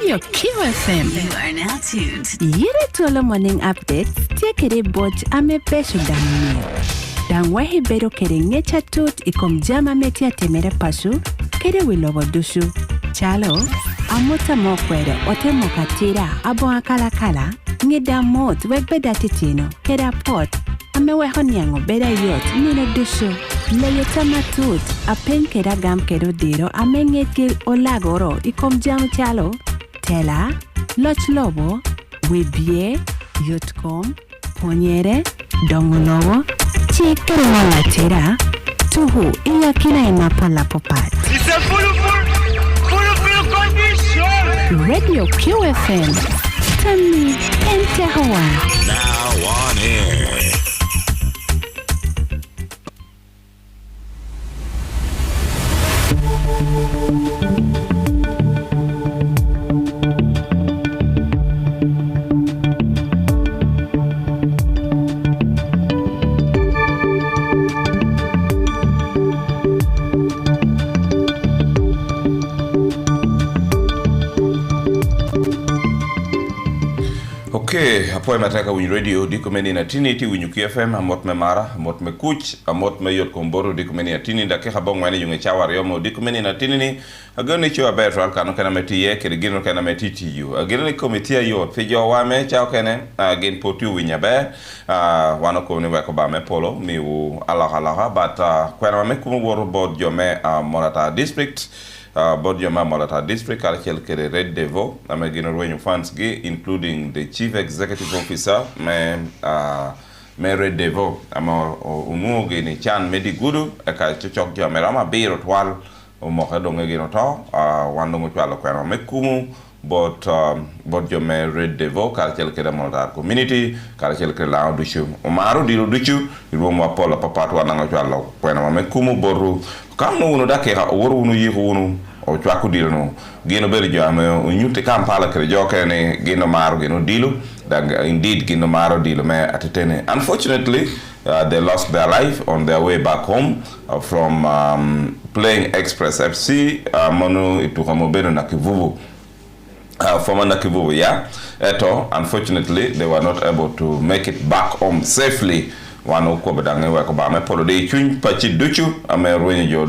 Radio QFM. You are now tuned. Yite Twolo morning updates. Tiekere bot ame pesho damni. Dangwahi bero kere ngecha tut ikom jama metia temere pasu. Kere wilobo dushu. Chalo. Amota mokwere ote mokatira abo akala kala. Ngida mot wegbeda titino. Kera pot. Ameweho nyango beda yot nina dushu. Leyeta matut apen kera gam kero diro amengekil olagoro ikom jam chalo. Tela, Loch Lobo, Wibie, Yotcom, Ponyere, Dongolowo, Chikere Tira, Tuhu, Iyakina Inapola Popat. It's a full condition! Radio QFM, Tami, Entehoa. Now on air. Okay, apoy mataka win radio diko meni na tiniti winyu QFM amot me mara, amot me kuch, amot me yot komboro diko meni na tini da ke habong wani yunge chawar yomo diko meni na tinini agone cho abetral kanu kana metiye kere gino kana metiti yu agene ni komitia yot fijo wame chao kene gen potu winya be wano ko ni weko ba me polo mi u alaha but kwena me kumu woro bod jome Monata district Bodjoma Molata District, Kalkel Red Devil, Amagino Revenue Funds, including the Chief Executive Officer, me Red Devil, Umugi ni Chan Mediguru, Eka Chok Jamerama, Beirut Wal, Mohadong Ginoto, Wandong Chalo Kwano Mekumu, but Bodjome Red Devil, Kalkel Molata Community, Kalkel Lao Dushu, Omaru Dilu Duchu, Roma Pola Papatu Anangalo, Kwano Mekumu Boru. Kam no uno dake ha woro uno yihu uno o chwaku dilo no gino beri jame unyute kam pala kere joke ne gino maro gino dilo indeed gino maro dilo me atetene. Unfortunately they lost their life on their way back home from playing Express FC mono itukamobeno na Kivuvu from na Kivuvu eto unfortunately they were not able to make it back home safely. Wano ko badange wa ko ba me polo de chuñ pachi duchu ame ruin jo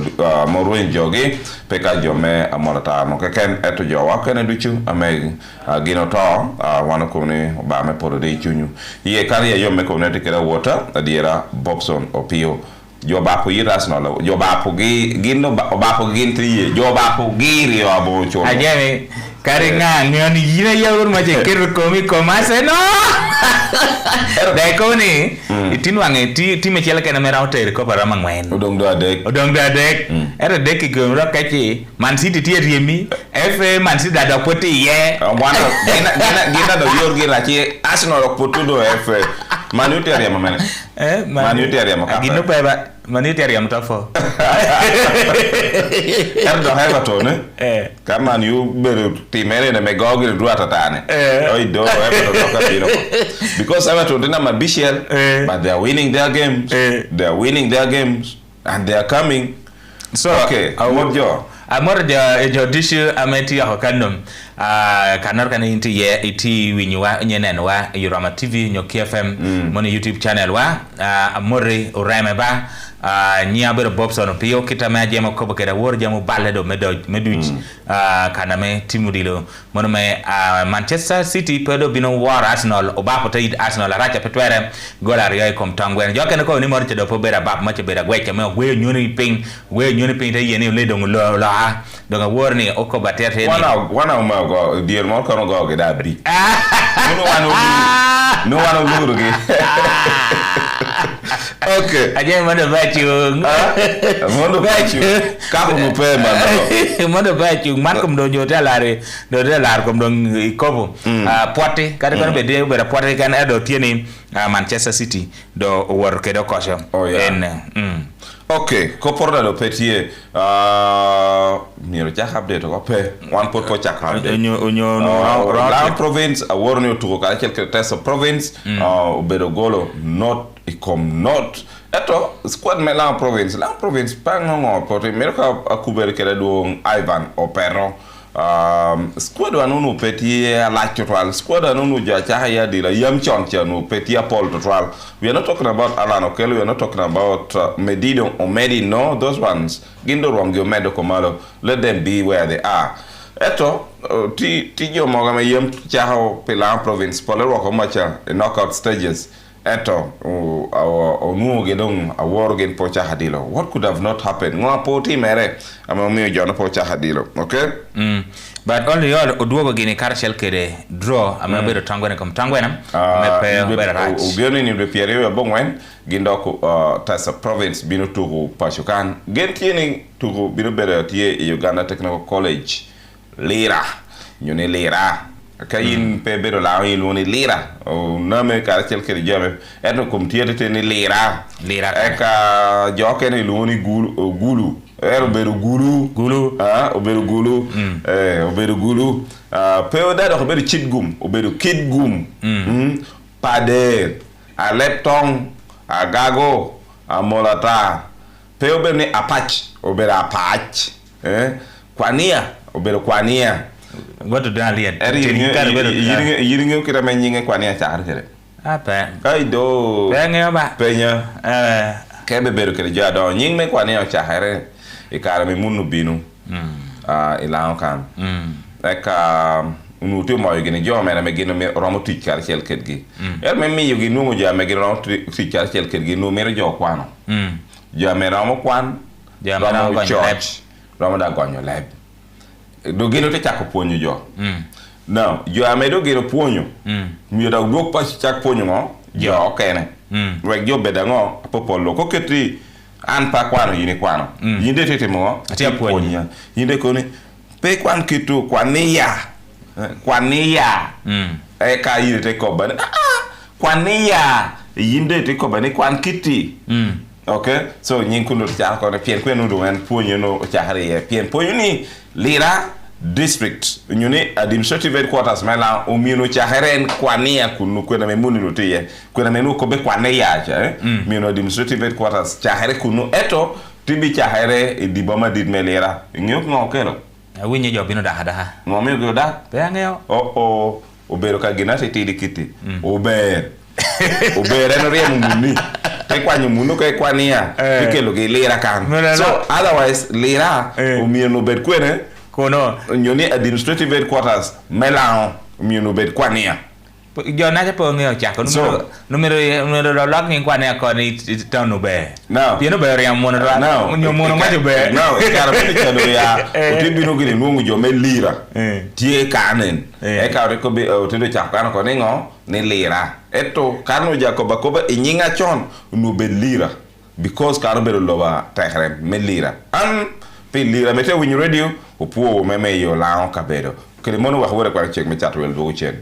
mo ruin joge peka jo me amolata no ken eto jo wa ken duchu ame gino to wano ko ni ba me polo de chuñu ye kari yo me ko ne tekera water adiera Bobson Opio jo ba ko yiras no jo ba ko gino ba ko gintri jo ba ko giri yo abo cho ajeme kari nga ngani yina yawur ma je ker komi komase no dai ko ni itinu ange ti me chela kana mera hotel ko para mangwen odong do adek era dek go ro kachi Man City ti riemi fa Man City da poti ye wana gina do yorgi rachi Arsenal ko potudo fa Man City area mamene Man City area makapa gino pa Man City area mtafo erdo Everton kama you beru timere na megogi ruata tane oido Everton ka bino because Everton dina mabishel but they are winning their games and they are coming so okay awodjo amor jo dishu ameti hokanum kanor kan iti winywa nyenen wa Yorama TV nyo KFM moni YouTube channel wa amore ureme ba nya ber Bobson Opio kita me jema ko bakera wor jamu balledo meduj kaname timudilo mono me Manchester City pedo bino war Arsenal obapo tayid Arsenal racha petwere gola riyo kom tangwen jokene ko ni mor chedo po bera bab mache bera gweche me we nyoni ping te yeni le dong lo donga worni oko batete ni wana ma go dier mo kono go da bri no wano luru ge okay aje manda bachu kako mupema no manda bachu markom do jota lare do lar kom dong ikobo pote kada kan be de bera pote kan edo tieni Manchester City do wor kedo kosho okay ko porda do petie miro ja update ko pe one pot ko chakra no province worno to ka quelque test province bedo golo not ikom not eto squad me la province pango pote miro ka akubere kele do Ivan Opero squad anunu peti like total squad anunu ja chahaya dila yam choncha no peti Paul total. We are not talking about Alan Okello, we are not talking about Medino or Medi, no, those ones gindo rongo medo komalo, let them be where they are. Eto tijo mogame yam chaho Pelan province polero komacha knockout stages. Eto onu gedong awor gen pocha hadilo. What could have not happened? Ngo poti mere amami jono pocha hadilo. Okay? But only all oduogo gini karshel kede draw amabedo tangwene kom tangwena mepe better right. Ubioni ni repiere ya bongwen gindo tasa province bino tugu pashukan. Gentieni tugu bino better tie Uganda Technical College. Lira. Nyone lira. Kayin pe bedo la yin woni lira o name karshel kede jame etno kom tiete ni lira. Lira. Eka joke ni woni gulu. Oberu gulu oberu gulu oberu gulu peu da oberu chitgum oberu kidgum pader a leptong a gago a molata peu be ni apach oberu apach kwania oberu kwania goto daliet yiringe kita menyinge kwania char kere apa ai do penya ba penya kebe beru kere jado nying me kwania chahare ikara me munu binu ila kan eka unu te mo yigini jo me na me gino me romo tikar chel kedgi me mi yugi nu ja me gino romo tikar chel kedgi nu me jo kwano ja me romo kwan ja me romo church romo da gonyo leb do gino te chako ponyo jo now jo me do gino ponyo mi da dok pa chak ponyo ngo jo kene rek jo bedango popolo ko keti an pa kwano yini kwano yinde tete mo atia ponya yinde koni pe kwan kitu kwaniya ka yinde te ko ban kwaniya yinde te ko ban kwan kiti okay so nyin kuno ta ko ne pien kwenu do en ponyo no chahare ye pien ponyo ni lira district nyune administrative headquarters mela o mino chaharen kwania kunu kwena me munino tiye kwena me no ko be kwania cha mino administrative headquarters chahare kunu eto tibi chahare ediboma did melera nyok ngokelo awinye jo bino daha ngome go da pe ngeo obero ka ginate tidi kiti ober no rem munni te kwanyu muno ke kwania ikelo ge lera kan so otherwise lera o mino bed kwene kono nyoni administrative headquarters melao mino bed kwania jo na po ngeo chako numero log ni kwania ko ni tano be now pieno be ya mono ra nyomono ma be now kara be chalo ya otibino gini nungu jo me lira tie kanen e ka ko be otindo chako kan ko ningo ni lira eto kanu jakoba koba inyinga chon no be lira because kanu be loba tahrem me lira pe lira mete winyu radio opuo meme yo laon kabedo kelimono wa hore kwa check me chat wel do chen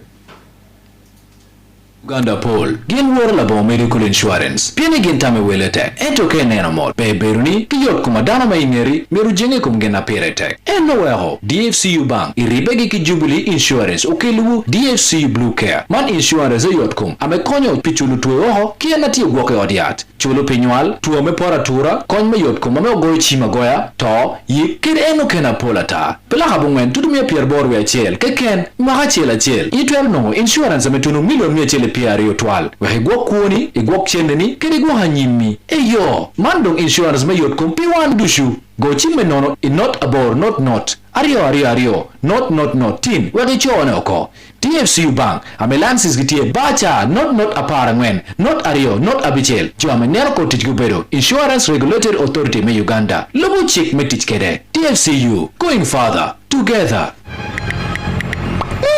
Uganda Paul, gin wor labo medical insurance. Pieni gin tame welete. Ento ke neno mod. Be beruni, kiyot kumadana maingeri, meru jenge kumgena peretek. Eno weho, DFCU Bank, iribegi ki Jubilee Insurance, ukiluwu DFCU Blue Care. Man insurance yot kum. Ame konyo pichulu tuwe oho, kia nati ugoke odiat. Chulo pinyual, tuwa me pora tura, konyo me yot kum, ame ogoy chima goya, to, yi, kid eno kena polata. Pela habungwen, tutumia pierbor we chel, keken, maha chela chel. Yitwel no, insurance ame tunu milion mia chele piari otwal. Wehe gwok kuoni, igwok chendeni, kede gwa hanyimi. Eyo, mandong insurance me yot kum, piwan dushu. Go chime nono, not abor, not. Ario. Not. Tin, wegi choone oko. TFCU Bank, ame lances gitie bacha, not aparangwen, not ario, not abichel. Jo ame nero ko tich gubedo. Insurance Regulatory Authority me Uganda. Lobo chik me tich kede. TFCU, going further, together.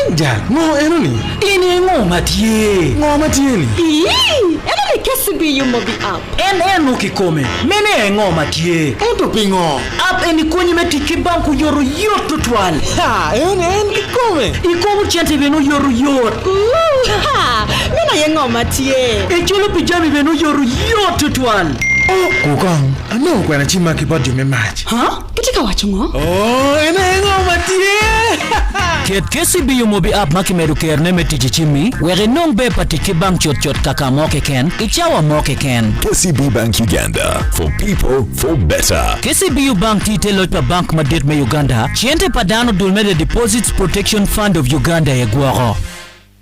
Inja, ngo enoni? Ini ngo matie ni? Ene kesibi yumo bi app. Eno kikome. Mene ngo matie. Ento pingo. App eni kwenye metiki banku yoro yoto twal. Ha, ene kikome. Ikomu chente beno yoro yoto. Ha, mena yengo matie. Echolo pijami beno yoro yoto twal. Oh, kukong. Ano kwa na chima kibodi me match? Ha? Kitika wachungo? Oh, ene ngoma tie. Ket KCB yumobi app makimeru kerne metiji chimi. Were nong be patiki bank chot kaka moke ken. Ichawa moke ken. KCB Bank Uganda. For people, for better. KCB Bank titelo pa bank madit me Uganda. Chiente padano dulmede Deposits Protection Fund of Uganda egwaro.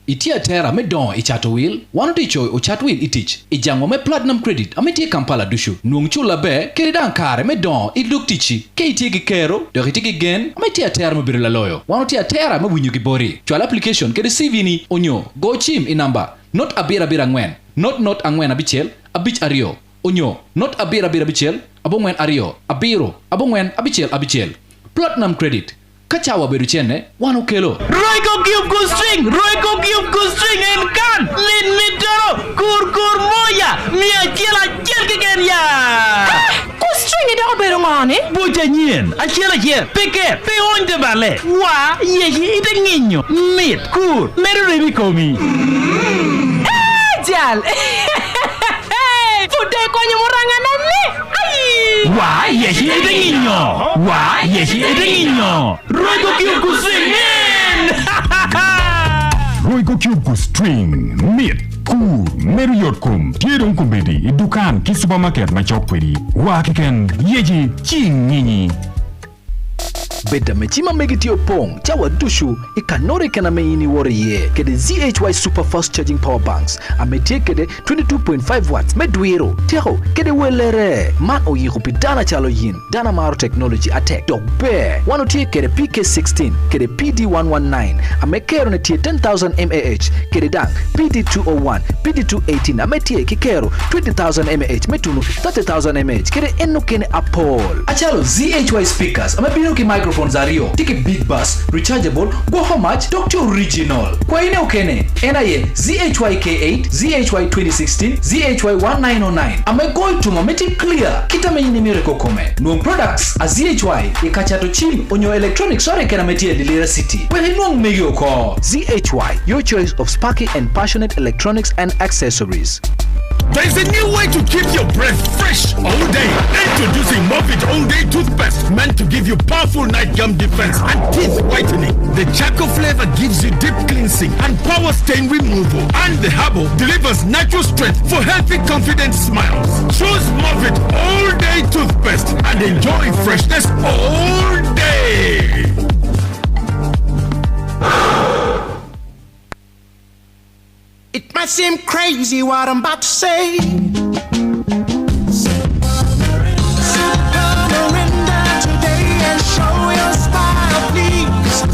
Itia tera me don ichato will, one teacher o chat will itich. Ijango me platinum credit, ametie Kampala dushu. Nung chula be, keridan kare me don iduk tichi. Ke itigi kero, doritigi gen, ametia tera me birila loyo. One tia tera me winyugi bori. Chwal application kede CV ni onyo. Go chim in number. Not abira ngwen. Not angwen abichel, abich ario. Onyo. Not abira bichel, abongwen ario. Abiro, abongwen abichel. Platinum credit. Kachawa beru chene, wano kelo. Roiko kiup ku string en kan. Lin mitoro, kur moya. Mia chela ken ya. Ku string ida beru ngani? Buja nyen, achela peke, pe onde bale. Wa, yehi ida nginyo. Mit, kur, meru rebi komi. Jal. Fude konyo muranga nani? Ai. Wa, yehi ida nginyo. Roiko kiup ku string en. Roiko Cube String, Meat, Cool, Meriyotkum, Tierong Kumbedi, Idukan, ki supermarket ma chokwedi, Wakiken, Yeji, Ching Nini. Beda mechima megitio pong, chawa dushu, ikanore kana meini warrior, kede ZHY super fast charging power banks, ametie kede 22.5 watts, medwiro, teho, kede welere, man oyihu pidana chalo yin, dana maro technology attack, dog bear, wanotie kede PK16, kede PD119, amekero netie 10,000 mAh, kede dang, PD201, PD218, ametie kikero 20,000 mAh, metunu 30,000 mAh, kede eno kene apol. Achalo ZHY speakers, amebino ki microphone Zario, take a big bus, rechargeable, go how much? Dr. Original. Kwa ine ukene, NIA, ZHY-K8, ZHY-2016, ZHY-1909. Ame gold to momenti clear, kita meini mireko kome. Nuong products, a ZHY, ikachato chim, onyo electronics, sore kena metia Delira City. Wehe nuong megyo ko. ZHY, your choice of sparky and passionate electronics and accessories. There's a new way to keep your breath fresh all day. Introducing Mofit All Day Toothpaste, meant to give you powerful night gum defense and teeth whitening. The charcoal flavor gives you deep cleansing and power stain removal. And the herbal delivers natural strength for healthy, confident smiles. Choose Mofit All Day Toothpaste and enjoy freshness all day. It might seem crazy what I'm about to say. Surrender today and show your smile, please.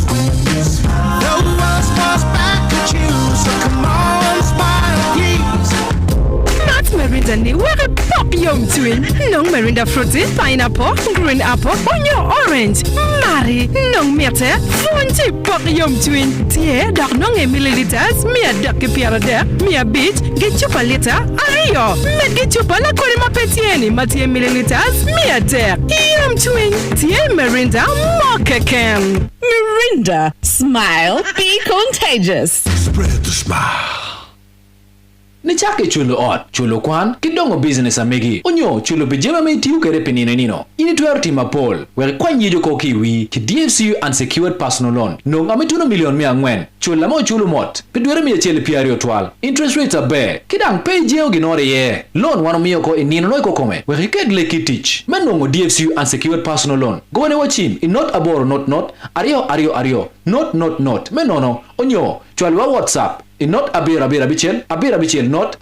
No one smiles back at you, so come on, smile, please. Not Merinda ni were pop yum twin. No Merinda fruity, pineapple, green apple, onion orange. Mari, no mete, funty pop yum twin. Tie, dog no milliliters, me a duck piara there, me a beach, get you a liter, ayo, me get you a la corima petieni, matie milliliters, me a there. Yum twin, tie Merinda, mokaken. Merinda, smile, be contagious. Spread the smile. Ni chake chulo ot, chulo kwan, kidongo business amegi. Onyo, chulo bejema me tiu kere penine nino. Ini tuero tima pol, where kwa nyejo ko kiwi, ki DFCU unsecured personal loan. Nong ametuno million mia ngwen. Chulo mo chulo mot, pedwere mi chele piario twal. Interest rates are bare. Kidang pay jeo ginore ye. Loan wano miyo ko inino noiko kome. Where ked leki teach. Men nongo DFCU unsecured personal loan. Go ane wachim, in not aboro not. Ario. Not. Men nono, onyo, chualwa WhatsApp. Not abira bichel not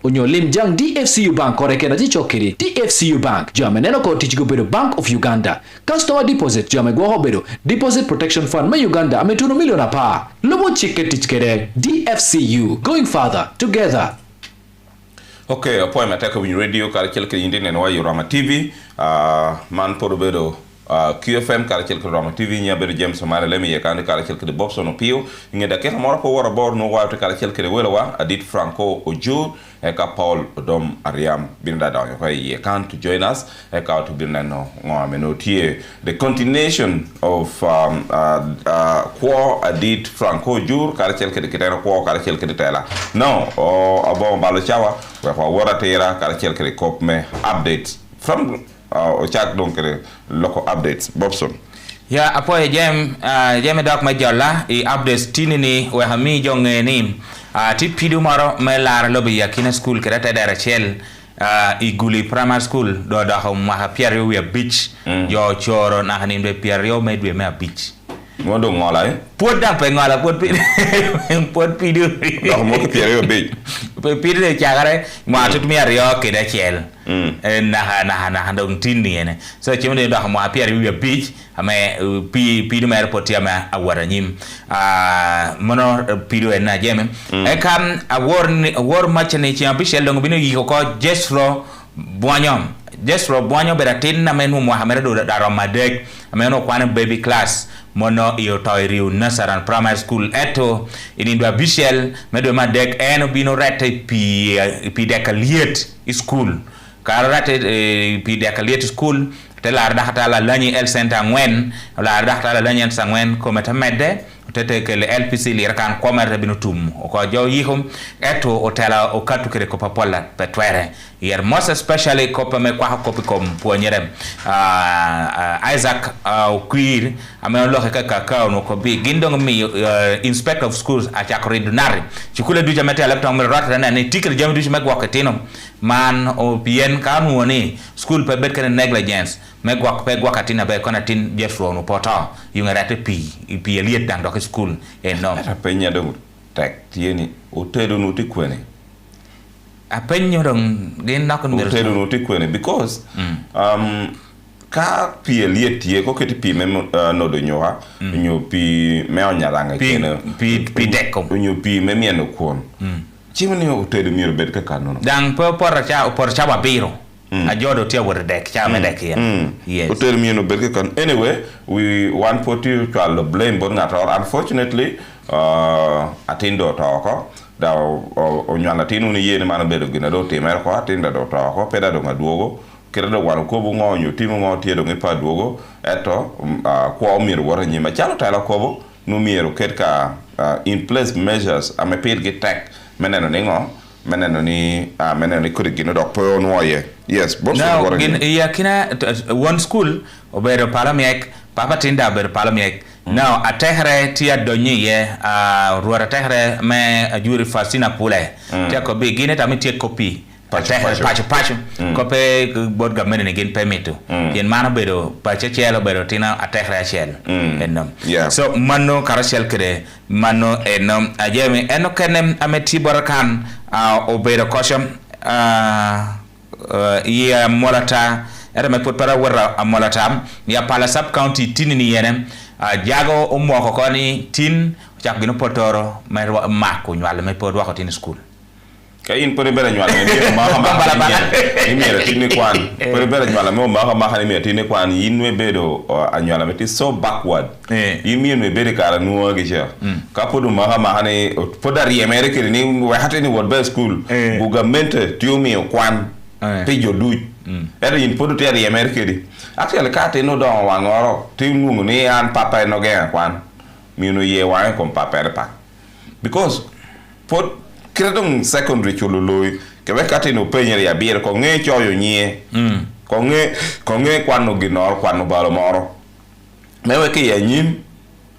onyo limjang DFCU Bank korekena jichokiri DFCU Bank jameneno ko tichigo bedo Bank of Uganda customer deposit jamego hobedo deposit protection fund ma Uganda ametuno miliona pa lobo chike tichkere DFCU going further together. Okay, apo mataka win radio kar kelke yinde nenwa Yorama TV man porobedo QFM kala chel ko Roma TV nya bedo James Somare lemi ye kan kala chel ko de Bobson Opio ngi da ke moro ko wora bor no waawte kala chel ko de welawa adit Franco Ojur e ka Paul Odom Ariam binda da ko ye kan to join us e ka to binda no ngame no tie the continuation of ko adit Franco Ojur kala chel ko de kitera ko kala chel ko de tela no o abo balo chawa ko wora tera kala chel ko de kop me updates from o chat donc local updates Bobson ya apo jem doc ma jolla e updates tinini we hami jonge ni ti pidu maro me lar lobi yakina school kerata dara chel i guli primary school do da ho ma pierre we beach yo choro na hanim be pierre yo medwe me beach mondo ngola pod da pe ngola pod pidu da mo ke pierre yo beach pidu de chagare ma tut mi ario ke da chel na dong tin ni ne so chimde do mo pierre yo beach ame pidu mer potia ma awara nyim mono pidu na jeme e kam awor match ne chi ambishel dong bino yiko ko jesro boanyo beratin na menu Muhammad do da Ramadek ameno kwana baby class mono iyo toiriu nasaran primary school eto inindwa bishel medo madek eno bino rete pi dekaliet school karate pi dekaliet school telar dakata la lani el center ngwen la dakata la lani sangwen ko metamede tete ke le LPC li rakan komerte binutum ko jo yihum eto otela o katu kere ko papola petwere yer most especially ko me kwa ko kom poñerem Isaac Queer ameno lo ka no ko bi gindong mi inspector of schools a chakori dunari chikule du jamete laptop mi rata na ne tikre jamu du meg wakatino man o bien kanu ni school pe bet kan negligence meg wakatina be konatin jefro no poto yungarate pi eliet dang dok school no apenya do tek tieni o tedo no tikwene apenyo dong gen nakon o tedo no tikwene because ka pi eliet tie ko keti pi me no do nyoha nyo pi me onyalanga kene pi deko nyo pi me mieno kon chimni o tedo mier bet ka kanono dang por cha babiro ajodo tia wor dek cha me dek yes o tedo mieno bet ka kan anyway we want put you to all blame but not unfortunately atindo to ko da o nyala tinu ni yene mana bedo gina do temer ko atinda do to ko peda do ngaduogo kira do wano ko bu ngonyo timu ngo tie do ngepa duogo eto ko mir wora nyima chalo tala ko bo no miro ketka in place measures ame pir get tech meneno ningo meneno ni kuri gino do po no ye yes boss wora ya kina one school obero palamiek papa tinda obero palamiek now atehre tia donyi ye ruara tehre me ajuri fasina pule tia ko bi gine tamitie kopi pacho kope bod gamene ngin permito yen mana bedo pacho chelo bedo tina atehre chel enom so mano karachel kede mano enom ajeme eno kenem ameti borakan obedo kosham ya molata era me pot para wara amolata ya pala sub county tinini yenem jago umoko koni tin chak gino potoro mer mako nywal me pod wako tin school kayin pore bere nywal me ma ni mera tin kwan pore bere nywal me ma ni mera tin kwan yinwe bedo anywal me ti so backward yimi me bere kala nuwa gicha ka podu ma ni podari america ni we hateni word by school gugamente tiumi kwan pejo du era yin podu teri america di actually ka te no don wangoro ti nungu ni an papa no gen kwan mi no ye wan kom papa pa because pod kredong secondary chulului ke we ka te no penyer ya bier ko nge choyo nyie ko nge kwan no ginor kwan no balo moro mewe ke ya nyim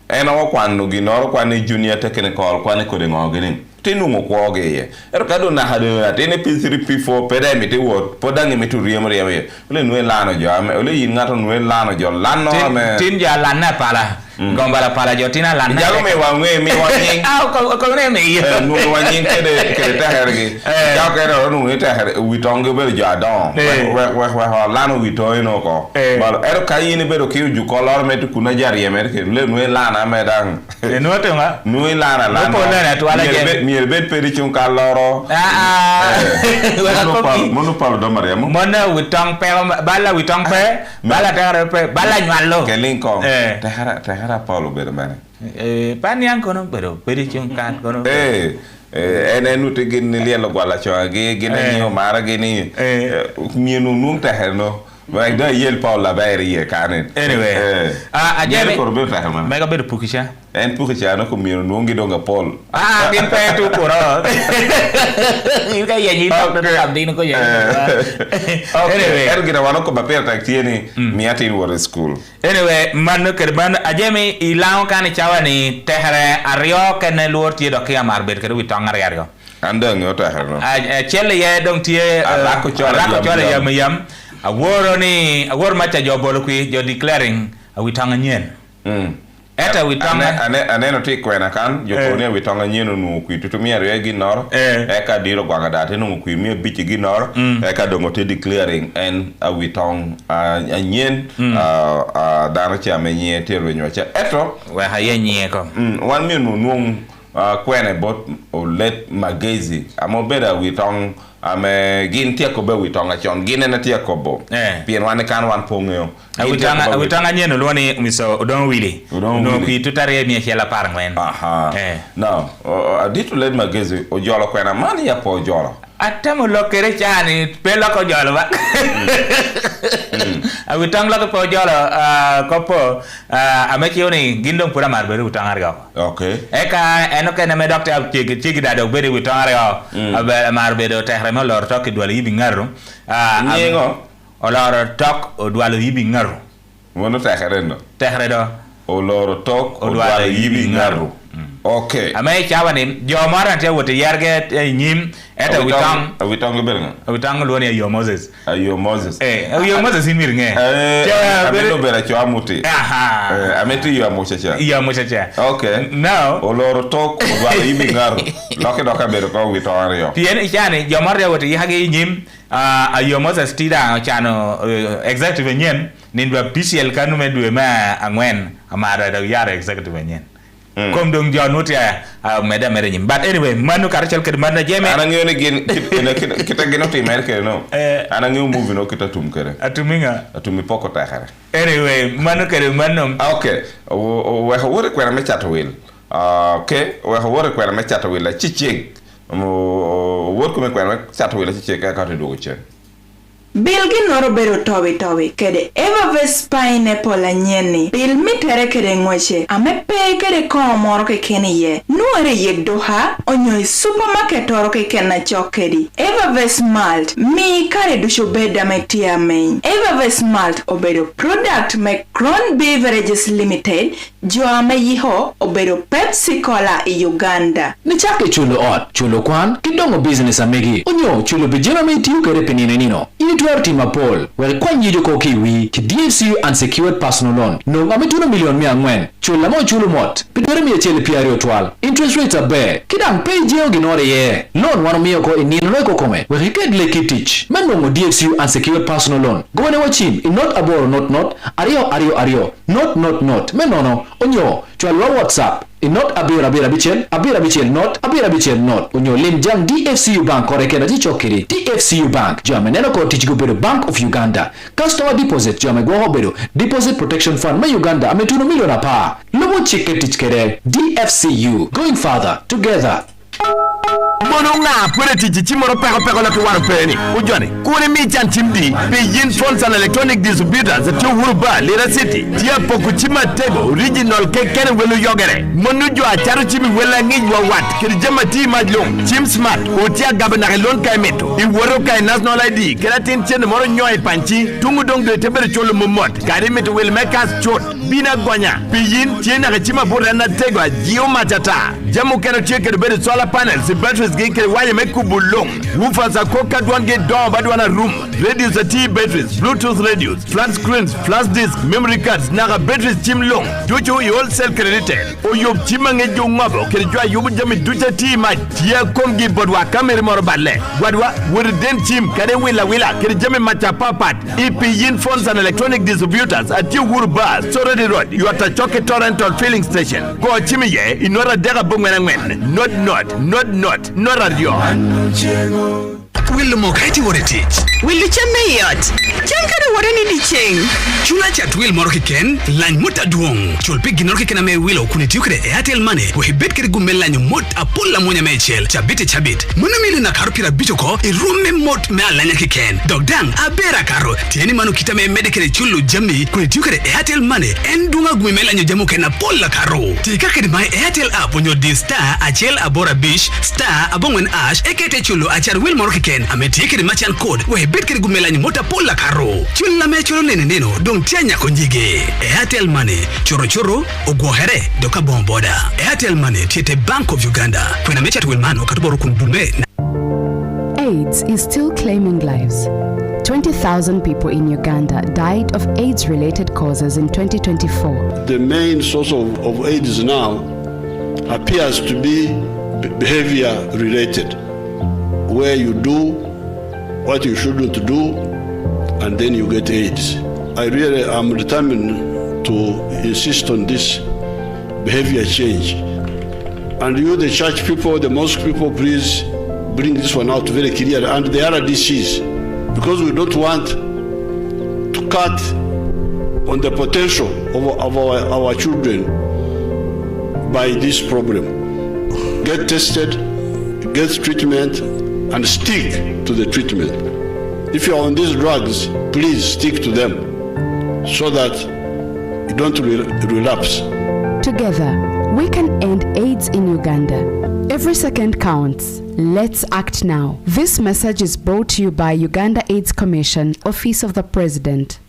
eno kwan no ginor kwan ni junior technical kwan ko de ngogini tinungo kwoge ye ero kado na hado atene P3 P4 peda mite wot podangi mitu riemo ye ole nwe lano jo ame ole yin ngato nwe lano jo lano ame tin ja lana pala gombala pala jotina lan jago me wangwe mi wanying ko ne me no wanying kede tahergi jago kede no ni taher wi tongo be jadon wa lano wi to ino ko bal er kayini be do ki ju kolor met kuna jar yemer ke le no lana me dang no to nga no lana ko ne to ala je mi be pedi chun kaloro mono palo do mariamo mona wi tong pe bala wi tong pe bala taher pe bala nyalo kelin ko tahara palo be mane panian kono pero pedi chun kan kono ene nuti gin lielo gwala choagi gin ni mara gini mienu num taherno wa da yel paula bayri ye kanen anyway ajebe ko be taherma mega be pukisha en pukisha no ko mienu nungi donga pol gin pe tu koro yu ga ye ni to da din ko ye anyway er gira wano ko ba per tak tieni mi atin wor school anyway man kerban ajeme ilaw kan chawani tehre aryo ken luor ti do kia mar ber keru tongar aryo andang yo taherno chele ye dong tie rako chola yam awor macha jobolo ku jo declaring witanga nyen eta witanga ane no ti kwena kan jo konia witanga nyen no ku tutumia re gi nor ka diro gwaga date no ku mi bichi gi nor ka dongo te declaring en witong nyen dara cha menye te renyo cha eto wa haye nye ko wan mi no nung kwene bot o let magezi amobeda witong ame gin tie ko be witonga chon gin na tie ko bo pien wan kan wan pongeo witanga nyeno lwani miso odon wili no ki tutare mi hela par ngwen no aditu let magezi o jolo kwena mani ya po jolo atamo lokere chani pelo ko jolo ba witang lo ko jolo kopo amekioni gindong pura mar beru utangar ga okay eka enoke na me doctor chigi dado beru utangar ga abe mar beru tehre mo lor tok dwalo yibi ngaru nyengo o lor tok o dwalo yibi ngaru wono tehre do o lor tok o dwalo yibi ngaru okay ame chawani jo mara te wote yarge nyim eta witang berga witang loni ayo Moses ayo Moses in mirnge abelo bela cho amuti ameti yo mochacha okay now oloro tok wala yibi ngaru loke doka belo ko witang yo pien chani jo mara wote yage nyim ayo Moses tida chano executive nyen nindwa PCL kanu medwe ma angwen amara da yara executive nyen comme donc jonutia meda nyim but anyway manu karchel ke man jeme ana ngene gin kita genoti merke no ana ngeu movie no kita tum kere atumi poko taxare anyway manu kere manum okay we hawore kwera me chato wil okay we hawore kwera me chato wil chichig wor ko me kwera me chato wil chichig ka ka to dogo chen Bilgi noro bero towi kede eva ves pineapple la nyeni bil mitere kede ngweche ame pe kede komoro ke keni ye nuare ye doha onyo supermarket oro ke kena chokedi eva ves malt mi kare dusho beda me tia main eva ves malt obedo product me Crown Beverages Limited jo ame yiho obedo Pepsi Cola i Uganda ni chake chulo ot chulo kwan kidongo business amegi onyo chulo bejema me tiu kere penine nino Team Paul, well, kwanyi joko kiwi, ki DFCU unsecured personal loan. No, ametuna million mi angwen. Chula mo chulu mot. Pidore mi echele piario twal. Interest rates are bare. Kidang pay jeo ginore ye. Loan wano miyo ko inino leko kome. We hiked leki teach. Mendo mo DFCU unsecured personal loan. Go ane wachim. In not aboro not. Ario. Not. Mendo no. Onyo. Chua WhatsApp. Not abira bichel not onyo limjang DFCU Bank korekena tichokiri DFCU Bank jameneno ko tichigo bedo Bank of Uganda customer deposit jamego hobedo deposit protection fund ma Uganda ametuno miliona pa lobo chike tichkere DFCU going further together Mononga pure tiji moro pego la tuwaro peni ujone kuri mi chantimdi be yin phones and electronic distributors at Uruba Lira City tia poku chima tego original kekere welu yogere monu jo acharu chimi wela ngijwa wat kirjama ti majlum chim smart utia gabana lon kaimeto I woro kai national ID keratin chen moro nyoy panchi tungu dong de tebere cholo momot kari meto wel mekas chot bina gonya be yin tiena chima bora na tego jio matata jamu kero cheke de solar panels batteries get why make kubulong. Woofers are coca one get door but one a room. Radios are T batteries, Bluetooth radios, flat screens, flash disk, memory cards, naga batteries chim long. Jojo you all sell credited. O you chimange yung mabo, kerjua you jami ducha T might. Tia komgi bodwa kamera moro balle. Wadwa would den chim kare willa kerjame macha papat. EP yin phones and electronic distributors at you would bar. Sorry road. You are a chocolate torrental filling station. Go chimiye in order dega bungwen. Not a yo. Will mo kaiti wore teach. Will you chame yot? Chankare wore ni di cheng. Chula chat will moroki ken lan muta duong. Chul pig ginoroki ken ame willow kuniti ukre Airtel money. We bet kere gumela nyu mot apolla monya mechel. Chabit. Munu mili na karo pira bitoko e rume mot me alanya kiken. Dogdang abera karo. Tieni manu kita me medekere chulu jami kuniti ukre Airtel money. Endunga gumela nyu jamu ken apolla karo. Tika kere my Airtel app on your di star achel abora bish star abongwen ash ekete chulu achar will moroki ken. Ametike machan code we bet kere gumela ni mota pola karo chulla me choro neno don tianya konjige Airtel money choro ogohere doka bomboda Airtel money tiete Bank of Uganda kwena mecha to man okatuboro kundume. AIDS is still claiming lives. 20,000 people in Uganda died of AIDS-related causes in 2024. The main source of AIDS now appears to be behavior-related, where you do what you shouldn't do and then you get AIDS. I really am determined to insist on this behavior change. And you, the church people, the mosque people, please bring this one out very clear. And the other disease, because we don't want to cut on the potential of our children by this problem. Get tested, get treatment, and stick to the treatment. If you're on these drugs, please stick to them so that you don't relapse. Together, we can end AIDS in Uganda. Every second counts. Let's act now. This message is brought to you by Uganda AIDS Commission, Office of the President.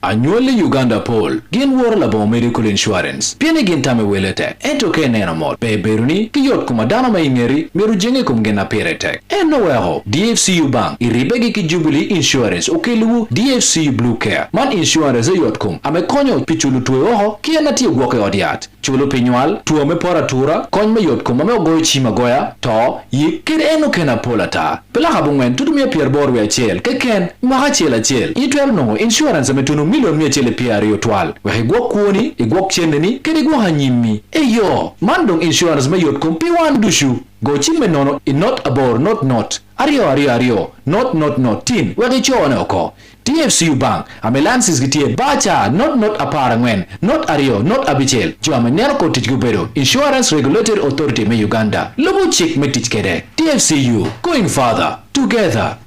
Annually Uganda poll, gin war labo medical insurance. Piene gin tame welete, ento ke nena mod. Be beruni, kiyot kumadana maingeri, meru jenge kumgena peretek. No weho, DFCU Bank, iribegi ki Jubilee Insurance, okeluwu DFCU Blue Care. Man insurance yot kum, ame konyo pichulu tuwe oho, kia nati ugwoke odiat. Chulo pinyual, tuwa me pora tura, kony me yot kum, ame ogoy chima goya, to, yikir eno kena polata. Pela habungwen, tutumia pier borwe achel, keken, maha chel achel. Yitwel no, insurance ame tunu million mia chele pier yotwal. Wehe gwok kuoni, igwok cheneni, kiri gwa hanyimi. Eyo, mandong insurance me yot kum, piwan dushu. Go chime nono, not abor, not. Ario, not, tin, wagi chowane oko. TFCU Bank, amelansis gitie bacha, not aparangwen, not ario, not abichel. Jo amenero ko tijgubero, Insurance Regulatory Authority me Uganda. Lobo chik me tijkede. TFCU, going further, together.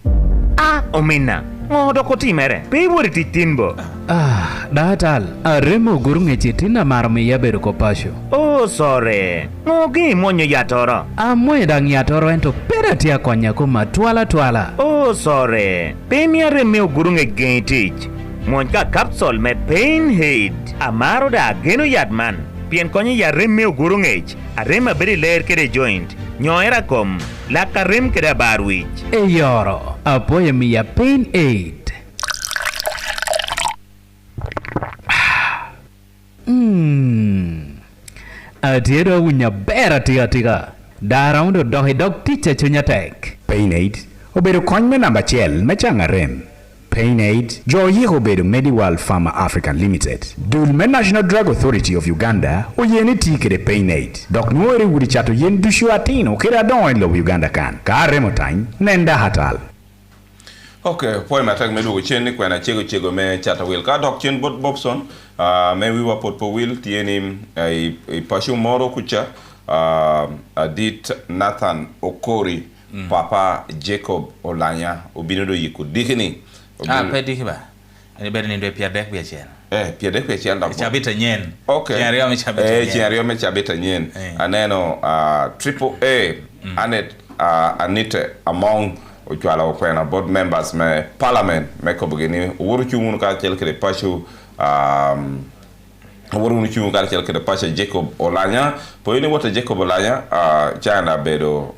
Omina, doko timere, pebori titinbo. Datal, aremo gurunge chitina marmi yabero ko pasho. Sorry. Gi monyo yatoro. Amoy dang yatoro ento peratia konya kuma twala. Sorry. Pemia remeo gurunge gentich. Monka capsule me pain head. Amaro da geno yadman. Pien konya ya remeo gurunge. Arema beri layer kere joint. Nyoera kom. Laka rem kere barwich. Eyoro. Apoye mi ya pain aid. Adiero wunya bera tiga. Daraundo dohi dog tiche chunya tek. Pain aid. Obedo konyme namba chiel mechanga rem. Pain aid. Jo ye obedo Mediwal Pharma Africa Limited. Dulme National Drug Authority of Uganda. Oyeni tikere pain aid. Dok nuori wudi chato yen dushu atino kira don lo Uganda kan. Ka remo time nenda hatal. Okay, poi matak medu chen ni kwena chego me chata wil ka dok chen bot Bobson me wiwa pot po wil tieni ai pashu moro kucha dit Nathan Okori papa Jacob Olanya obinudo yiku dikini pedikiba ani bere ni ndo pierdek bi chen pierdek bi chen dok chabita nyen okay chiario me chabita nyen chiario me chabita nyen aneno triple A anet anite among Ojwala okwena board members me parliament me ko bugini wuru chungun ka tel kre pashu woru nu chimu kar chel kede Pasha Jacob Olanya po ini wota Jacob Olanya chana bedo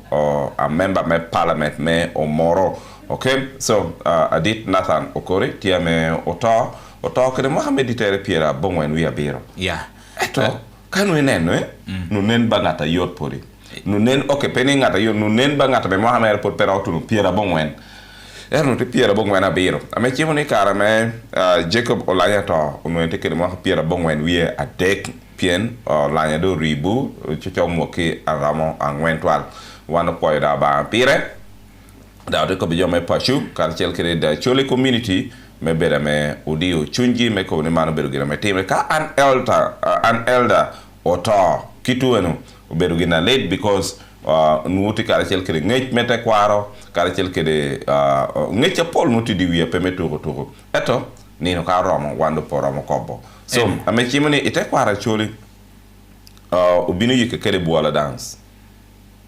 a member me parliament me omoro. Okay, so adit Nathan Okore tia me oto kede Mohamed Itere Piera bongwen wi abiro. Yeah. Eto kanu nen no nen bangata yot pori. No nen okay peni ngata yot no nen bangata me Mohamed por perautu no Piera bongwen. Erno te Piera bongwen abiro. Ame chimu ni kara me Jacob Olanya to no te kede mo Piera bongwen wi adek pien Olanya do ribu chocho moki aramo angwentwal. Wana poy da ba pire. Da de ko bijo me pashu kar chel kede da chole community me beda me udio chunji me ko ne mano bedo gina me time ka an elder ota kitu eno bedo gina late because nuti kar chel kede ngej mete kwaro kar chel kede ngej pol nuti di wi pe meto to eto nino ka romo wando poromo kobo so ame chimoni ite kwara chole ubinu yike kede buala dance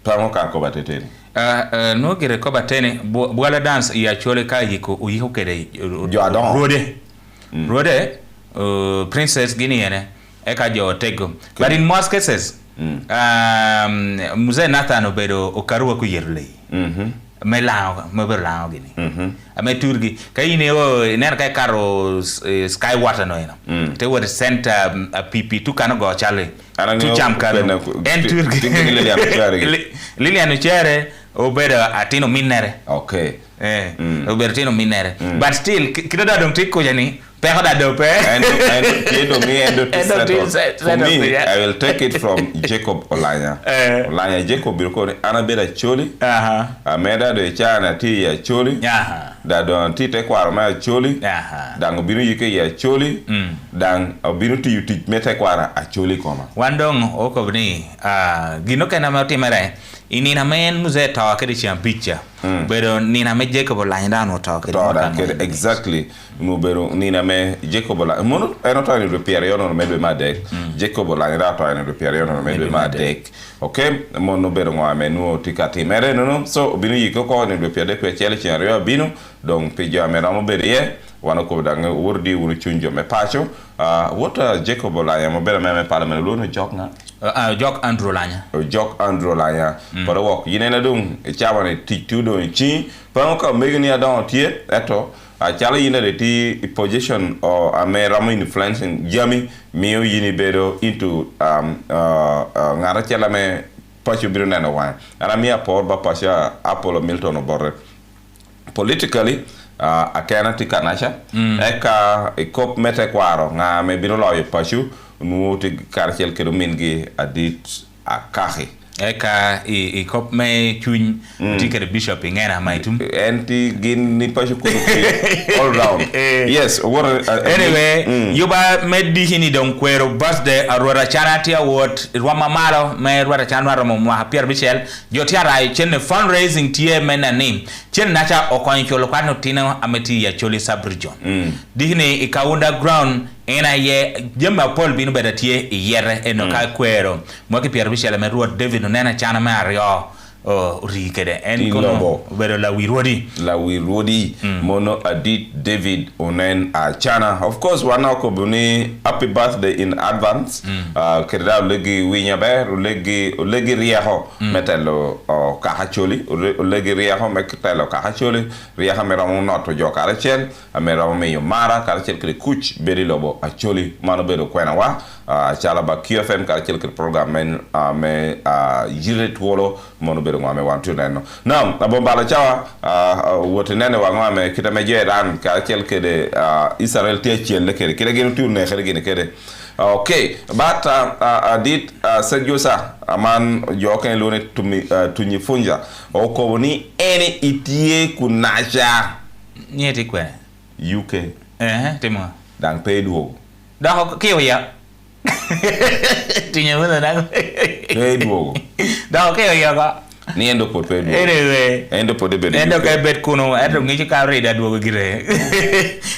pango ka ko batete no gere ko batene buala dance ya chole ka yiko uyiho kede rode princess guineana e ka jo tego but in most cases muze Nathan obedo okaruwa ku yerle melao mebelao gini ame turgi kayine o ner kay karo sky water no ina te word center pp tu kana go chale tu cham kano en turgi lilian chere obeda atino minere okay obertino minere but still kidoda dom tikko jani pero da dope and for me I will take it from Jacob Olanya Olanya Jacob bilko ana beda choli ameda do chana ti ya choli da don ti te kwaro ma choli dango binu yike ya choli dang binu ti yuti mete kwara a choli koma wandong okobni gino kana ma timere inina men muze tawa kedi chiam picture pero nina me Jacob Olanya dano tawa kedi exactly no bero nina me Jacob Olanya mono eno tawa ni repair yo no medwe ma dek Jacob Olanya da tawa ni repair yo no medwe ma dek okay mono bero ngwa me no tikati mere no so binu yiko ko ni repair de ko chele chian yo binu donc pijo amera mo bere ye wana ko dang wurdi wuru chunjo me pacho wota Jacob Olanya mo bere me parliament lo no jok na Jok Andrew Lanya. Jok Andrew Lanya. Para wok yine na dung chawane titudo chi pa ko megni adon tie eto a chala yine de ti position or amera influencing jami mio yini bedo into ngara chala me pacho biruna na wan ara mia por ba pasha Apollo Milton oborre politically akena tikanasha eka ikop mete kwaro nga me bino loyo pacho nuoti karchel kedo mingi adit akahi eka I kop me chuny tikere bishop ngena maitum enti gin ni pashu ko all round yes anyway yuba meddi hini don kwero birthday arora charity award rwama malo me rwara chanwaro mo Pierre Michel jotiara chen fundraising tie menani chen nacha okoncholo kwano tino ameti ya choli subregion dihini ikaunda ground ena ye jemba Paul binu bedatie yere enoka kwero mwaki Pierre Michel me ruo David nena chana mario rikede en kono bedo la wirodi mono adit David onen a chana of course wana ko buni happy birthday in advance kedda legi winyabe legi riaho metelo ka hacholi legi riaho metelo ka hacholi riaho meramo noto jokara chen meramo meyo mara kala chen kre kuch beri lobo acholi mano bedo kwena wa chala ba QFM kala chen kre program men me Yite Twolo mono bedo ngame wantu neno nam abombala chawa wote nene wa ngame kita meje ran kala chen kede Israel tie chen le kede kede genu tourne kede gene kede okay but did Sergiosa aman joken lone tunyi funja oko ni ene itie kunasha nyeti kwe UK temo dang peduo da kiyo ya tinya wala dang peduo da kiyo ya ka ni endo pot peduo anyway endo pot de endo ka bet kuno endo ngi ka reda duo gire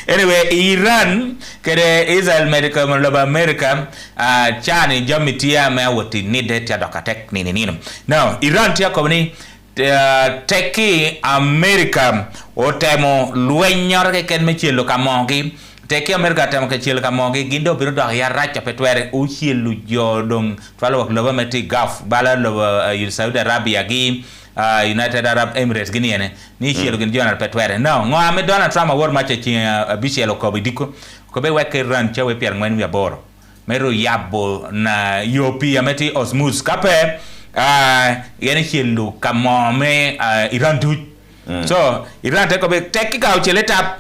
anyway Iran kede Israel medical loba America chani jamitia me woti needed ya dokatek nini now Iran tia komni teki America otemo luenyor ke ken mechelo kamongi teki America tem ke chiel kamogi gindo biro do ya racha petwere u chielu jodong twalo lobo meti gaf bala lobo Saudi Arabia gi United Arab Emirates gini ene ni chielo gin jona petwere no ngo ame Donald Trump awor mache chi bichielo ko bidiko ko be weke ran chawe pier ngwen wi aboro mero yabo na yopi ameti osmus kape yene chielo kamome Iran tu so Iran te ko be teki ka uchele tap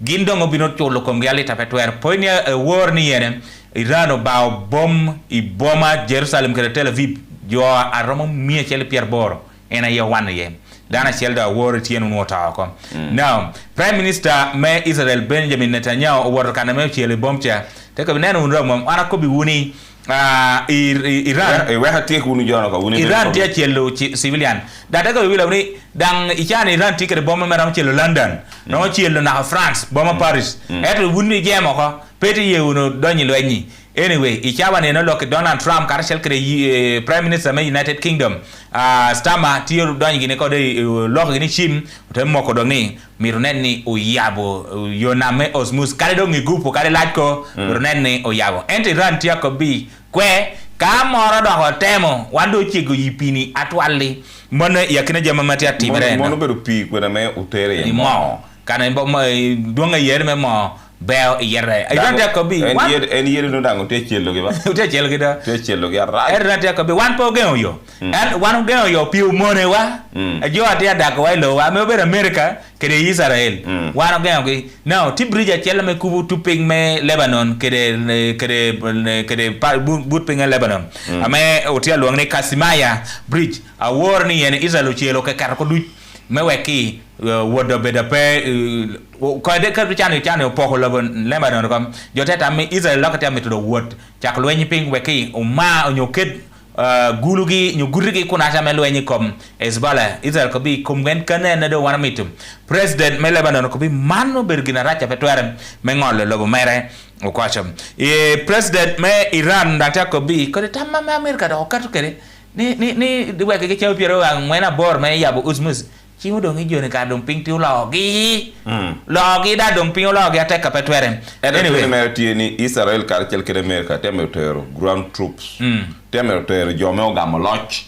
gindo ngo bino cholo ko ngali tapetwer poinia war ni yene Iran ba bom I boma Jerusalem ke Tel Aviv jo aromo mie chele pier boro ena ye wan ye dana shelda war tienu nota ko now Prime Minister me Israel Benjamin Netanyahu war kana me chele bomcha te ko nenu ndo ana ko bi woni Iran we hati ku nu jono ko woni Iran dia chelo civilian da ko wila ni dang ichana Iran tikere bomba meram chelo London no chelo na France bomba Paris eto wuni jemo ko peti yewuno donyi lwenyi anyway ichawa ne no lok Donald Trump karshel kre Prime Minister me United Kingdom stama tiyo donyi gine ko de lok gine chim to moko doni miruneni oyabo yoname osmus kale dongi gupo kale lako miruneni oyabo ente Iran tiya ko bi kwe ka moro do hotemo wando chigo yipini atwali mono yakine jama mati atimere mono beru pi kwena me utere ya mo kana mbo donga yere me mo bel yere Iran tiya ko bi en yere no dango te chelo ge ba te chelo ge da te chelo ge ra Iran tiya ko bi wan po gen yo and wan gen yo pi mone wa jo atia da ko wilo wa me be America kede Israel wan gen ge now ti bridge chelo me kubu tu ping me Lebanon kede but ping Lebanon ame otia luang ne Kasimaya bridge a war ni yen Israel chelo ke kar ko du me weki wodo beda pe ko de ka chane poko Lebanon kom joteta me Israel lokata me to wot chak lwenyi ping weki uma onyoket gulugi nyugurigi kuna ta melwenyi kom Hezbollah Israel ko bi kumgen kana na do wana mitum president me Lebanon ko bi mano bergina racha petwere me ngol lobo mere o kwacham president me Iran data ko bi ko tamma me America do katu kere ni de weke ke chaw piero ngwena bor me yabo usmus chiwo dong ijone ka dong ping tiu logi da dong ping logi ate ka petwere anyway me tieni Israel kar chel kere America temetero ground troops temetero jome ogamo loch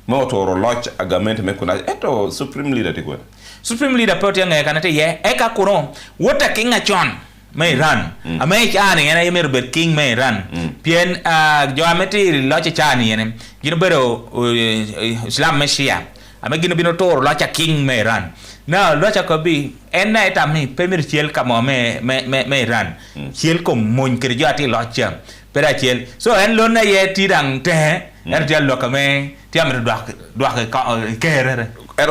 mo toro loch agament me kuna eto supreme leader tikwe supreme leader poti nga kana te ye e ka kuno wota kinga chon me Iran ame chani ene yemer bet king me Iran pien jo ameti loch chani ene gino bero Islam Meshia ame gino bino toro locha king me Iran na locha ko bi ena etami pemir chiel kamo me Iran chiel ko mon kere jati locha pera chiel so en lona ye tidang te er dial lokame tiamre doak kere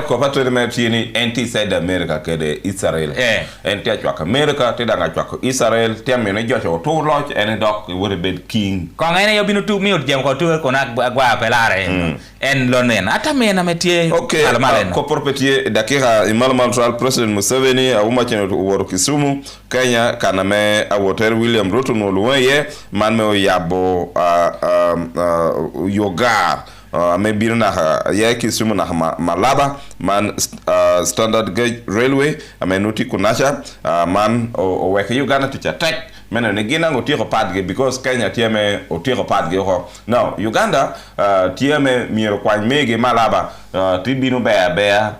ko patore me tieni anti side America kede Israel enti achwaka America tidanga achwaka Israel tiamene jocho to loch en dok wore bed king ko ngene yo bino tu mi jem ko tu ko na gwa pelare en lonen atamena metie almalen ko porpetie dakika imalmal trial president Museveni awuma cheno woro Kisumu Kenya kana me awoter William Ruto no luye man me yabo yogar me birna ya Kisumu na Malaba man standard gauge railway amenuti kunasha man o weke Uganda to tek mena ne gina ngo tiro padge because Kenya tieme o tiro padge ho now Uganda tieme miro kwa mege Malaba tibinu bea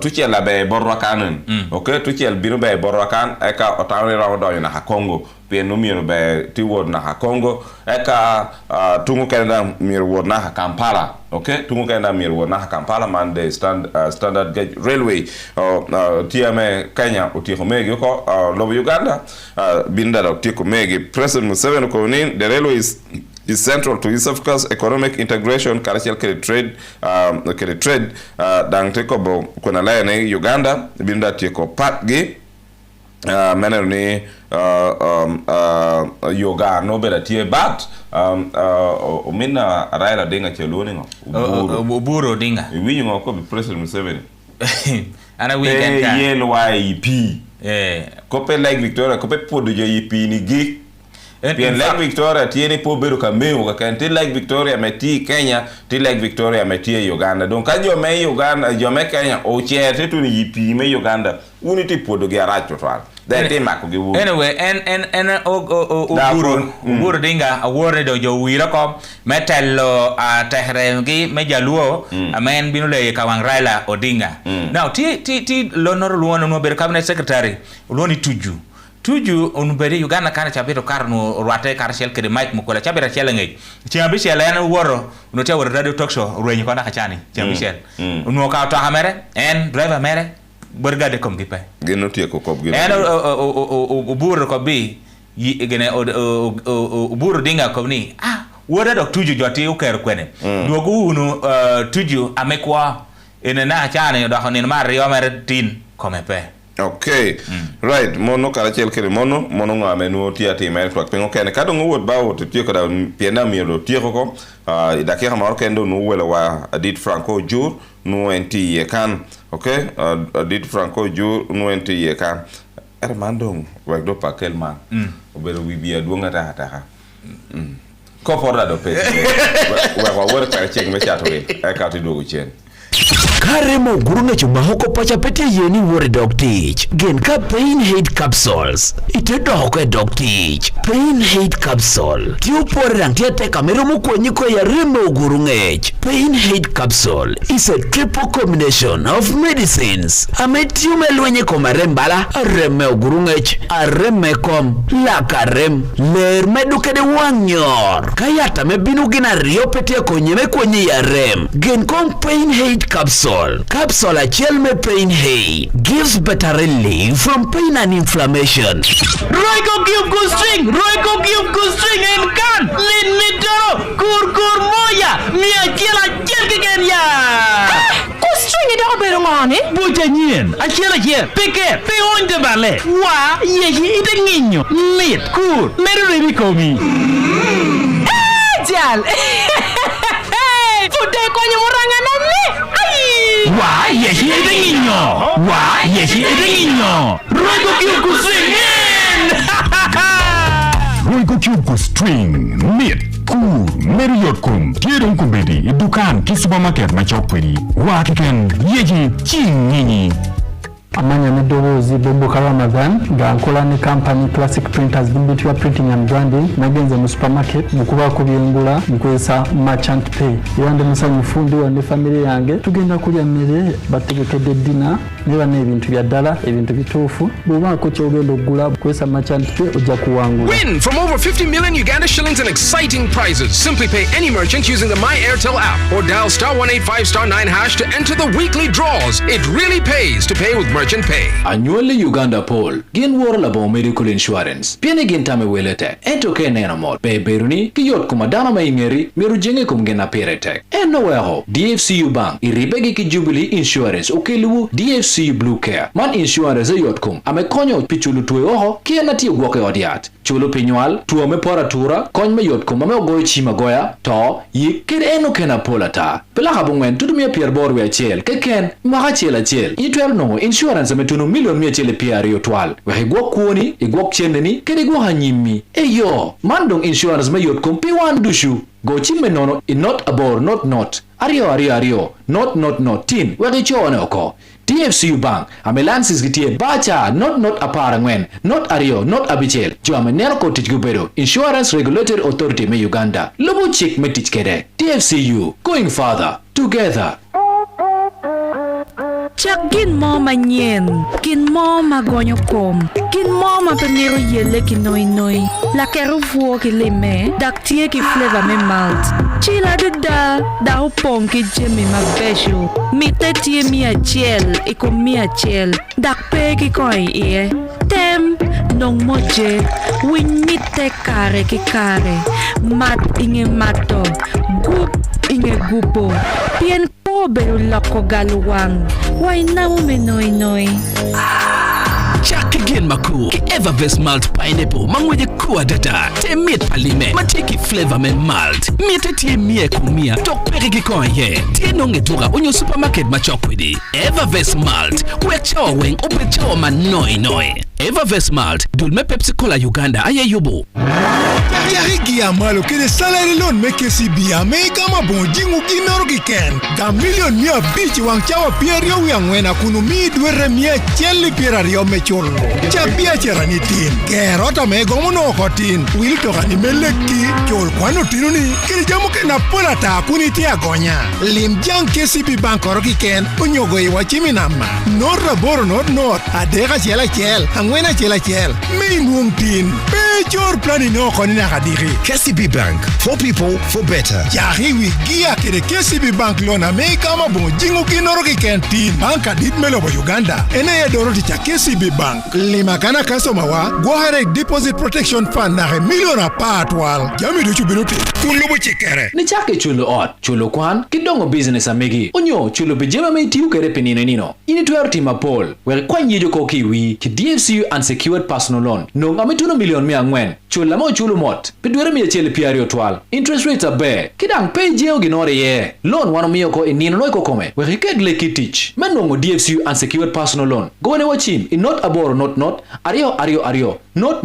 tuchel la be borwakan okay tuchel binu be borwakan eka otawre rawo do na Congo pe no miro be ti wod na Congo eka tungu kenda miro wod na Kampala okay tungu kenda miro wod na Kampala man de standard gauge railway tiame Kenya utiko megi ko lobo Uganda binda utiko megi President Museveni ko nin the railway is central to East Africa's economic integration, commercial trade, dang teko bo kuna laye ne Uganda binda teko patgi mena ni yoga no bela tie bat mina raila dinga cheloni ngo buro dinga winyo ngo ko President Museveni ana weekend ka YEP ko pe like Victoria ko pe podo YEP ni gi Pien Lake Victoria tiene po bedo ka meu ka kan ti Lake Victoria meti Kenya, ti Lake Victoria meti Uganda. Donc ka jo me Uganda, jo me Kenya o chete tu ni yipi me Uganda. Unity podo ge aracho twal. That day mako ge wu. Anyway, and Ojur dinga awore do jo wira ko metello a tehre gi mejaluo amen binule ka wang Raila Odinga. Now ti lonor luono no ber cabinet secretary luoni tuju onubere Uganda kana chabiro karno rwate karshel kede Mike Mukola chabira chele ngai chambi chele en woro no te woro radio talk show ruenyi kona kachani chambi chele no ka to hamere en driver mere borgade kom gipe geno tie ko kop geno en uburu ko bi gene uburu dinga ko ni wora dok tuju joti uker kwene dogu unu tuju amekwa enena chane do honin mario mere tin komepe. Okay. Right. Mono karachel kere mono ngame no tiati mer kwak pengo kene kado ngwot bawo to tio kada pienda mi do tio ko idake ha mar kendo no wela wa adit Franco Ojur no enti ye kan. Okay? Adit Franco Ojur no enti ye kan. Ermandong wak do pakel man. Obero wibia duonga ta. Ko porda do pe. Wa wor karachel me chato we. E ka ti do chen. Karemo gurunga chuma hoko pacha pete yeni wore dog teach. Gen ka pain hate capsules. Ite dohoko dog teach. Pain hate capsule. Tiu pore rang tia teka meromo kwenyiko ya remo gurungech. Pain hate capsule is a triple combination of medicines. Ame tiu melwenye koma rembala. Areme gurungech. Areme kom. Lakarem. Ler meduke de wanyor. Kayata mebinu gina rio pete konyeme kwenye ya rem. Gen kom pain hate capsule. Capsule achiel me pain hay gives better relief from pain and inflammation. Royco Cube Gustring and can Lin Mitoro Kur Moya Mia Chela Kenya. Gustring it over on it. Bujanien, Achela here, Pique, Peon de Ballet. Wa, ye eating niño, lit, cool, Mary Komi. Jal. Fude kwenye muranga na me. Why, yes, he is a niño. Why, yes, he is a niño. Royco Cube Royco Cube String, Meat, Cool, Meriyotkum, Tierong Kumbedi, Dukan, Kisupermarket, Machokwedi, Wakiken, Yeji, Ching. Amanya Midorozi Bobo Ramadan nga nkola ne company Classic Printers Bimbitwa Printing and Branding nagenze mu supermarket mukuba kubyengula nkwesa merchant pay yande musanyu fundi wa ne family yange tugenda kulya mmere bategekedde dinner niba n'ebintu bya ddala ebintu bituufu bw'oba ko kyogenda okugula kwesa merchant pay ojja kuwangula. Win from over 50 million Uganda shillings in exciting prizes. Simply pay any merchant using the My Airtel app or dial *185*9# to enter the weekly draws. It really pays to pay with merchant pay. Annually Uganda poll gin war labo medical insurance. Piene gin tame welete. Ento ke nena mod. Be beruni kiyot kumadana maingeri miru jenge kumgena peretek. Eno weho DFCU Bank iribegi ki Jubilee Insurance okeliwu DFCU Blue Care. Man insurance yotkum ame konyo pichulu tuwe oho kia nati ugwoke odiat. Chulo pinyual tuwa me pora tura kony me yotkum ame ogoy chima goya to yikir eno kena polata. Pela habungwen tutumia pierbor we chel keken maha chela chel. Yitwer no insurance ame tunu million mia chele piari yotwal. Wehe gwok kuoni igwok cheneni kere gwo hanyimi. Eyo mandong insurance me yotkum piwan dushu. Go chime nono in not abor not. Ario. Not. Tin. Wege chowane oko. DFCU Bank. Ame lances gitie bacha. Not apara ngwen. Not ario. Not abichel. Jo ame nero kotich gubedo. Insurance Regulatory Authority me Uganda. Lobo chik me tich kede. DFCU. Going further. Together. Chak gin mo manyen, gin mo magonyo kom, gin mo mapemiro yele ki noi, la kero fuo ki leme, dak tie ki flavor me malt. Chila da upong ki jemi magbesho, mite tie mi achel, iko mi achel, dak pe ki koi ie. Tem, nong moje, win mite kare ki kare, mat inge mato, gup inge gupo, pien bero lako galuwang. Why now me noi? Chak again maku. Ki Evervest malt pineapple. Mangweje kuwa dada. Te miet palime. Mateki flavor me malt. Miete tie mie kumia. Tok perigi konye. Tie nonge tura onyo supermarket machokwidi. Evervest malt. Wechawa weng opechawa man noi. Evervest malt. Dulme Pepsi Cola Uganda aye yubo. Yahigi amalo kede salary loan me KCB ame kama bonjingu kinoro kiken. Ga million mia bichi wang chawa pierio wangwena kunu mi dwere mia cheli pierario me cholo. Chapia cherani tin. Kerota me gomuno kotin. Will to gani meleki chol kwano tinuni. Kede jamu ke na pola ta kuni tia gonya. Lim jang KCB bank oroki ken unyogo iwa chimi nama. Norra boro not adega chela chel angwena chela chel. Me mung tin. Pe chor plani no konina hadiri. KCB Bank, for people, for better. Yahi wigia kede KCB bank loan ame kama bonjingu kinoroki ken tin. Banka dit melo bo Uganda. Ene ye doroti cha KCB bank. Lima kana customer wa go ahead deposit protection fund na miliona patwal. Jami do chubinuti. Kulubu chikere. Ni chake chulo ot, chulo kwan, kidongo business amegi. Onyo chulo bejema me tiu kere penine nino. Ini tuero tima pol. Where kwa nyejo kokiwi ki DFCU unsecured personal loan. No ametuno million mia ngwen. Chulo mo chulo mot. Pedwere mi chele piario twal. Interest rates are bare. Kidang pay jeo ginore ye. Loan wano miyo ko inino noiko kome. Where ked leki teach. Menongo DFCU unsecured personal loan. Go ane wachim. In not aboro not. Ario. Not.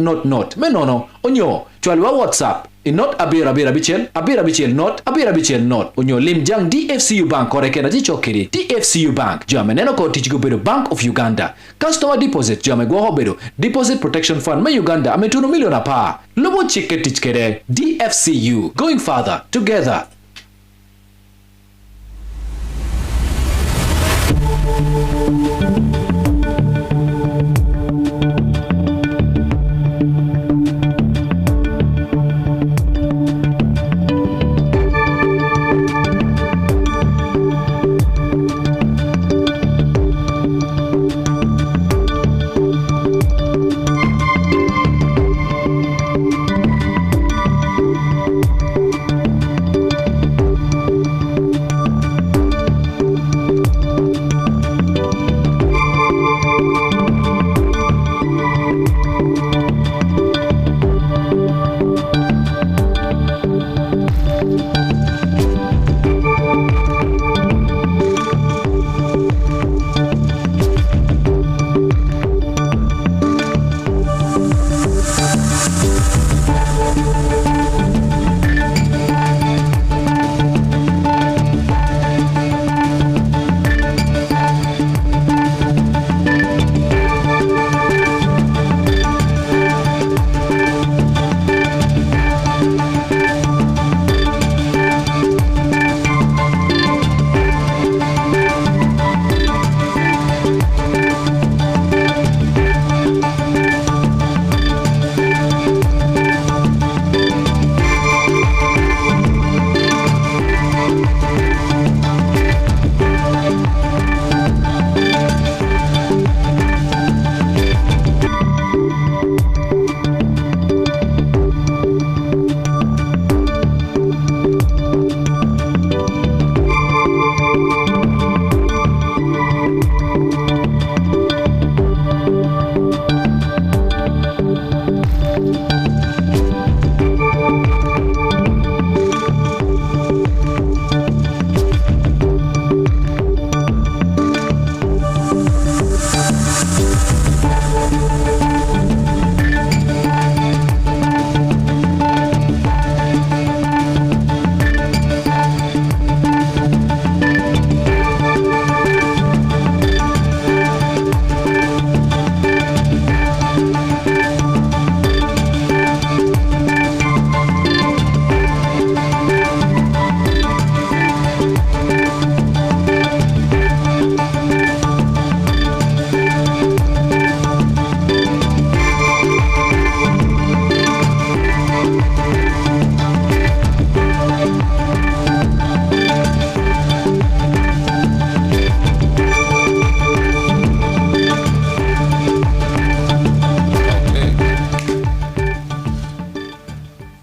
Menono. Onyo. Chwalwa WhatsApp. In not abira bichel not. Onyo limjang DFCU bank koreke na jichokiri. DFCU bank. Jame neno ko tichigo bedo Bank of Uganda. Customer deposit jame go bedo. Deposit protection fund me Uganda ametuno miliona pa. Lobo chike tichkere. DFCU. Going further. Together.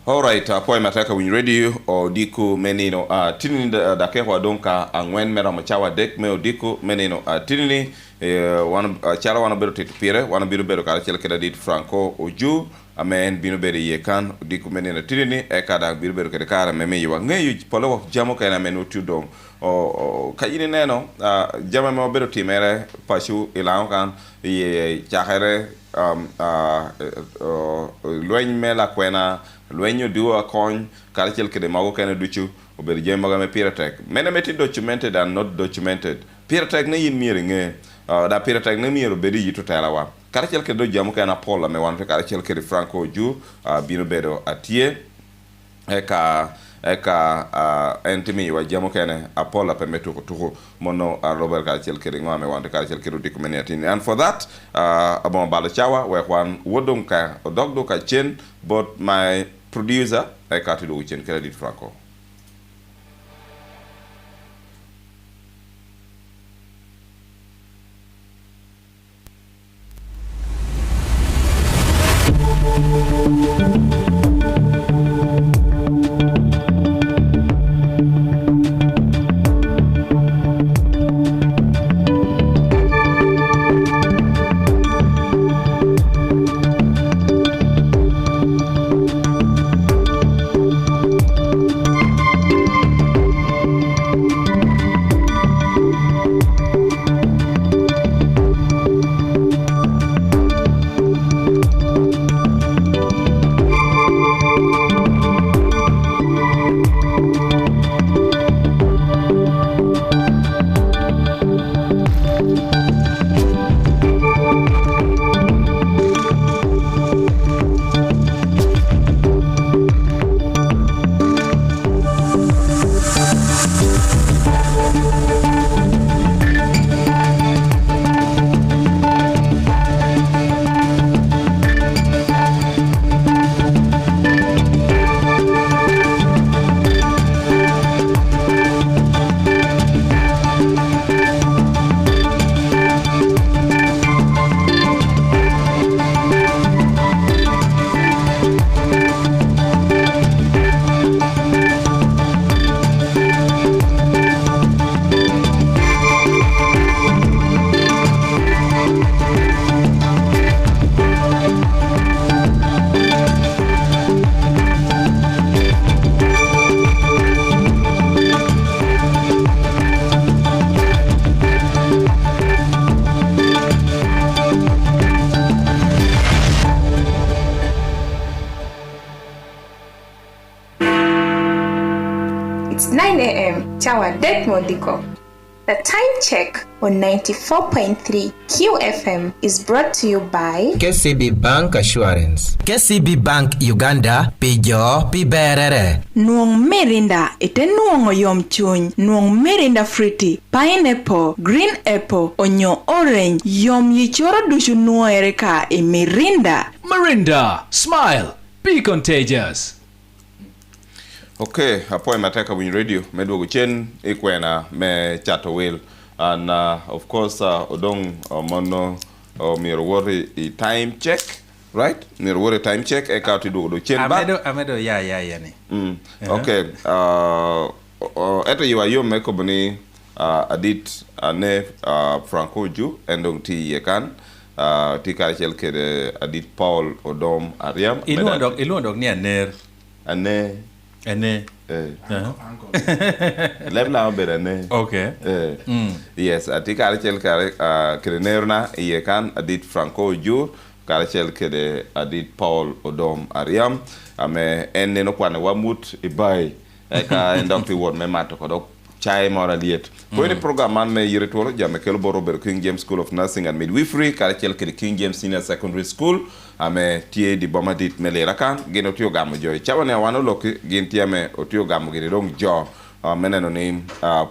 Alright, apoy mataka win radio o diko menino tinini da kewa donka angwen mera machawa dek me o diko menino tinini chala wana bero tetupire wana bero kala chela keda dit Franco Ojur amen bino bere yekan diko menino tinini kada bero keda kara meme yiwa ngeyu polo jamo kana meno tudong o kayini neno jama me bero timere pashu ilang kan ye chakere lweny mela kwena lwenyo diwa kony karachiel kede mago kene duchu obed je mago me piratek mene meti documented and not documented piratek ne yin miere nge da piratek ne miero bedi yitu telawa karachiel kede jamu kena Paul me wan karachiel kede Franco Ojur bino bedo atie eka entimi wa jamu kene Apollo pe metu ko mono Robert karachiel kede ngame wan karachiel kede dikumenetini and for that abon bala chawa we wan wodom ka dogdo ka chen but my producer I got to do chen credit Franco. It's 9 a.m. Chawa Det Modiko. The time check on 94.3 QFM is brought to you by KCB Bank Assurance. KCB Bank Uganda, Pijo, Piberere. Nuong Merinda, ite nuong oyom chuny, nuong Merinda fruity, pineapple, green apple, onyo orange, yom yichoro dushu nuereka e Mirinda. Mirinda, smile, be contagious. Okay, hapo mateka win radio medwogo chen ikwena me chato will and of course odong mono miro worry time check, right? Miro worry time check e ka tido do chen ba amedo ya ni. Okay, eto yiwa yo me kobni adit ne Franco Ojur endong ti yekan ti karchel kede adit Paul Odom Ariam Iluondok ni aner Ene. Lebla berane. Okay. Yes, atika archel kede nerna yekan adit Franco Ojur, karchel kede adit Paul Odom Ariam, ame enne no kwane wamut ibai eka endok ti word me mato kodok chai mora liet. Ko ni program man me Yite Twolo jame kelo Robert King James School of Nursing and Midwifery karchel kede King James Senior Secondary School. Ame tie di bomadit melera kan geno tio gamo joy chawane wano loki gen tiame otio gamo gede dong jo meneno ni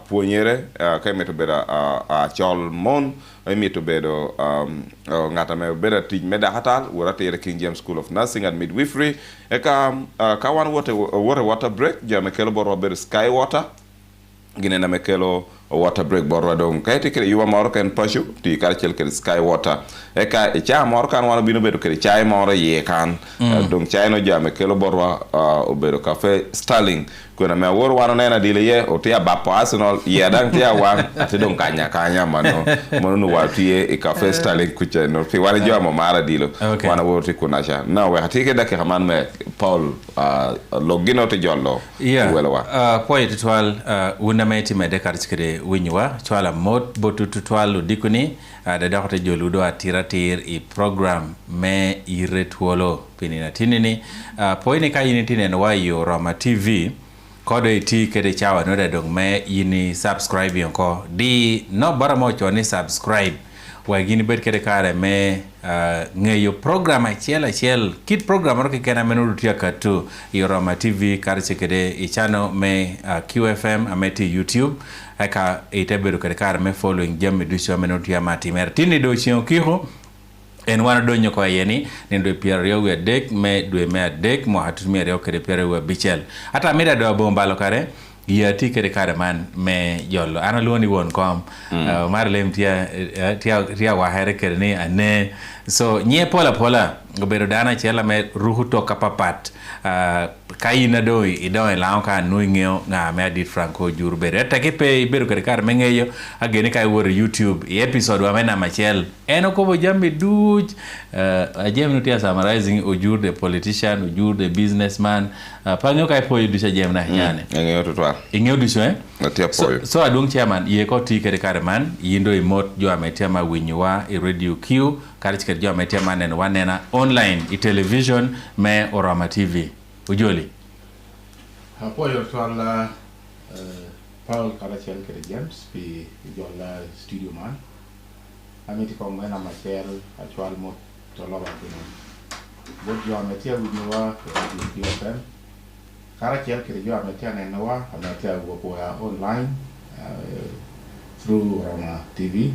puonyere keme to beda chol mon emi to bedo ngata me beda tij meda hatal worate King James School of Nursing and Midwifery eka kawan water break jame kelo Robert Sky Water gine na mekelo water break borwa dong kayti kede yuwa moro ken pashu ti karchel kede Sky Water eka cha moro kan wano bino bedo kede chai moro ye kan dong chai no jame kelo borwa obedo cafe Starling kuna me wor wano nena dile ye o tia bapo Arsenal ye dang tia wan ati don kanya mano no watie e ka festival kuche no fi wala joma mara dilo wana wor ti kunasha na we hatike da ke man me Paul logino te jollo wala wa point twal wunda meti me de karchkede winywa twala mot botu twal dikuni da dakhte joludo atiratir i program me Yite Twolo pinina tinini point ka yini no wa yo Roma TV kodo iti kede chawa no da dong me yini subscribe yonko di no baramo choni subscribe wa gini bet kede kare me ngeyo program achiel kit program ro kena menu tia katu Roma TV karche kede I channel me QFM ameti YouTube aka iteberu kede kare me following jamme dusho menu tia mati mertini do chion kiho en wana do nyoko yeni ne do pierre we dek me do me dek mo hatu me rew kede pierre we bichel ata meda do bombalo kare yati kede kare man me jollo ana loni won kom marlem tia wa here kede ni ane so nye pola gobedo dana chela me ruhu to kapapat kayina do idon lawo ka no ngeo nga me adit Franco Ojur bere take pe beru kede kare mengeyo agene kay wor YouTube episode wa mena machel eno ko bo jambe duj ajem no tia summarizing Ojur the politician Ojur the businessman panyo kay po yudisha jem na nyane ngeo to twa ngeo disho tia po so adung chairman ye ko ti kede kare man yindo imot jo ametia ma winywa I radio Q karich kede jo ametia manen wanena online I television me Roma TV ujoli hapo yo twala Paul Kalachel kede James pi jola studio man amiti ko mena machel actual mo to loba kino bot jo ametia winywa radio FM Kalachel kede jo ametia nenawa ametia wo online through Roma TV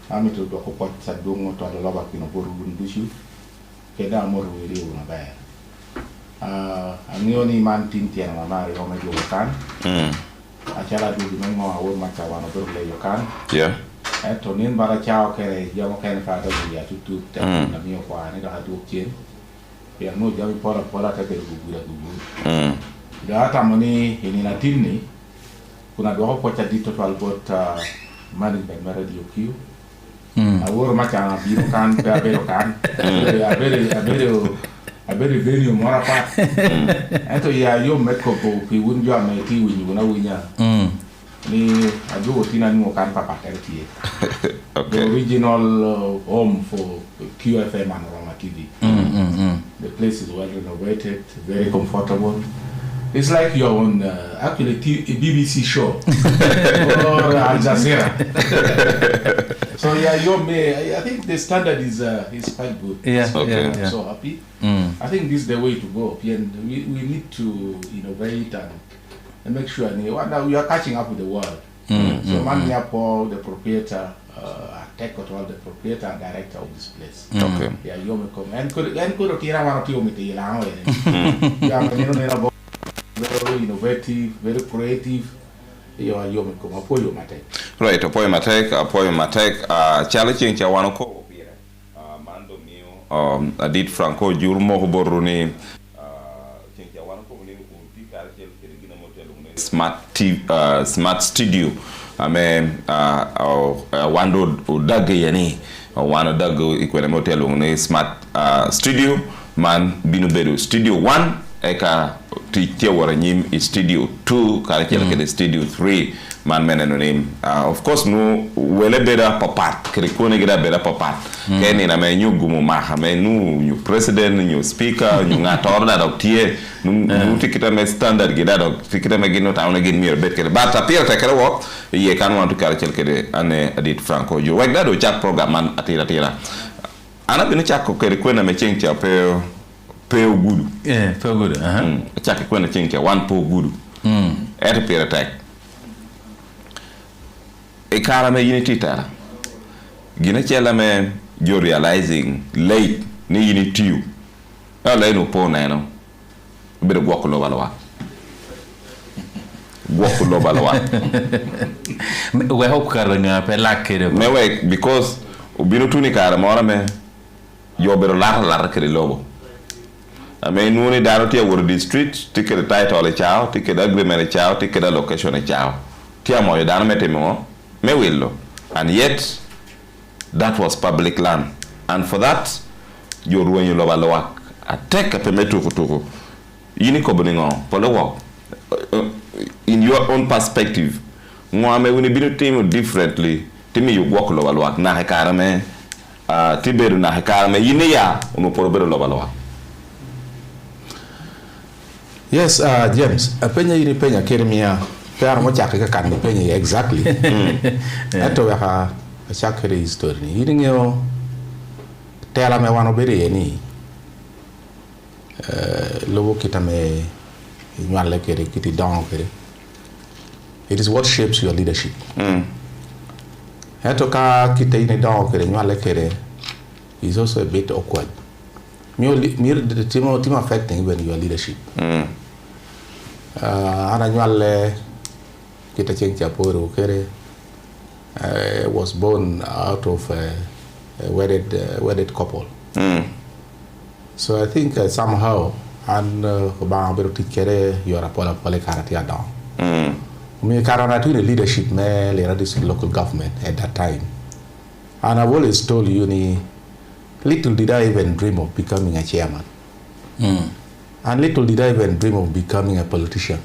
amito do ko pot sa dungo to loba kino boru bundushi keda amor wiri una ba anioni man tintia na mari o me yokan achala du di mo awo ma chawa no do le yokan to nin bara chao kere jamo kene fa do ya tutu te na mi ko ani da du chen ya no jami pola ta ke gugura da ta moni ini na tinni kuna do ko cha dito to albot mani ben radio Q awor ma cha bi kan pe abero kan abere venue mora pa ento ya yo meko po pi wunjo ameti winyu na winya ni ajo tina ni mo kan papa tertie the original home for QFM and Roma TV. The place is well renovated, very comfortable. It's like you're on actually a BBC show or Al Jazeera. So yeah, I think the standard is quite good. I'm so happy. I think this is the way to go. And we need to innovate and make sure we are catching up with the world. So Mania Paul, the proprietor, Tech Control, the proprietor and director of this place. Okay. Yeah, you may come and could kira wana pio miti ilang yeah, very innovative, very creative. Right, apoyo matek challenging cha wano ko mando mio adit Franco Ojur mo boruni cha wano ko ni unti karchel kirigina motel smart studio ame wando udage yani wana dago ikwele motel ni smart studio man binu bedu studio 1 eka tiche wara nyim studio 2 karachel kede studio 3 man meneno nim of course no wele beda papat krikone gida beda papat keni na me nyugumu maha me nu president new speaker new ngator da doktie nu tikita me standard gida dok tikita me gino tauna gin mir bet kede bata pira ta kede wo ye kan wantu karachel kede ane adit Franco Ojur wek da do chak program man atira ana binu chak ko kede kwena me chencha pe gudu pe gudu chake kwena chencha one po gudu pira tak e kara me unity ta gina chela me jo realizing late ni unity you ala no po na no be gwakko balwa we hope karanga pe lakere me we because ubino tuni kara mora me yo be lar kere lobo I mean, when you are over the street, take the title of chow, take the agreement of chow, take the location of chow. Tiamo, you don't met me will. And yet, that was public land. And for that, you're when you love a lower. I take a permit to in your own perspective, Mwame when you team differently, Timmy you walk lower, na hekarame, Tiberu na hekarame, Yinia, Umoporo lower. Yes, James, a penny in Pena Kermia, Permochaka can be penny exactly. That we have a chakra story. You know, tell me one of any. Lobo kitame nyale kere kiti down kere. It is what shapes your leadership. Hetoka kita ine down kere nyale kere is also a bit awkward. The team affecting even your leadership. Ana nyale kita chenja poro kere was born out of a wedded couple. So I think somehow, and you are a polycarity down. Me carana to the leadership, me this local government at that time. And I've always told you, little did I even dream of becoming a chairman. And little did I even dream of becoming a politician.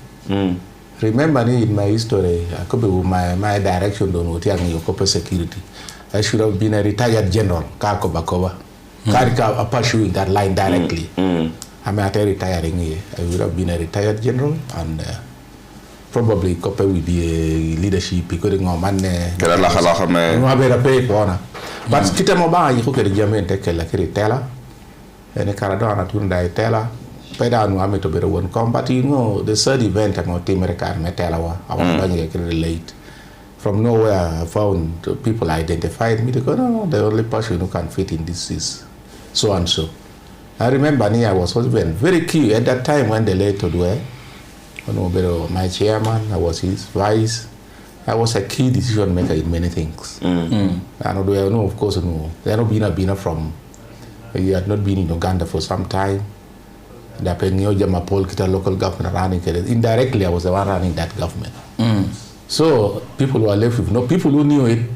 Remember in my history, I could be my direction on Yokopa security. I should have been a retired general, Kakobakova. Karika pursuing that line directly. I'm at a retiring here. I would have been a retired general and probably Kope will be a leadership because of man. But kita moba you could jamen take a like teller and a caradona tunda teller. Peda no ame to be one come, but you know the third event about Team America Metalawa. I was going late. From nowhere I found people identified me to go, no, the only person who can fit in this is so and so. I remember I was very key at that time when they laid to do it. My chairman, I was his vice. I was a key decision maker in many things. And of course, they had not been from, he had not been in Uganda for some time. The Penio Kita local government running. Indirectly, I was the one running that government. So people were left with no people who knew it.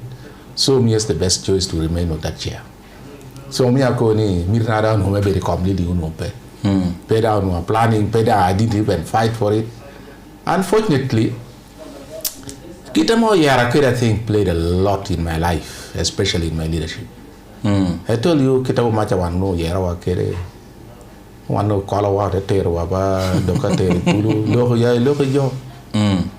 So me as the best choice to remain on that chair. So me akoni mirnada no maybe completely unope. Peda no planning, peda I didn't even fight for it. Unfortunately, Kitamo Yarakeda thing played a lot in my life, especially in my leadership. I told you Kitamo Macha one no Yarawa Kere. One no call out a terror waba docate Pulu, look yo.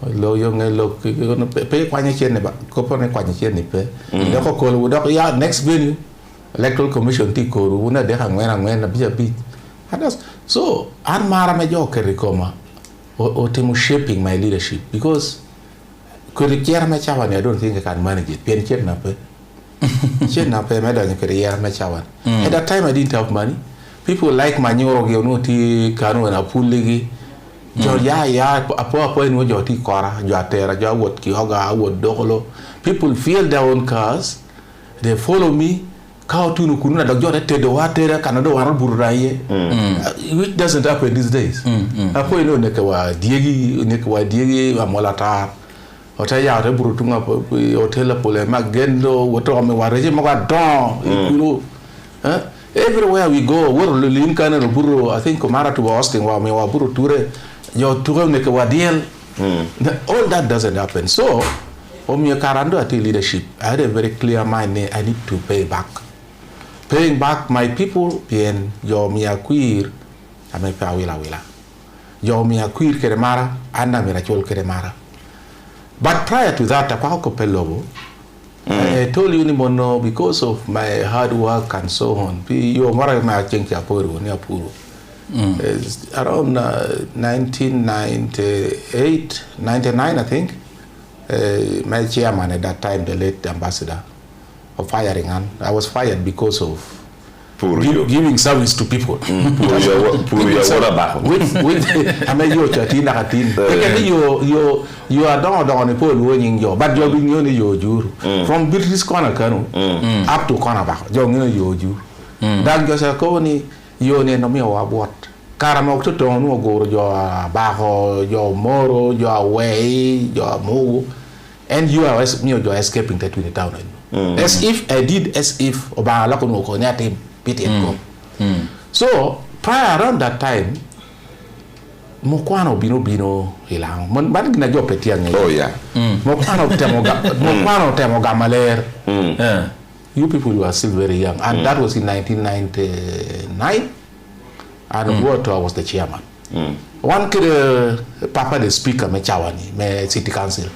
Low young look pay quanichen about Copone quanichen nipe. Doko call would ya next venue. Electoral Commission Tico, Wuna de Hangwen a bit. So, Anmara Majoke Ricoma or Timu shaping my leadership because could it care Machawan? I don't think I can manage it. Pen Chetnape. Chetnape, Madame Career Machawan. At that time, I didn't have money. People like Manuro, Gionoti, Kano, and Apuligi. Ya, a poor point with your tea cora, Jatera, Jawot, Kioga, Awot, Dolo. People feel their own cars, they follow me. Kautunu Kuna, the Jota, the water, Canada, which doesn't happen these days. A point no Nekawa, Diegi, Amolata, Otaya, Brutunga, Hotel Pole, Magendo, Watome, Warejima, Don, everywhere we go, Lincoln and Buru, I think Komara to Austin, Wamewa Buru Ture, your Ture Nekawa deal. All that doesn't happen. So, Omia Karando at leadership, I had a very clear mind, I need to pay back. Paying back my people, bien, yo mia queer, I may pay willa. Yo mia queer keremara, and I'm a keremara. But prior to that, I told you no because of my hard work and so on. You are my Puru, near Puru. Around 1998, 99, I think, my chairman at that time, the late ambassador, of firing, and I was fired because of giving service to people. I mean, you are down on the pole winning your, but you're doing only your jur from British corner up to cornerback. You're your jur. That goes a cony, you know me or what. Karamo to no go your baho, your moro, your way, your move, and you are escaping that with the town. As if I did as if Oba Lakono Konyate pity and go. So prior around that time, Mokwano Bino Hilang, Managina job petian. Oh yeah. Mokwano Temogamaler. You people were still very young, and that was in 1999. And Water was the chairman. One could Papa the speaker, me Chawani, me city council.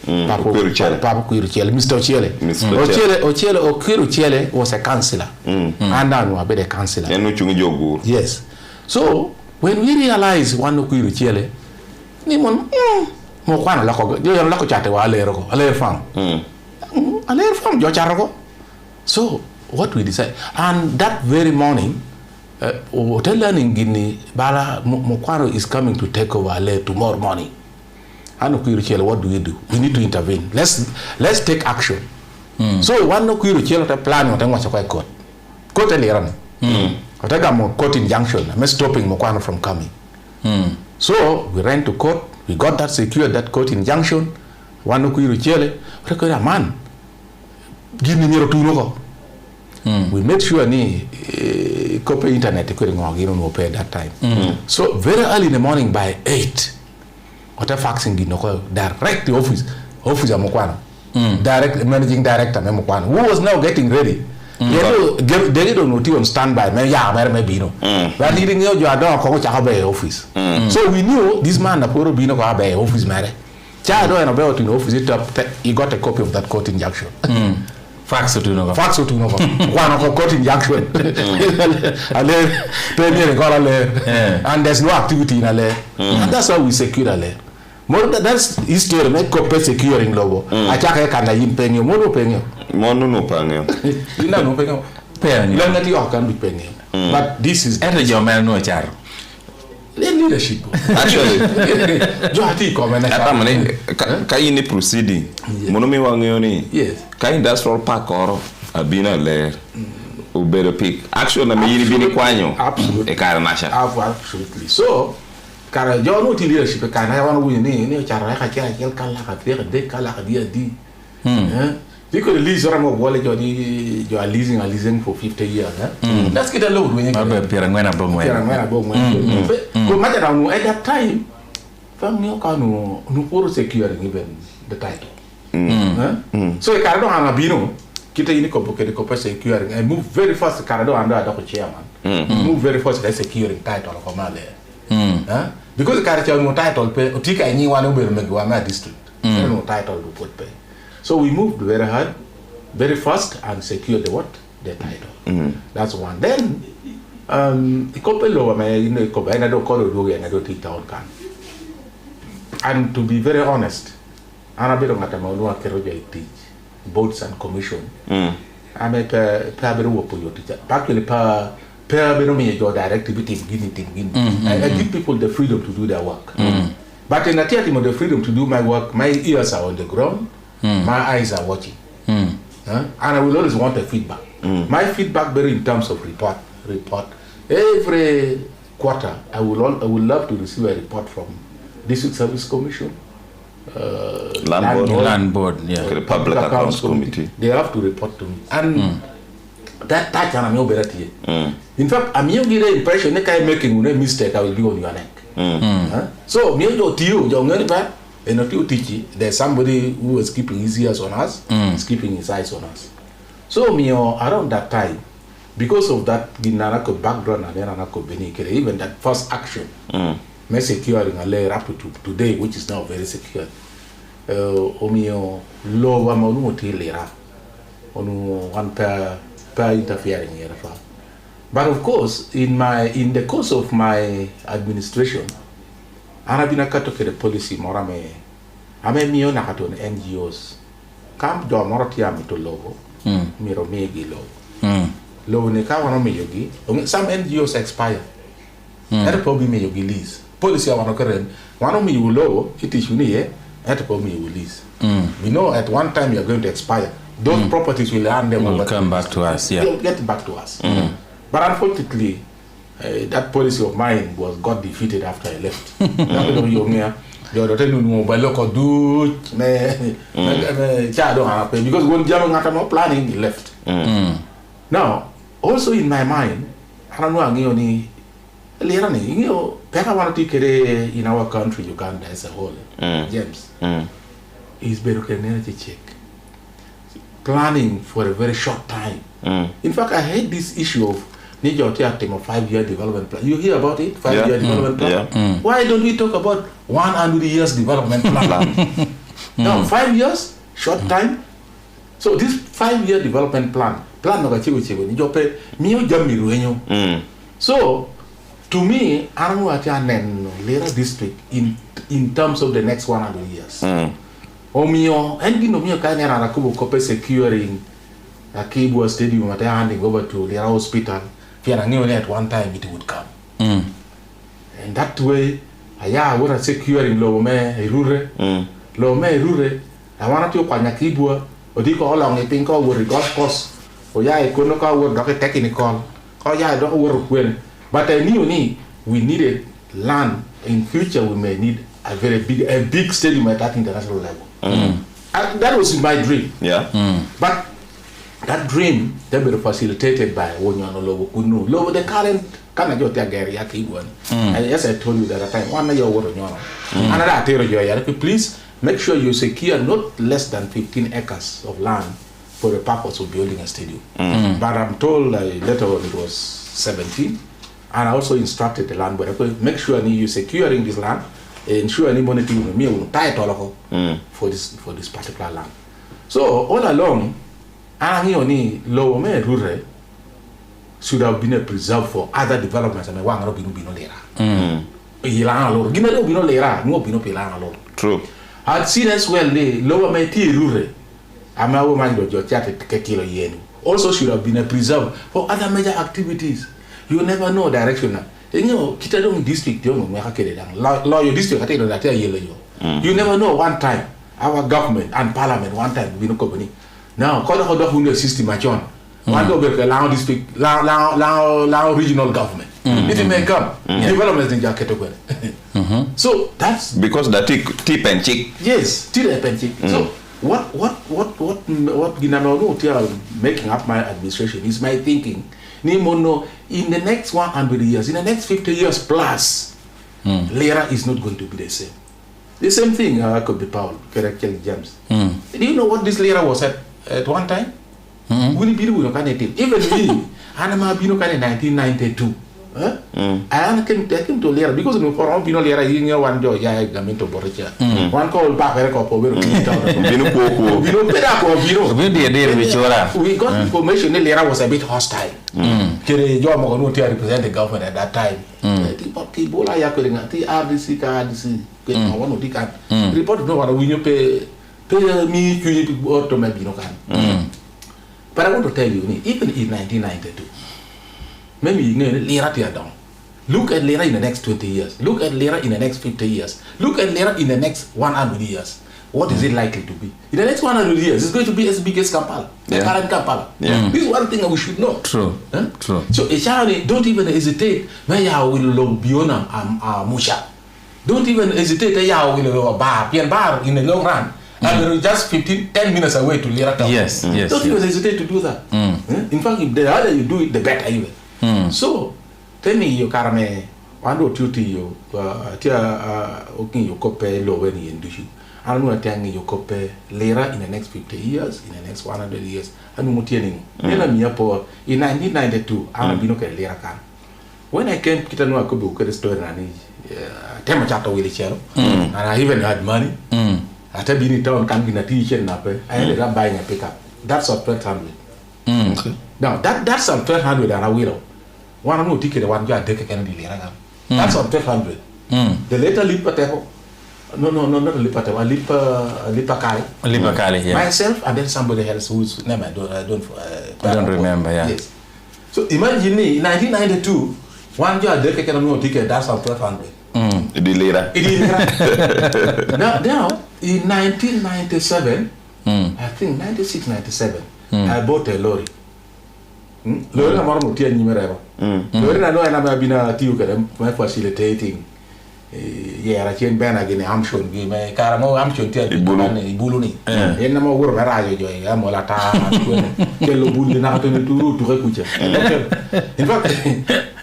Papa Kuiruchele, Mr. Ochele Okiruchele was a councillor. And now I be the councillor. Yes. So when we realized one Kuiruchele, Nimon Mokwana Lako, you have Lako Chate, Ale farm, Jocharago. So what we decided, and that very morning, Hotel Learning Guinea, Bala Mokwano is coming to take over Ale tomorrow morning. And what do? We need to intervene. Let's take action. So one no Kuiruchele plan what I want to court. Court and Iran. I take a court injunction. I'm stopping Mokwano from coming. So we ran to court. We got that secured, that court injunction. One no Kuiruchele. Man, give me near to we made sure ni copy internet couldn't pay at that time. So very early in the morning by 8, what a faxing direct the office of Mokwano. Direct managing director Mokwano, who was now getting ready. They don't know on standby, maybe no. But leading you don't call office. So we knew this man Naporo Bino Kabe office matter. Chado and about in office he got a copy of that court injunction. Fax to no. One of court injunction. And there's no activity in Ale. And that's how we secure Ale. More that's history, make copy securing logo. I check a can I pay you, mono pay you. Mono no pay you. You know, pay you. Learn that you can be paying. But this is your man no char. Leadership. Actually, Johati comment. Kaini proceeding. Monomi wangioni. Yes. Kain industrial park or abina le. Ubedo pick. Actually, na miyini bini kwanyo. Absolutely. Ekara nasha. Absolutely. So, kara John uti leadership kana wana wini ni chara ka kya kel kala ka fere de kala ka dia di. Because the lease ramo wale you are leasing for 50 years. Let's get a load when you get Pirangwena Bongwen. At that time, family no poro securing even the title. So the Carado and Abino, Kita Unico the copper securing and move very fast the Carado under a doctor chairman. Move very fast the securing title of Omale. Because the Carado no title pay, Utika anyone over Meguama district. No title to put pay. So we moved very hard, very fast, and secured the title. That's one. Then, a couple of I don't call it and I don't take town can. And to be very honest, I'm a bit of Matamano Keroja teach boards and commission. I'm a pair of your teacher. Actually, pair your directivity, I give people the freedom to do their work. But in a theatre, the freedom to do my work, my ears are on the ground. My eyes are watching. And I will always want a feedback. My feedback very in terms of report. Every quarter, I would love to receive a report from District Service Commission, Land Board, the Public Accounts Committee. They have to report to me. And that I'm your better here. In fact, I'm your impression that I'm making a mistake, I will be on your neck. So, me to you, young and not you teach, there's somebody who is keeping his ears on us, is keeping his eyes on us. So me around that time, because of that Ginanako background and Anako Benikere, even that first action, me securing a layer up to today, which is now very secure. Omio low amount lera on one per interfering here. But of course, in the course of my administration, Arabina katoke the policy morame ame mio nakaton NGOs kam do morotia mito logo miro megi logo logo ne ka wano meyogi some NGOs expire ere probably meyogi lease policy wano keren wano me you logo it is uni ere probably you lease we know at one time you are going to expire those properties will hand them will come back to us they'll get back to us but unfortunately that policy of mine got defeated after I left. The other thing, by local dude, because when German had no planning, he left. Now, also in my mind, I don't know, Pekka want to take in our country, Uganda as a whole, James, is better energy check. Planning for a very short time. In fact, I hate this issue of Niger team of 5-year development plan. You hear about it? 5-year development plan? Why don't we talk about 100 years development plan? Now, 5 years, short time. So this 5-year development plan so to me, I don't know Lera district in terms of the next 100 years. Omio, and Ginomio Kanera Kubo Kope securing a Kibwa stadium at handing over to Lera Hospital. At one time it would come. And that way, I would have securing Lome Rure, I want to Kibwa, or Dico along a pink over the golf course, or I couldn't call work technical, or don't work well. But I knew we needed land in future. We may need a very big stadium at that international level. That was my dream. But that dream they were facilitated by Wonyono Lobo Kunu. Lobo the current Kanajotia Gary Akiwan. As I told you that time, one year over Wonyono. Another territory, please make sure you secure not less than 15 acres of land for the purpose of building a stadium. But I'm told later on it was 17. And I also instructed the land, but make sure you securing this land, ensure any money will tie it all for this particular land. So all along, Angioni Low Rure should have been preserved for other developments. I mean, one Robino Lera. True. I'd seen as well the Lower Meti Rure. I'm a woman of your chat Kekilo Yen. Also should have been preserved for other major activities. You never know direction. You know, Kitadong district, you district, you never know one time. Our government and parliament, one time, we no company. Now, call the system, one go back, allow district, allow regional government. It may come. Development in Jakarta. So that's because the tip and chick. Yes, tip and chick. So what Ginano making up my administration is my thinking. Nimono, in the next 100 years, in the next 50 years plus, Lera is not going to be the same. The same thing could be Paul, correct, James. Do you know what this Lera was at one time? Even me, Anama Bino in 1992. I came to Lera because no for Bino Lera in your one joy, Gamento Boricha. One called back a couple of we got information that Lera was a bit hostile. Kere Jomo no represent the government at that time. Kibola Yakoling, RDC, one of the report no one will pay me to maybe no can. But I want to tell you, even in 1992, maybe Lera tear down. Look at Lera in the next 20 years. Look at Lera in the next 50 years. Look at Lera in the next 100 years. What is it likely to be? In the next 100 years, it's going to be as big as Kampala, the current Kampala. This is one thing that we should know. True. So, don't even hesitate. Maya will Biona Musha. Don't even hesitate. Maya will bar in the long run. And just 10 minutes away to Lera Town. Yes. Don't even hesitate to do that. In fact, if the harder you do it, the better even. So, tell me, you carame, one or two to you, you copy low when you do. I don't know what you copy Lera in the next 50 years, in the next 100 years. And in 1992, I'm going to Lera can. When I came to Kitano, I could book a story and I even had money. After being in town, can be a teacher, I ended up buying a pickup. That's a 1,200. Now, that's a 1,200 and I will. One more ticket, one guy take a candy Lera. That's a 1,200. The later Lipa. No, not Lipa Kali. Myself and then somebody else whose name I don't remember. Yes. So imagine me in 1992, one guy take a candy ticket. That's a 1,200. Now, in 1997, I think 96, 97, I bought a lorry. Lori na maro tia nyimere ba. Lori na no na ma bina tiu kare ma facilitating. Yera chen bena gini amshon gi me kara mo amshon tia ibulu ni. Yen na mo wuro na rajo jo ya mo la ta kelo bulu na to ni turu tu kucha. In fact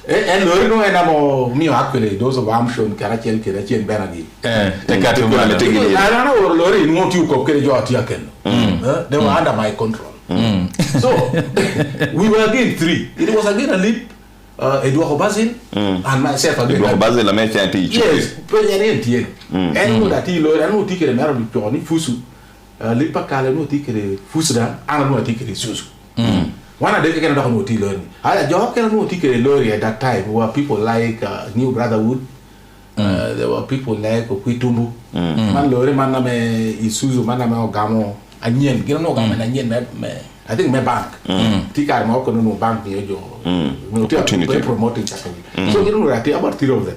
and Lori no na mo mio akele those of amshon kara chen bena gi. Te katu ma le tigi. Na Lori no tiu ko kele jo tia ken. They were under my control. So we were again 3. It was again a leap. Eduardo Basil and myself again. Eduardo Basil la mecha teach. Yes, president here. And that he Lord, I know tikere mero Johnny Fusu. Lipa kale no tikere Fusu da, ana no tikere Susu. One of them can talk about learning. I joke no tikere Lori at that time were people like New Brotherhood. There were people like Okwitumbu. Man Lori man na me Isuzu man na me Ogamo. Anyen, you know, I think my bank. Tika mo ko no bank ni jo. No promoting Chakali. So you know about 3 of them.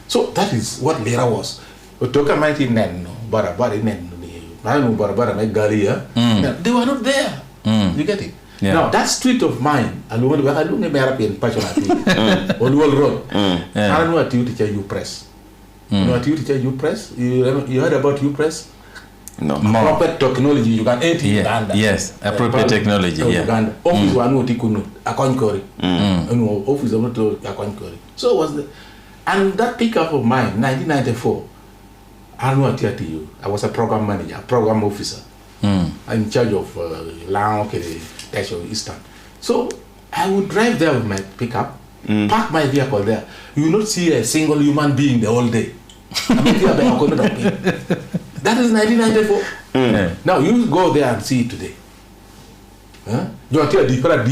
So that is what Lera was. Otoka mighty nen no, bara nen ni. I know bara my galia. They were not there. You get it? Yeah. Now that street of mine, alone where I don't never be in passionate. On Wall Road. I don't know what you teacher you press. You know what you teacher you press? You heard about you press? No. Appropriate technology you can enter Uganda. Yes, appropriate technology. Uganda. Office one no tikunu akonkori. No office one to akonkori. So was the and that pickup of mine 1994. I know what you. I was a program manager, program officer. I'm in charge of Lao, Eastern. So I would drive there with my pickup, park my vehicle there. You will not see a single human being the whole day. That is 1994. Now you go there and see it today. You are deeper.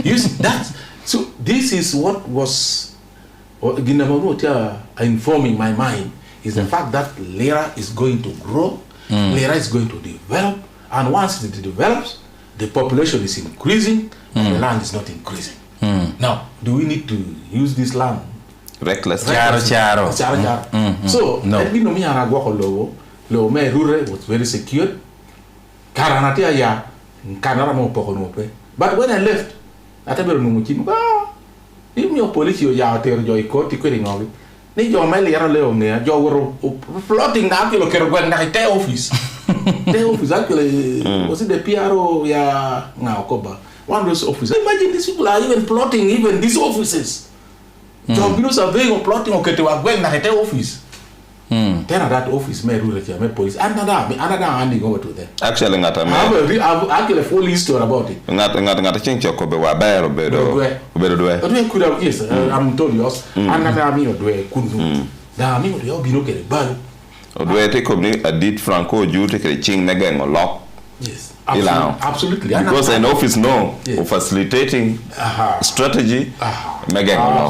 You see that. So this is what was informing my mind is the fact that Lera is going to grow. Lera is going to develop, and once it develops, the population is increasing, and the land is not increasing. Now, do we need to use this land recklessly? Charo. So let me know me and I Lo me rure was very secure. Karanatia ya kanara mo poko no pe. But when I left, atabero no muchi. If me police ya ter joy court kweri ngobi. Ni jo me lera leo ne jo woro floating na kilo kero gwen na te office. The office actually was it the PRO ya na Okoba. One of those offices. Imagine these people are even plotting even these offices. Job you surveying or plotting or kete wa gwen na te office. Then that office may rule me police another handing over to them. Actually ngata me. I've actually a full history about it. Ngata chenche ko be wa ba obedo do could have yes I'm told you another me do kundu. Da me do bi no kere ba. Do te ko ni adit Franco Ojur te kere ching mega ngolok. Yes. Absolutely. Because an office of facilitating strategy mega ngolok.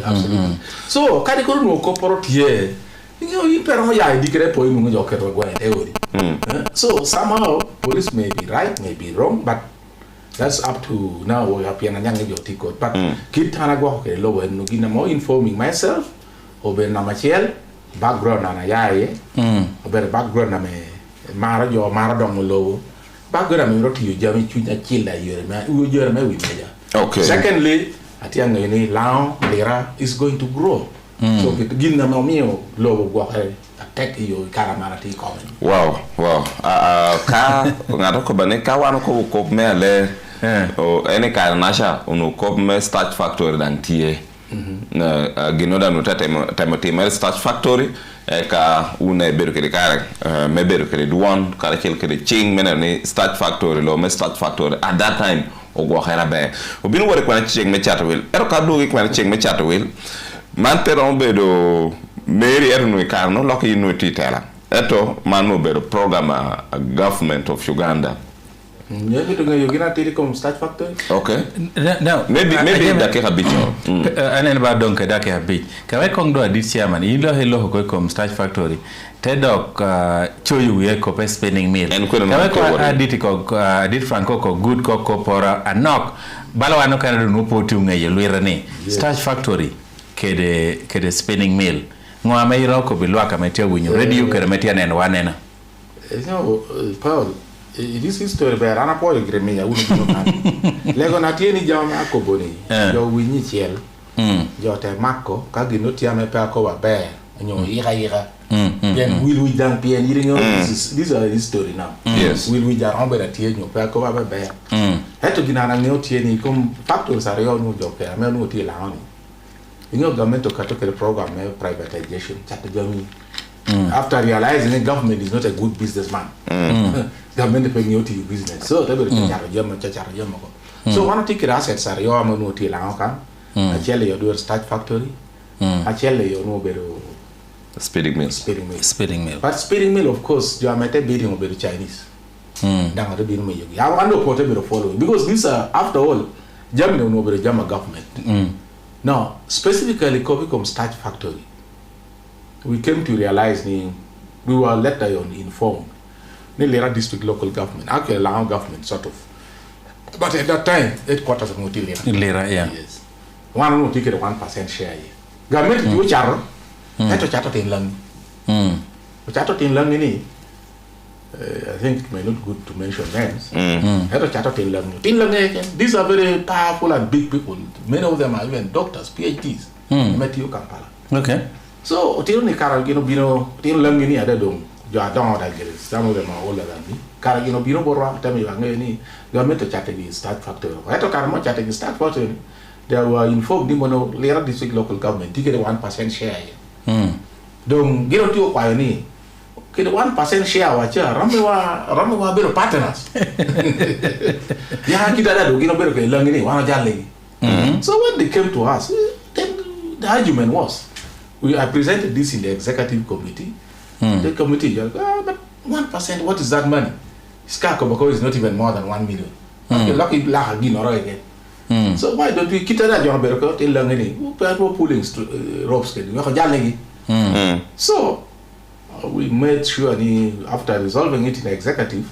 Absolutely. So kadi ko no corporate here. You pero ya dikere po imu jo kero gwa teori. So somehow police may be right, may be wrong, but that's up to now we have piana nyang jo tikot. But kitana gwa ke lo no gina mo informing myself obe na machel background na yaye. Obe background na me mara dong lo. Background me roti yo jami chunya chila yore me u yore me wi meja. Okay. Secondly, atianga ni Lao Lera is going to grow. So gin na mio logo go attack yo karamara ti comment. Wow. Ka ngado ko bane ka wano ko me le o ene ka nasha uno ko me starch factory dan tie. Ginoda no tema starch factory ka una beru ke kare me beru ke duan kare kel ke ching menene starch factory lo me starch factory at that time o go khera be o bin wore ko na ching me chatawel ero ka do ko na ching me chatawel man teron bedo meri erno karno lokki no titela eto manu bedo program a government of Uganda. Maybe to go Uganda Telecom Starch Factory. Okay. No. Maybe dake habito. Anen ba donc dake habit. Kawe kong do adit chairman ilo hello ko kom Starch Factory. Tedok choyu ye ko pe spinning mill. Kawe ko adit Franco ko good ko pora anok balawano kanado no potu ngeye lwirane. Starch Factory kede spinning mill. Ngwa me iro ko bilwa ka metia winyo radio kere metia neno wanena. No, Paul, this history but ana po gremia uno Lego na tieni jama ko boni. Jo winyi chiel. Jo te makko ka gino tiame pe ko ba be. Nyo ira. Then will we dang pien these are his story now. Yes. Will we dang on be tie nyo pe ko ba be. Heto gina na nyo tieni kum factors are yo no jo pe me no tie la oni. Inyo government to katoke program privatization chat jami. After realizing the government is not a good businessman. Government paying you to your business. So they will so one of the assets are your money la actually you do a start factory. Actually you know better speeding mill. But speeding mill of course you are met bidding over the Chinese. Dang the bidding me. I want to put a bit of following because these are after all Germany no over the German government. Now specifically Copicom start factory. We came to realize we were later on informed. The Lera district local government, actually Lao government sort of. But at that time, headquarters of Lera, yeah. Yes. One will take a 1% share. Government do charo. That to chato in Lang. Chato in Lang I think it may not good to mention names. That to chato in Lang. These are very powerful and big people. Many of them are even doctors, PhDs. Met you Kampala. Okay. So, Tironi Karagino Bino, Tin Langini Adadum, you are down at Gillis. Some of them are older than me. Karagino Bino Bora, tell me, government to chatting start factory. I took Karamo chatting start factory. They were informed Dimono, Lera district local government, take a 1% share. Don't get to your pioneer. Get 1% share, watch Ramawa Bero partners. Yakida, you know, better Langini, one of Jali. So when they came to us, then the argument was. I presented this in the executive committee. The committee just, but 1%, what is that money? Skakobako is not even more than 1 million. Lucky black again or again. So why don't we keep that John Berko till Langini? We're pulling ropes. So we made sure after resolving it in the executive,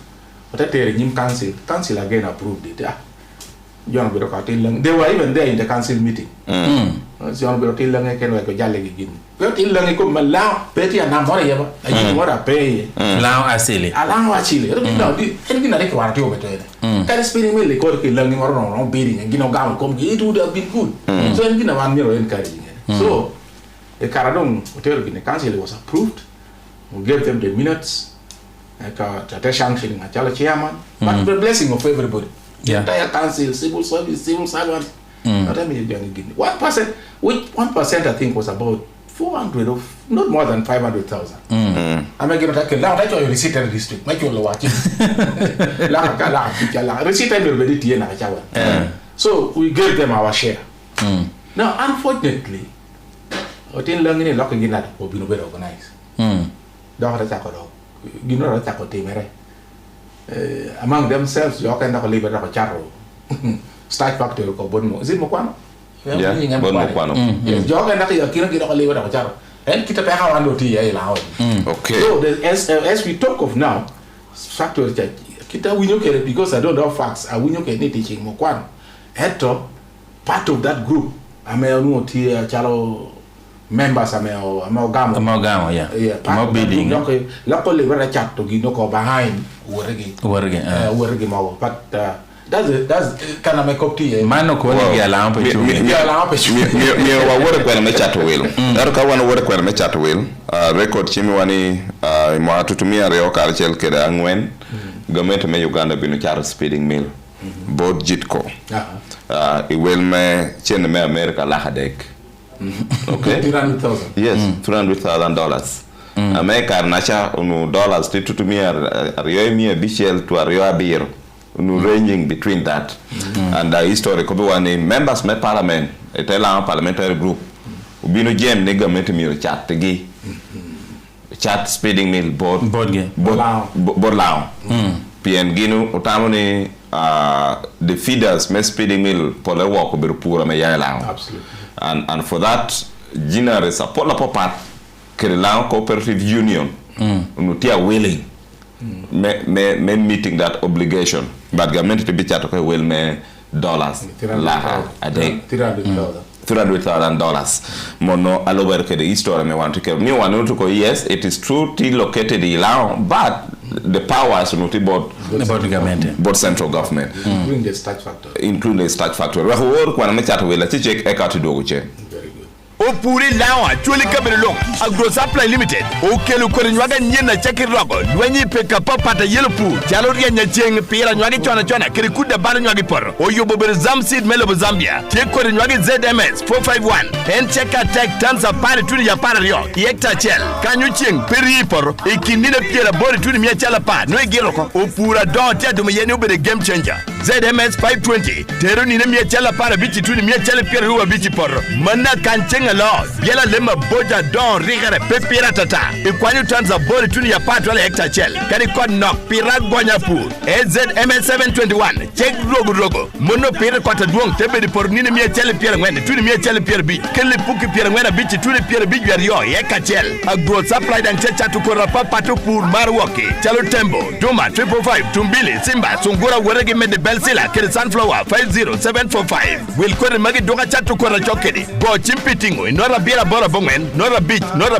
but at the regime council again approved it. John Berko till Lang. They were even there in the council meeting. John Berko till Lang can work a jolly again. But till Lang come allow petty and number ever. I didn't want to pay. Allow a silly. Allow a chili. Anything that I want to over there. Can spinning mill, they call it learning or bidding and Gino Gam come, it would have been good. So anything I want mirror encouraging it. So the Caradon hotel in the council was approved. We gave them the minutes. I got a sanctioning a chairman, but the blessing of everybody. The entire council, civil service, civil servant. Not I mean, 1%, which 1% I think was about 400 of not more than 500,000. I'm going to take a long time to receipt and district. Make you watch it. Receipt and everybody. So we gave them our share. Now, unfortunately, I didn't learn any locking in that will be no better organized. Among themselves, you can have a labor of a charro. Start factory of Bonmo. Is it Moquano? Yeah, Bonmo. Yes, Jog and Naki, you can't get a labor of a charro. And Kitapaha and Oti allowed. Okay. So, as we talk of now, factory Kita Winuke, because I don't know facts, I Winuke teaching Moquano. Heto, part of that group, I may know Tia Chalo. Members Amalgama, yeah. More bidding. Luckily, when I chat to Ginoko behind Woregi, but that's kind of make up tea. Man, no quality allow me to work when I chat will. That one work when I chat will. Record Chimiwani, Moatu to me, a real carcel Keda Angwen, Government me Uganda been a speeding mill, both Jitco. It will me Chen me America Lahadek. Okay. 300,000. Yes, $300,000. America nacha dollars to me Rio Bichel to Rio Beer, ranging between that. And the historical one members met parliament, a parliamentary group. Ubino Jem nigga met me chat tegi. Chat speeding mill board lao. PN Gino Otamoni the feeders me speeding mill pole walk berpura me yala. Absolutely. And for that, Gina is a polar part, Kerala Cooperative Union, Nutia willing, meeting that obligation. But government to be chat will me dollars a day. $300,000. Mono alover ke the history me want to care. Me want to go, yes, it is true, located in Lao, but the powers not about government, but central government, including the starch factory. Well, work when I'm chat with let's check a cut to do check. Opuri lawa chuli kabere long Agro Supply Limited okelu kore nywaga nyena cheki rogo lwenyi peka pata yellow pool chaloria nyacheng pira nywagi chona kiri kuda bana nywagi por oyo bobere zam seed melo Zambia tie kore nywagi ZMS 451 en cheka tech tanza pare tuni ya para rio yekta chel kanyu cheng piri por ikinine pira bori tuni mia chala pa no egiro ko opura don tia dum yeni obere game changer ZMS 520 tero ni mia chala para bichi tuni mia chala pira ruwa bichi por mana kancheng lo yela lema boja don rigare pepira tata ikwanyu tanza bori tuni ya pato ala hectare chel kani kod nok pira gonya pu ZMS 721 check rogo mono pira kwata duong tebe di por nini mia chele pira ngwene tuni mia chele pira bi kele puki pira ngwene bichi tuni pira bi yo yeka chel Agro Supply dan checha tukora patu pur marwoki chalo tembo duma 555 tumbili simba sungura weregi mede belsila kele sunflower 50745 will kore magi doga chatu kora chokedi bo chimpitingo nora bira bora bongwen nora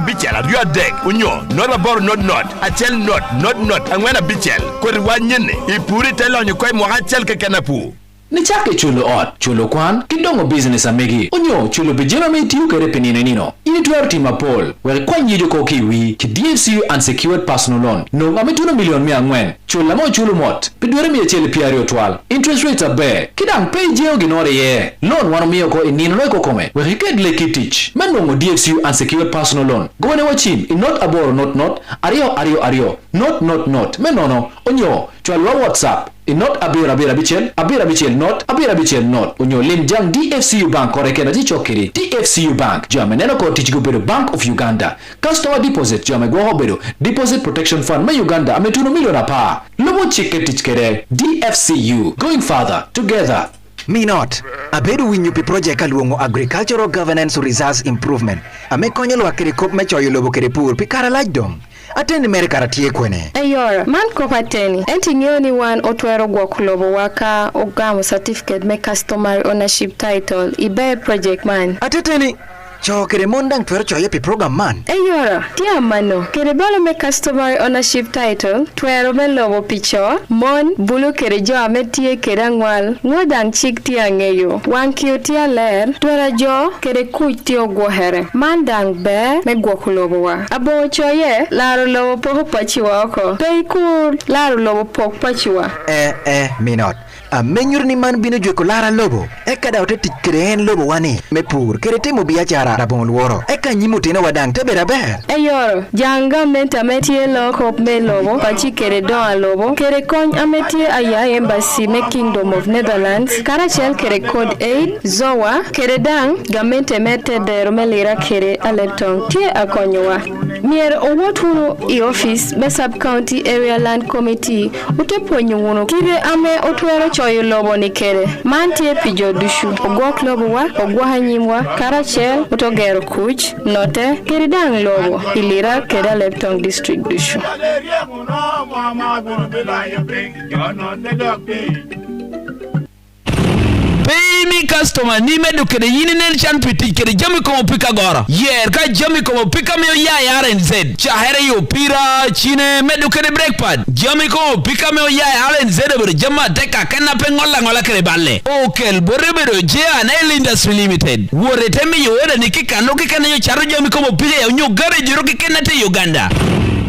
bichel rio dek unyo nora bor not achel not angwena bichel kore wanyene ipuri telo nyukoi mwa achel kekenapu ni chake chulo ot chulo kwan kidongo business amegi onyo chulo bijema metiyu kere penine nino ini tuerti mapol were kwan yijo ko kiwi ki DFCU unsecured personal loan no ngametuna million mia ngwen chulo mo chulo mot bidwere mi echele piario twal interest rates are bare kidang pay jeo ginore ye loan wano miyo ko inino no ko kome were kedle kitich menongo DFCU unsecured personal loan gowene wachim in not aboro not ario not menono onyo chulo WhatsApp in not abira bichel not onyo limjang DFCU Bank korekena jichokiri DFCU Bank jameneno ko tichgo bedo Bank of Uganda customer deposit jame go bedo deposit protection fund me Uganda ametuno miliona pa lobo chike tichkere DFCU going further together. Me not. Abedu winyupi project aluongo agricultural governance resource improvement. Amekonyo lwa kere kop mecho yolobo kere pur pikara lajdom. Atende mere karatie kwene. Ayora, man kopateni. Enti nyoni wan otwero gwa kulobo waka ogamu certificate me customary ownership title. Ibe project man. Ateteni. Cho kere mondang twero cho yepi program man. Ayora, tia mano. Kere balo me customary ownership title. Twero me lobo picho. Mon bulu kere jo ametie kere angwal. Ngodang chik tia ngeyo. Wankio tia ler. Twera jo kere kuj tio gwohere. Mandang be me gwa kulobo wa. Abo cho ye laro lobo poho pachiwa oko. Peikur laro lobo pok pachiwa. Me not. Amenyur ni man bino jweko lara lobo. Eka da ote tikreen lobo wani. Mepur kere temo biachara rabong luoro. Eka nyimu tena wadang tebera ber. Eyoro, janga menta ametie loko me lobo. Pachi kere don lobo. Kere kony ametie aya embassy me Kingdom of Netherlands. Karachel kere code 8. Zowa. Kere dang gamente mete dero me lira kere aletong. Tie akonyowa. Mier owotunu I office me sub-county area land committee. Uteponyo wuno. Kire ame otwero choyo lobo ni kere. Mantie pijo dushu. Ogwok lobo wa. Ogwaha nyimwa. Karachel utogero kuch. Note. Kere dang lobo. Ilira kere Leptong district dushu. Pay me customer ni medu kede yini nen chan piti kede jami komo pika gora yer ka jami komo pika me ya RNZ chahere yo pira chine medu kede brake pad jami komo pika me ya RNZ ber jama deka kana pe ngola kede balle okel borebero je an industry limited wore temi yo ere nikika no kikana yo charo jami komo pika ya nyo gare jiro kikana te Uganda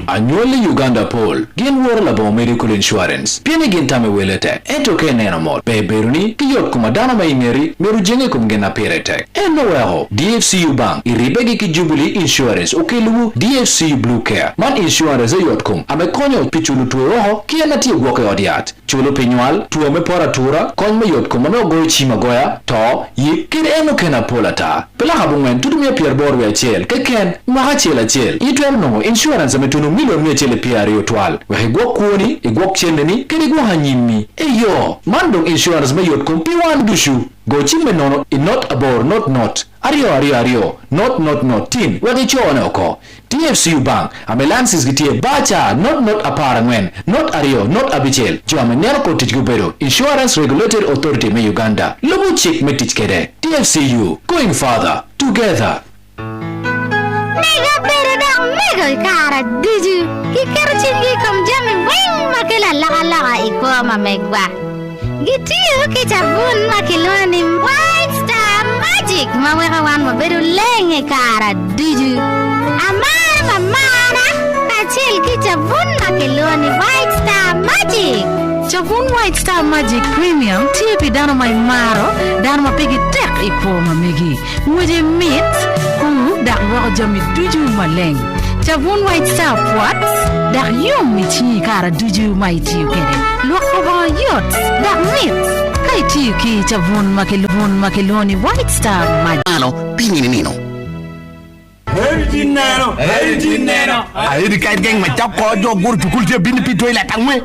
Annually Uganda Paul, Gin War Labo Medical Insurance, Pieni Gintame Welete, Etoke Nenamol, Beberuni, Kiyot Kumadana Maineri, Merujenge Kumgena Peretek, and Noeho, DFCU Bank, Iribegi Ki Jubilee Insurance, Okelugu, DFCU Blue Care, Man Insurance Yotkum, Amekonyo Pichulu Tueroho, Kianati Woke Odiat, Chulo Pinual, Tuome Poratura, Konme Yotkum, Amego Chimagoya, To, Yi, Kid Enokena Polata, Pelahabungen, Tudumia Pierre Borwe Chel, Keken, Mahachela Chel, Yitwell Insurance Ametunu milion mia chele piario twal we go kuoni e go cheneni kene go hanyimi eyo mandong insurance me yot kompi wan dushu go chimme nono in not abor not ario not tin we go chone oko DFCU Bank amelances gitie bacha not apara ngwen not ario not abichel jo amenero ko tijgubero insurance regulated authority me Uganda lobo chick me tijkede DFCU going further together Mega mega cara diju. Kikero chingi kom jami wing makila laga ikoma megwa. Gitiyo kichabun makiloni White Star Magic. Maweka wan mabedu lenge cara diju. Amara mamara. Kachil kichabun makiloni White Star Magic. Chavun White Star Magic Premium tipi dano mai maro dano mapigi tek ikoma megi muje meat dak wako jami duju maleng Chavun White Star Pots dak yum michi kara duju mai tiyu kede loko ba yot dak meat kai tiyu ki Chavun makiloni White Star Magic Nino Heri neno. Ahiri kai geng ma chap ko jo gur tukul je bin pito ila tangwe.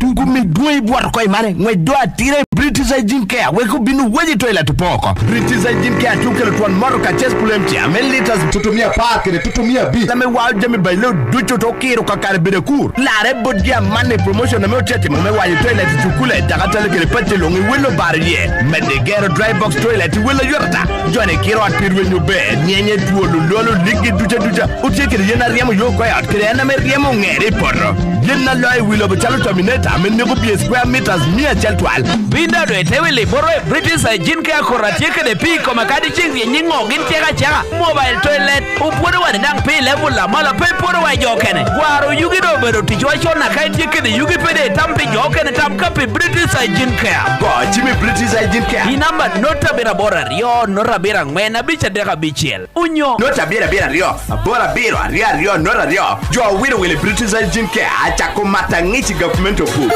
Du ku min duai buar ko mare. Ngwe do atire British Hygiene Care. We ko binu weji to ila tupoko. British Hygiene Care tukele tuan moro ka chest pulem tia. Men liters tutumia park ne tutumia bi. Tame wa jami bailo ducho to kiro ka kare bide kur. La re bodia mane promotion na me chete me wa to ila tukule takata le kele pete longi welo barrier. Men de gero dry box toilet welo yorta. Jone kiro at pirwe no be. Nyenye tuolo lolo ligi ducha utie kiri yena riemo yo kwa at kiri yena me riemo ngere porro yena loy wilo bachalo terminator men nego bi square meters mia chel twal binda do etewele boro British Hygiene Care koratie kede pi koma kadi ching nyingo gin chega mobile toilet upudo wa ndang pe level la mala pe poro wa jokene waro yugi do bero tichwa chona kai tie kede yugi pede tampe jokene tam kapi British Hygiene Care go chimi British Hygiene Care inamba nota bera bora rio nora bera ngwena bicha deka bichiel unyo nota bera rio bora bero rio nora rio jo wilo wile British Hygiene Care achako matangichi government of food.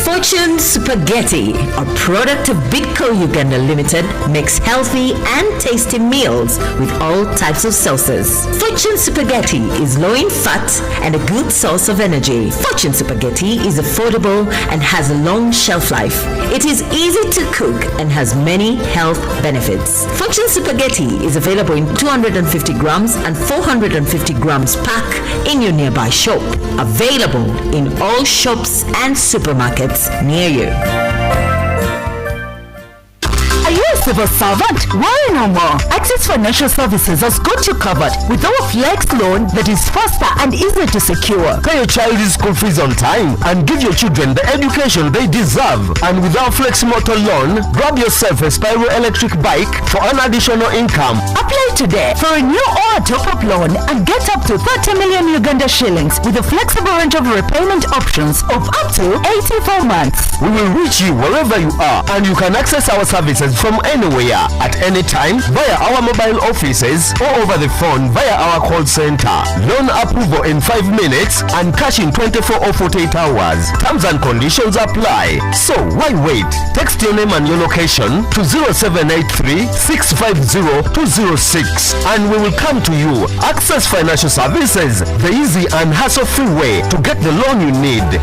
Fortune Spaghetti, a product of Bidco Uganda Limited, makes healthy and tasty meals with all types of sauces. Fortune Spaghetti is low in fat and a good source of energy. Fortune Spaghetti is affordable and has a long shelf life. It is easy to cook and has many health benefits. Fortune Spaghetti is available in 250 grams and 450 grams pack in your nearby shop. Available in all shops and supermarkets near you. Are you a civil servant? Worry no more. Access Financial Services has got you covered with our flex loan that is faster and easier to secure. Pay your child's school fees on time and give your children the education they deserve. And with our flex motor loan, grab yourself a Spyro electric bike for an additional income. Apply today for a new or a top-up loan and get up to 30 million Uganda shillings with a flexible range of repayment options of up to 84 months. We will reach you wherever you are, and you can access our services from anywhere, at any time, via our mobile offices or over the phone via our call center. Loan approval in 5 minutes and cash in 24 or 48 hours. Terms and conditions apply. So why wait? Text your name and your location to 0783 650 206 and we will come to you. Access Financial Services, the easy and hassle-free way to get the loan you need.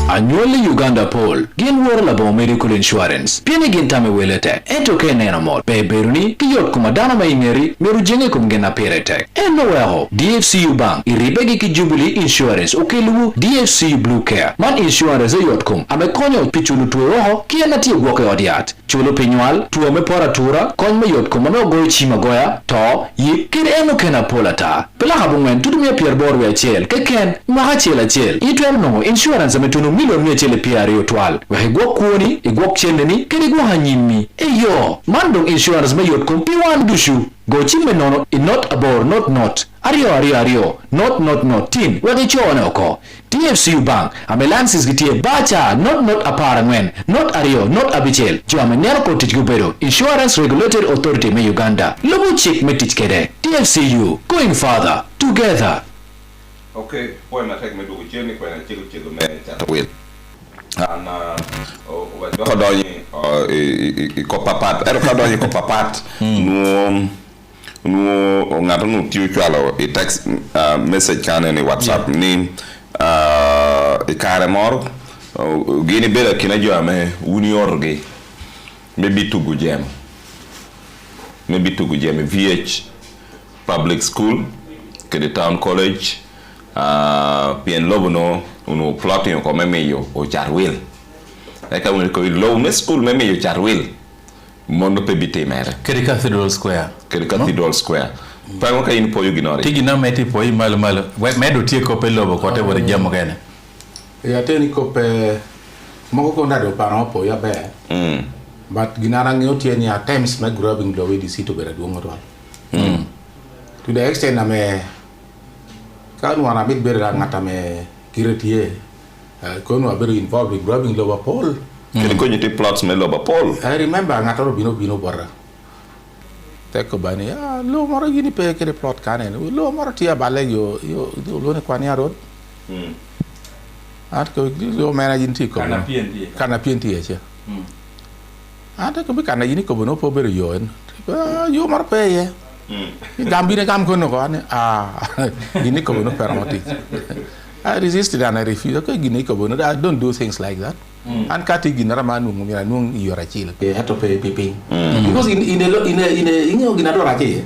Annually Uganda poll gin wor labo medical insurance piene gin tame welete ento ke nena mol be beruni kiyot kuma dana mai ngeri meru jenge kum gena perete eno weho DFCU bank iribegi ki Jubilee insurance okelu DFCU blue care man insurance yot kum ame konyo pichulu tuoho kiena ti gwoke odiat chulo pinywal tuo me pora tura kon me yot kum ame go chima goya to yikir eno kena polata pela habungen tudumia pier borwe chel keken maha chela chel itwel no insurance ame tunu million mia chele piari otwal we go kuoni e go chendeni kedi go hanyimi eyo mandong insurance me yot kum piwan dushu go chime nono in not abor not ario not tin we chone oko TFCU bank amelances gitie bacha not apara ngwen not ario not abichel jo amenero ko tijubero insurance regulated authority me Uganda lobo chick metich kede TFCU going further together. Okay, point na tek me dugu cheni kwa na chego me chata will. Ana wa donyi ko papat ero ka donyi ko papat no ngata no tiu twalo e text message kana ni WhatsApp ni e kare mor gini bela kina jo ame uni orge me bitugu jem VH public school ke the town college pien lobono uno plotting ko memeyo o charwil eka woni ko low me school memeyo charwil mondo pe bite mere Cathedral Square Pango ka in poyo ginori. Tigi na meti poyo malo. Medo tie kope lobo kote wore jamo kene. Ya teni kope moko ko ndado paro poyo be. But ginara ngio tie ni at times me grabbing the way the seat bere duongo to. To the extent na me kan wana bit bere ngata me kiretie. Kono abere involved with grabbing lower pole. Kini ko nyiti plots me loba Paul. I remember ngatoro bino borra. Teko bani lo moro gini pe kere plot kanen. Lo moro tia bale yo lo ne kwani road. At ko lo managing ti ko. Kana pienti eche. Ata ko be kana yini ko bono po bere yo en. Yo moro pe ye. Gambine gam ko no ko ane yini ko bono permoti. I resisted and I refused. Okay, gini ko bono. I don't do things like that. And kati ginara manu ngumira nung yorachil. Had to pay piping. Because in ginara rachi,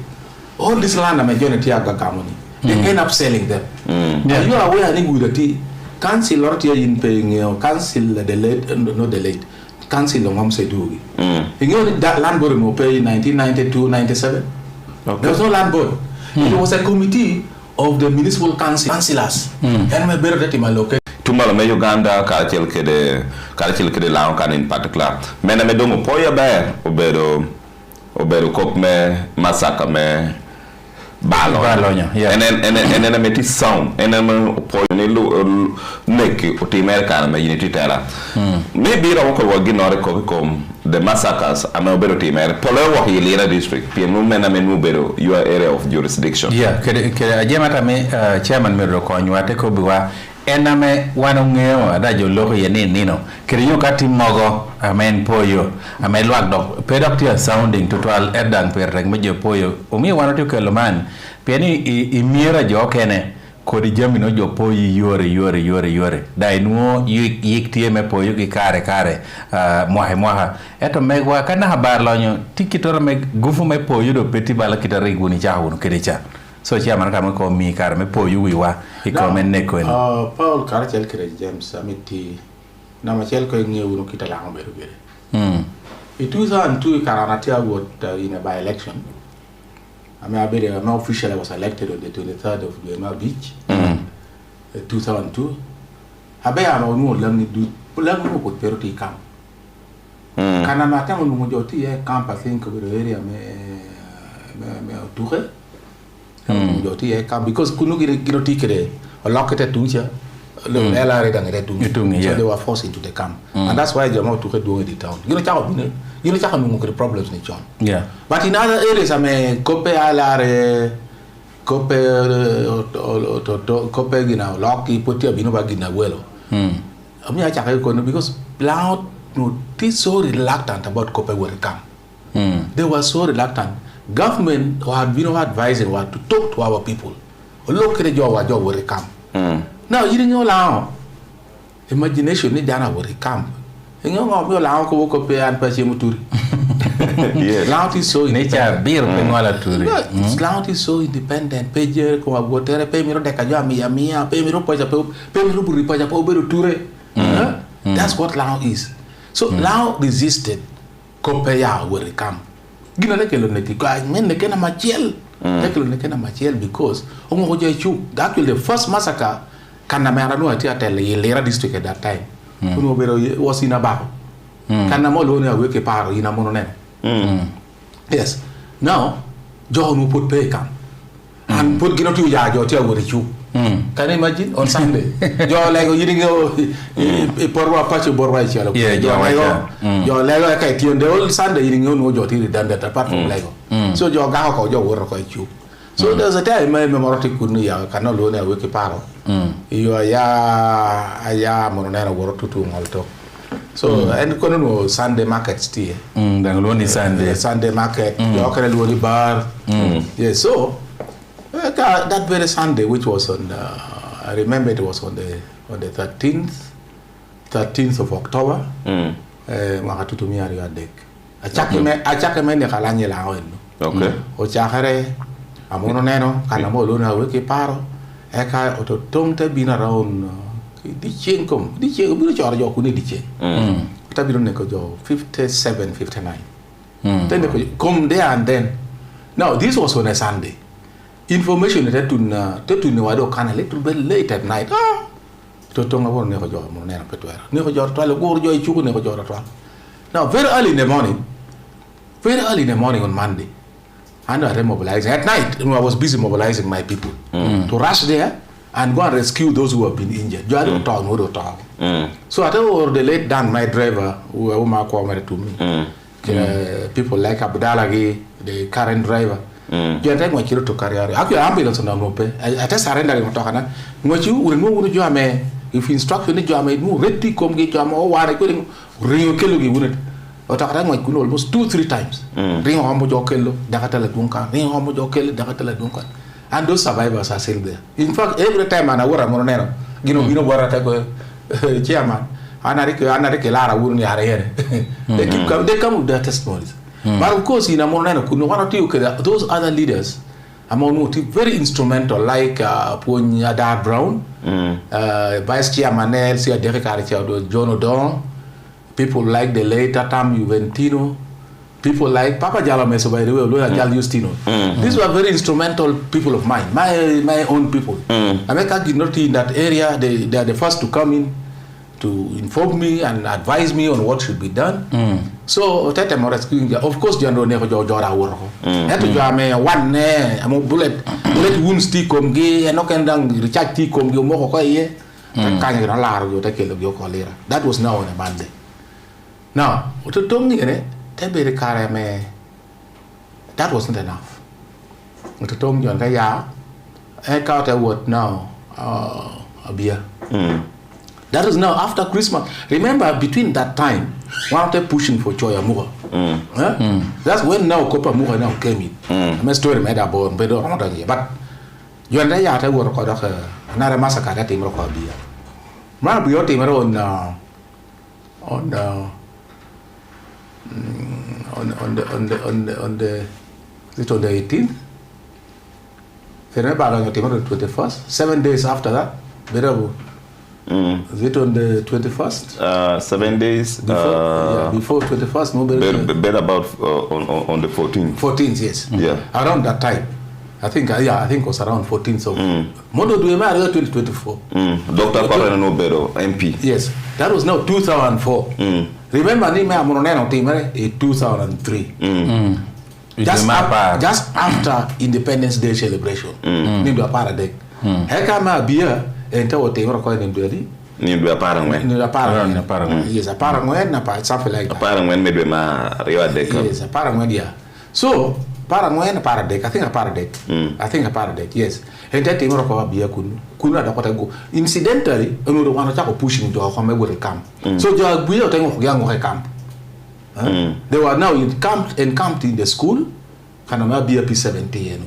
all this land majority of Gakamoni, they end up selling them. And you are aware that the council or in paying council delayed, not delayed. Council on Homse Dugi. That land board will pay 1992-97. There was no land board. It was a committee of the municipal councillors. And my better that in my local. Tumbala me Uganda karachel kede lao kan in particular. Mena me dongo poya be obero kop me massacre me balonya. Enen me ti sound enen me poya ne lu neki oti America me unity tera. Maybe ra ko wagi nore ko kom the massacres ame obero ti America. Polo wa hilira district pia no mena me no obero your area of jurisdiction. Yeah, kede ajema ta me chairman me ro ko nywate ko biwa ename wanongeo adajo loko yene nino kirinyo kati mogo amen poyo amen lwak dok pedok tia sounding total edan perrek mejo poyo umi wanoto kelo man pieni imiera jo kene kodi jami no jo poyi yore dai nuo yik tie me poyo gi kare mwaha eto megwa kana habar lonyo tikitora me gufu me poyo do peti bala kitari guni chahuno kedicha. So chairman kama ko mi kar me po yu wa iko men ne ko Paul Carachel kere James amiti na machel ko ngi wuro kitala ngombe rubere. In 2002 Karanatia got in a by election. I mean officially was elected on the 23rd of Buena Beach. 2002. Abe ama no lamni du lamni ko peroti kam. Kana mata mo joti e camp I think over the area me Touré. Because kunu gino tikere a located tuncha ela reda ngere tuncha so they were forced into the camp and that's why Jamo took do in the town gino chako no ngre problems ni chon but in other areas kope alare kope gina loki poti abino ba gina welo ami acha ko no because loud no so reluctant about kope were camp they were so reluctant. Government had been advising what to talk to our people. Look at the job will come. Now you didn't allow imagination ni jana will come. You know allow ko ko pe an pa chemuturi. Yes. Loud is so nature beer pengola turi. Loud is so independent. Peje ko agotere pe miro de kajo amia pe miro pa pe miro buri pa po beru ture. That's what Lao is. So Lao resisted ko pe ya will come. Gina lekelo neki ko men leke na machiel lekelo leke na machiel because ongo ko jechu actually the first massacre kana mera no ati atele Lera district at that time kuno bero was in Abajo kana mo lo ne aweke paro ina mono ne yes now jo no put pay kam and put gino tu ya jo ti awori chu can you imagine on Sunday jo lego yidi go e porwa pacho borwa e chalo jo lego ka tion de all Sunday yidi no jo ti dan that apart from lego so jo ga ko jo wor ko chu so there's a time me memorati kunu ya kana lo ne aweke paro yo ya mono na wor tutu ngolto so and kono no Sunday market still dan lo ni Sunday market jo kare lo ni bar yes so that very Sunday, which was on, I remember it was on the 13th of October. Makatutumia ria dek. Achake me ne kalanye la hono. Okay. O chakare amono neno kana mo lo na weke paro. Eka ototongte bina raun di chenkom bino choro jo kuni di chen. Ta bino ne ko jo 57 59. Then they come there and then. Now this was on a Sunday. information that to know I do kind of little bit late at night. To tonga won ne ko jor mo ne petwera ne ko jor tole go joy chugo ne ko jor twa. Now very early in the morning on Monday, I know I mobilizing at night. I was busy mobilizing my people to rush there and go and rescue those who have been injured. So I told the late Dan, my driver, who to me, people like Abdalagi, the current driver. You take my kid to carry out. Actually, ambulance on the mope. I just surrender in Tokana. What you will know you are if instruction you are made, move ready, come get your more water, ring your kilo, you wouldn't. But I could almost 2-3 times. Ring homo jokelo, Dakatala Duncan, ring homo jokelo, Dakatala Duncan. And those survivors are still there. In fact, every time I were a Monero, you know what I go, chairman, Anarike Lara wouldn't have here. They come with their testimonies. But of course, in a Monero, could one or two, those other leaders, among very instrumental, like Punya Dar Brown, Vice Chairman Elsia Derek Arichado, John O'Donnell. People like the late Tam Juventino, people like Papa Jalameso, by the way, Lola Jal Justino. These were very instrumental people of mine, my own people. America did not in that area. They are the first to come in to inform me and advise me on what should be done. So that time of course, General Neko Jora Woro. Had to jame one bullet wounds tea come gay and no can down recharge tea come you moko ye. That was now on a Monday. Now, what you told me, that wasn't enough. What you told me, I got a word now, a beer. That is now after Christmas. Remember, between that time, one of them pushing for Choya Muga. That's when now Copa Muga now came in. I'm a story made about Bedo Ronda here. But you and I are working another massacre that in Rocabia. Maybe your team on the 18th. Remember on the 21st. 7 days after that, is it on the 21st? 7 days before 21st. No, better about on the 14th. 14th, yes. Yeah. Around that time. I think it was around 14th of Modo Duema 2024. Dr. Parano Nobero, MP. Yes, that was now 2004. Remember, Nima Mononeno team in 2003. Just after Independence Day celebration. Nimba Paradek. Hekama beer enter what they were calling him dirty. Nimba Parangwen. Yes, a Parangwen, something like that. A Parangwen maybe ma Rio Deca. Yes, a Parangwen, yeah. So, Parangwen, a Paradek, I think a Paradek, yes. And that team of beer couldn't go. Incidentally, another one attack pushing to our home with a camp. So, we are taking young camp. They were now encamped in the school. Kanama BP 70.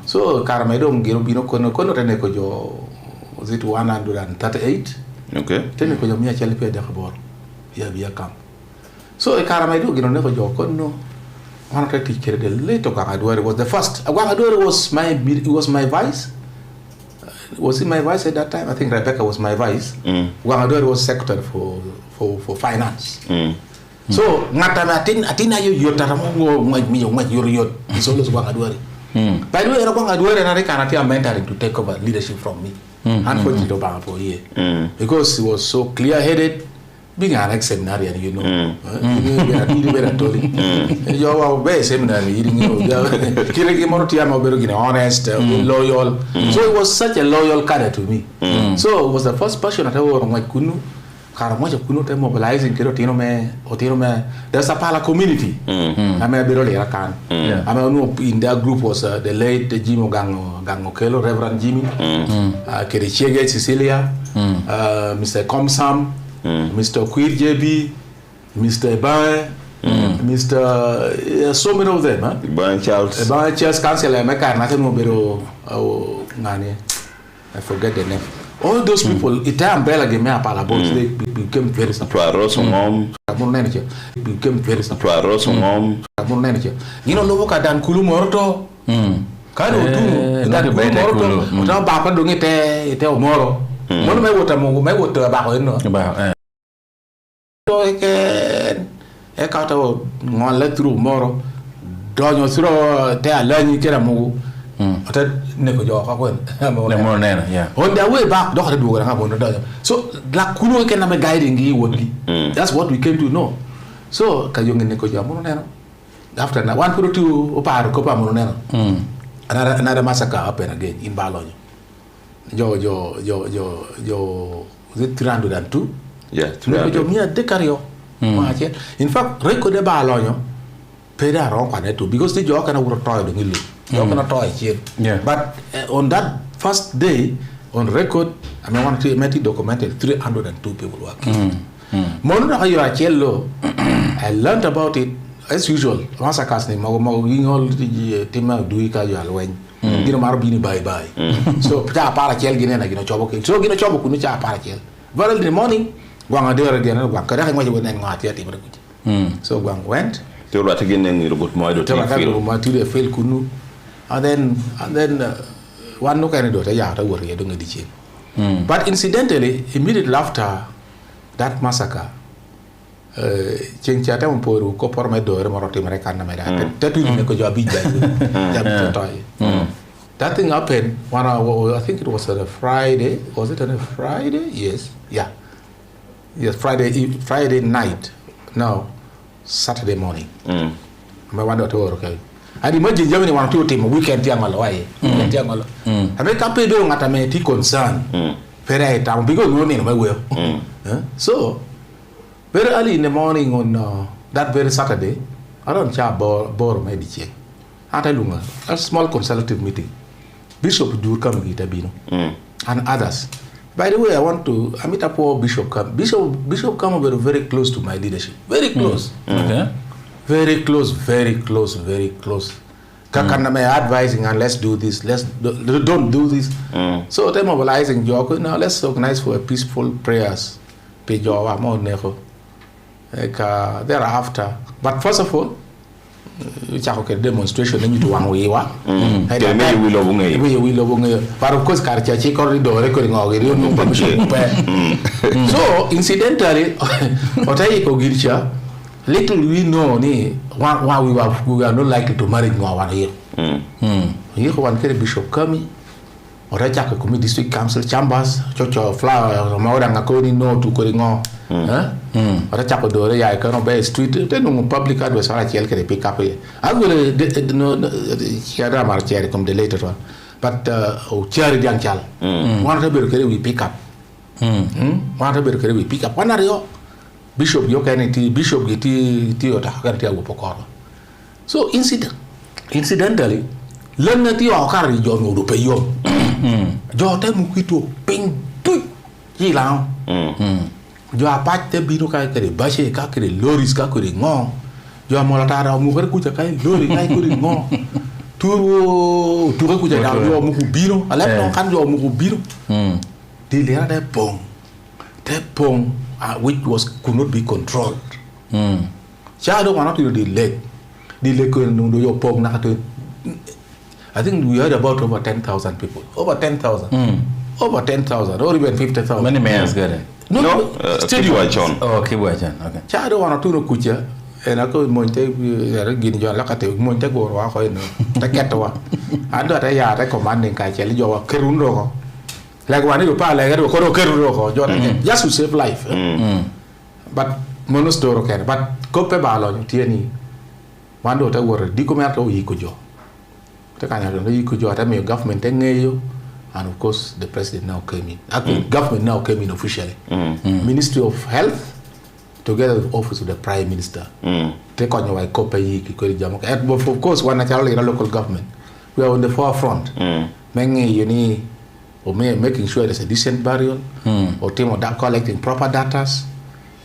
So, Caramedon, Girobino, Kono, was it 138? Okay. Teneko Yamia Chalipe de Habor. Yabia camp. So, a Caramedo, you never joke, no. One of the teacher, the late Ogangadore was the first. Ogangadore was my vice. Was he my vice at that time? I think Rebecca was my vice. Ogangadore was secretary for finance. So, Atina, you Taramongo, you is always Ogangadore. By the way, Ogangadore and I can't mentoring to take over leadership from me. Unfortunately, Obama for a year. Because he was so clear headed. Being an ex-seminarian, you know, you better told him. You are very seminary, you know, honest, loyal. So it was such a loyal character to me. So it was the first person that I was like, Kunu, Karamoja Kunu, mobilizing Kirotino, there's a Pala community. I'm a bit can. In that group was the late Jimo Gangokelo, Reverend Jimmy, Kerichege, Cecilia, Mr. Komsam. Mr. Queer JB, Mr. Ebae, Mr. So many of them, Ebae Charles. Ebae Charles Councilor, I forget the name. All those people, it's an umbrella game, they became very supportive. Became very supportive. You know, look at Dan Kulumorto. Kano tu, that Kulumorto, without Bapa doing it, tomorrow. One may water about it. So I got one let through more. Don't you throw there, learn you get a move. ata ne ko jo ka ko yeah. On their way back do ka do ga ka so la kuno ke na me guiding yi wodi. That's what we came to know. So ka yo ne ko jo mo neno. After na one put to oparo ko pa mo neno. Another massacre happened again in Balonyo. Was it 302? Yeah, 302. In fact, record the Balonyo, paid a wrong because the joke and I would have tried to But on that first day, on record, I mean, want to make it documented 302 people working. I learned about it. As usual, massacres ni all the tema duika yo alwen. Gino maro bini bye. So cha para chel gine na gino chobo ke. So gino chobo kunu cha para chel. Very in the morning, gwang adere gene gwang kada ngwa jo nen ngati ati mara kuji. So gwang went. Te ro ati gine ni robot mo do te feel. Ma ti de fail kunu. And then one no kind of daughter ya ta wor ye do ngadi chi. But incidentally, immediately after that massacre, cengcia ta mporu ko por me do remoroti mereka na mera tetu ne ko jabi that thing happened I think it was on a Friday. Was it on a Friday? Yes Friday night. No, Saturday morning. Me wanda to okay. And imagine Germany want to team weekend tiangalo wae tiangalo ame kape do ngata me ti concern pere ta because no me we so very early in the morning on that very Saturday, I don't chat bor medici. Atalunga, a small consultative meeting. Bishop Ojur come with Bino and others. By the way, I meet up for Bishop come. Bishop come very close to my leadership. Very close. Okay. Very close. Kakana me advising and let's do this. Don't do this. So they're mobilizing Joko. Now let's organize for a peaceful prayers. Pejoa more neko. Thereafter, but first of all, demonstration then you do one way wa. But of course, Karchachi corridor recording no permission. So incidentally, Otaiko Gilcha, little we know why we are not likely to marry one year. Here one bishop coming. Orachaka Kumi District Council Chambers, Church of Flower, Mauranga Koni no to Koringo. Orachaka Dore, I cannot bear street, then public address, I can pick up here. I will share my chair come the later one. But Cherry Young Chal, one rebel we pick up. One rebel we pick up. One are Bishop Yokanity, Bishop Giti, Theota, Pokoro. So incidentally, learn that you are carrying your no pay you. Jo mu kwito ping tu ji lao jo apate biro ka kere bashe ka kere loris ka kere ngo jo molata ra mu kere kuja kai lori kai kere ngo turu kuja da jo mu biro ala no kan jo mu biro di le ada pong which could not be controlled cha do wana to di le ko no yo pong na to. I think we heard about over 10,000 people. Over 10,000. Over 10,000 or even 50,000. Many mayors got it. No, Studio John. Oh, Kibwa John. Okay. Chado wana tuno kucha. And I go monte gin John lakate monte go wa ko no. Ta ketwa. Ando ta ya ta commanding ka cheli jo wa kerundo ko. Like one you pa like ko kerundo ko just to save life. But monostoro ken. But kope balo tieni. Mando ta wor di ko merto yi ko jo. Government and of course the president now came in. Actually, government now came in officially. Ministry of Health, together with office of the Prime Minister. Take on your copy. Of course, one naturally local government. We are on the forefront. Making sure there's a decent burial, or team of collecting proper data,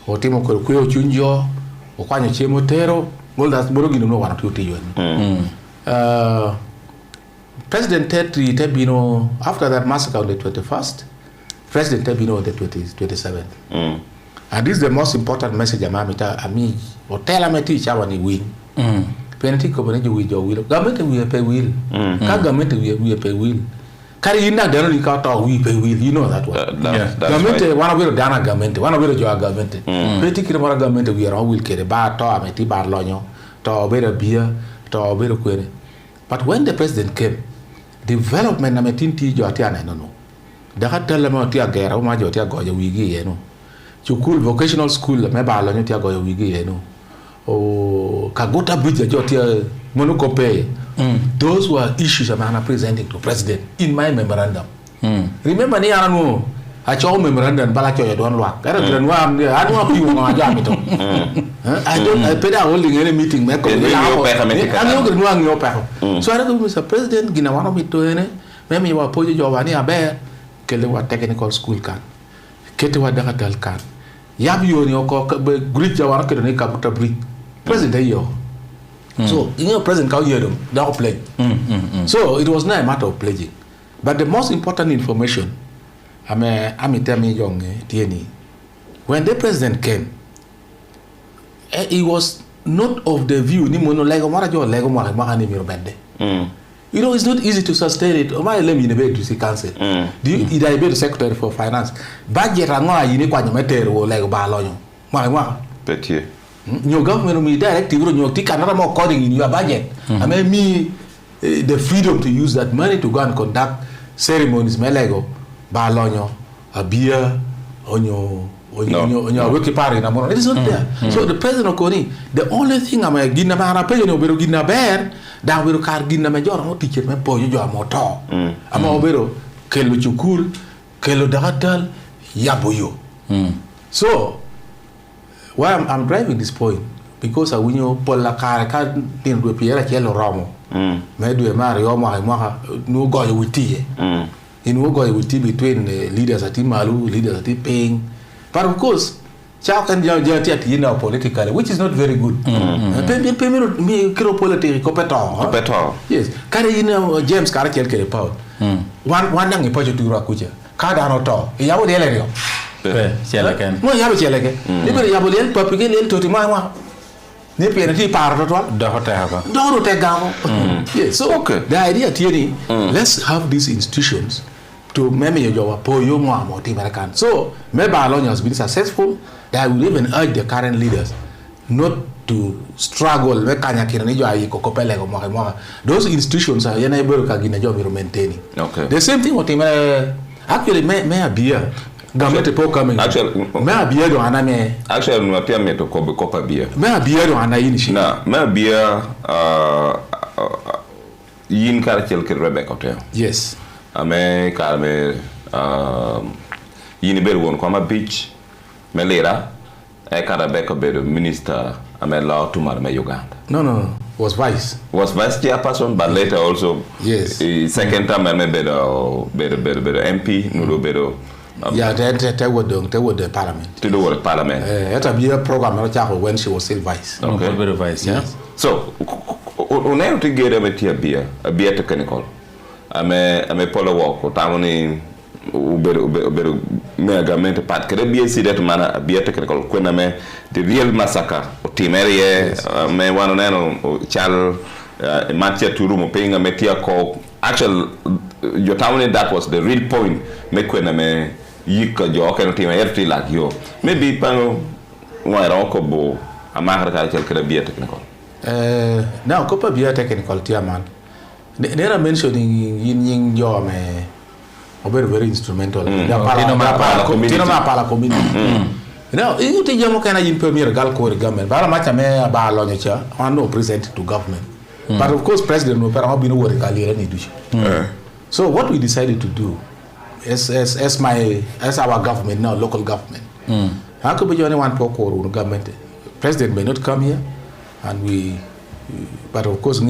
or team of chunjo, or chemotero. All that's borrowing no one to President Tebino, after that massacre on the 21st, President Tebino on the 27th. And this is the most important message Ami or tell Amati Chawani win. Penalty community with your will. Government will pay will. Government will pay will. Carry in that generally cut off we pay will. You know that one. Government one of your Dana government, one of your government. Particular government we are all will carry bar to Amati bar lonyo, to better beer, to better query. But when the president came, development na metinti jo atia na no daga tele mo tia gera ma jo tia go jo wigi ye no chukul vocational school me ba lo nyo tia go jo wigi ye no o kagota bridge jo tia monocope those were issues I'm presenting to president in my memorandum remember ni ana no a cho memorandum bala cho don lwa kada gran wa anu api wa ja mi to I don't I peda holding any meeting me ko anu gran wa ngi opa so ara ko Mr. President gina wana mi to ene me mi wa pojo jo wani abe kele wa technical school kan kete wa daga dal kan yab yo ni ko grid ja wara ke ni ka buta bri president yo so president ka yo dum da play so it was not a matter of pledging but the most important information I'm telling young Tieni. When the president came, he was not of the view ni mono lego marajo lego mara ni mirobende. You know, it's not easy to sustain it. Oma elem yine to see council. Ida ibe the secretary for finance. Budget rangoa yine kwa nyemetero wo lego ba lonyo. Mwa. Petit. Your government me directive you take another more coding in your budget. I mean me the freedom to use that money to go and conduct ceremonies melego. Balonyo, a beer, onyo wiki party na mono. It is not there. So the president of Koni, the only thing I'm a gina ba pay no bero gina bear, da bero kar gina major no teacher me po yo moto. Ama bero kelo chukul, kelo dagatal yaboyo. So why I'm driving this point because I winyo pola kar ka tin do piera chelo ramo. Me do mari o ma no go witi. In Wogo with between leaders at Malu, leaders at paying. But of course, Chow can judge politically, which is not very good. Me political competitor. Yes. Carry James Caracel Kerry Power. One young project to Rakuja. Cardano Tau. Yabu Delerio. Chelakan. No, Yabu Chelakan. Liberty Yabul, Papigan to Timama. Nipi part of what? Don't take down. Yes, so okay. The idea, Thierry, let's have these institutions to maybe your poyo more American. So maybe Alon has been successful. That will even urge the current leaders not to struggle. Those institutions are able to maintain. Okay. The same thing what actually may be a actually, no appear me to copper beer. Me beer on a inishi. Na, me beer yin caracel ke Rebecca hotel. Yes. Ame karme yin bel won koma beach me lera e Rebecca be the minister ame law to me Uganda. No. Was vice chairperson, but later also yes. Second time me be the MP no be the yeah, they were the parliament. To do the parliament. It be a program when she was still vice. Okay, very vice. Yes. So, unayo tigere metia beer technical. Ame polo walk. Tamoni ubero megamente part. Kere beer si that mana beer technical. When ame the real massacre. Timerie me wano neno chal matia turu mo paying metia ko. Actually, your town that was the real point. Make when ame yika jo kan team everything like yo maybe pango wa ronko bo amara ka kel beer technical now copa beer technical tiaman there are mentioning yin jo me very instrumental para community now you te jamo kana yin premier gal ko government bara macha me ba lo nyacha no present to government but of course president no para be no work ali ni dushi so what we decided to do as our government now, local government. How could be only one government? President may not come here, and but of course, so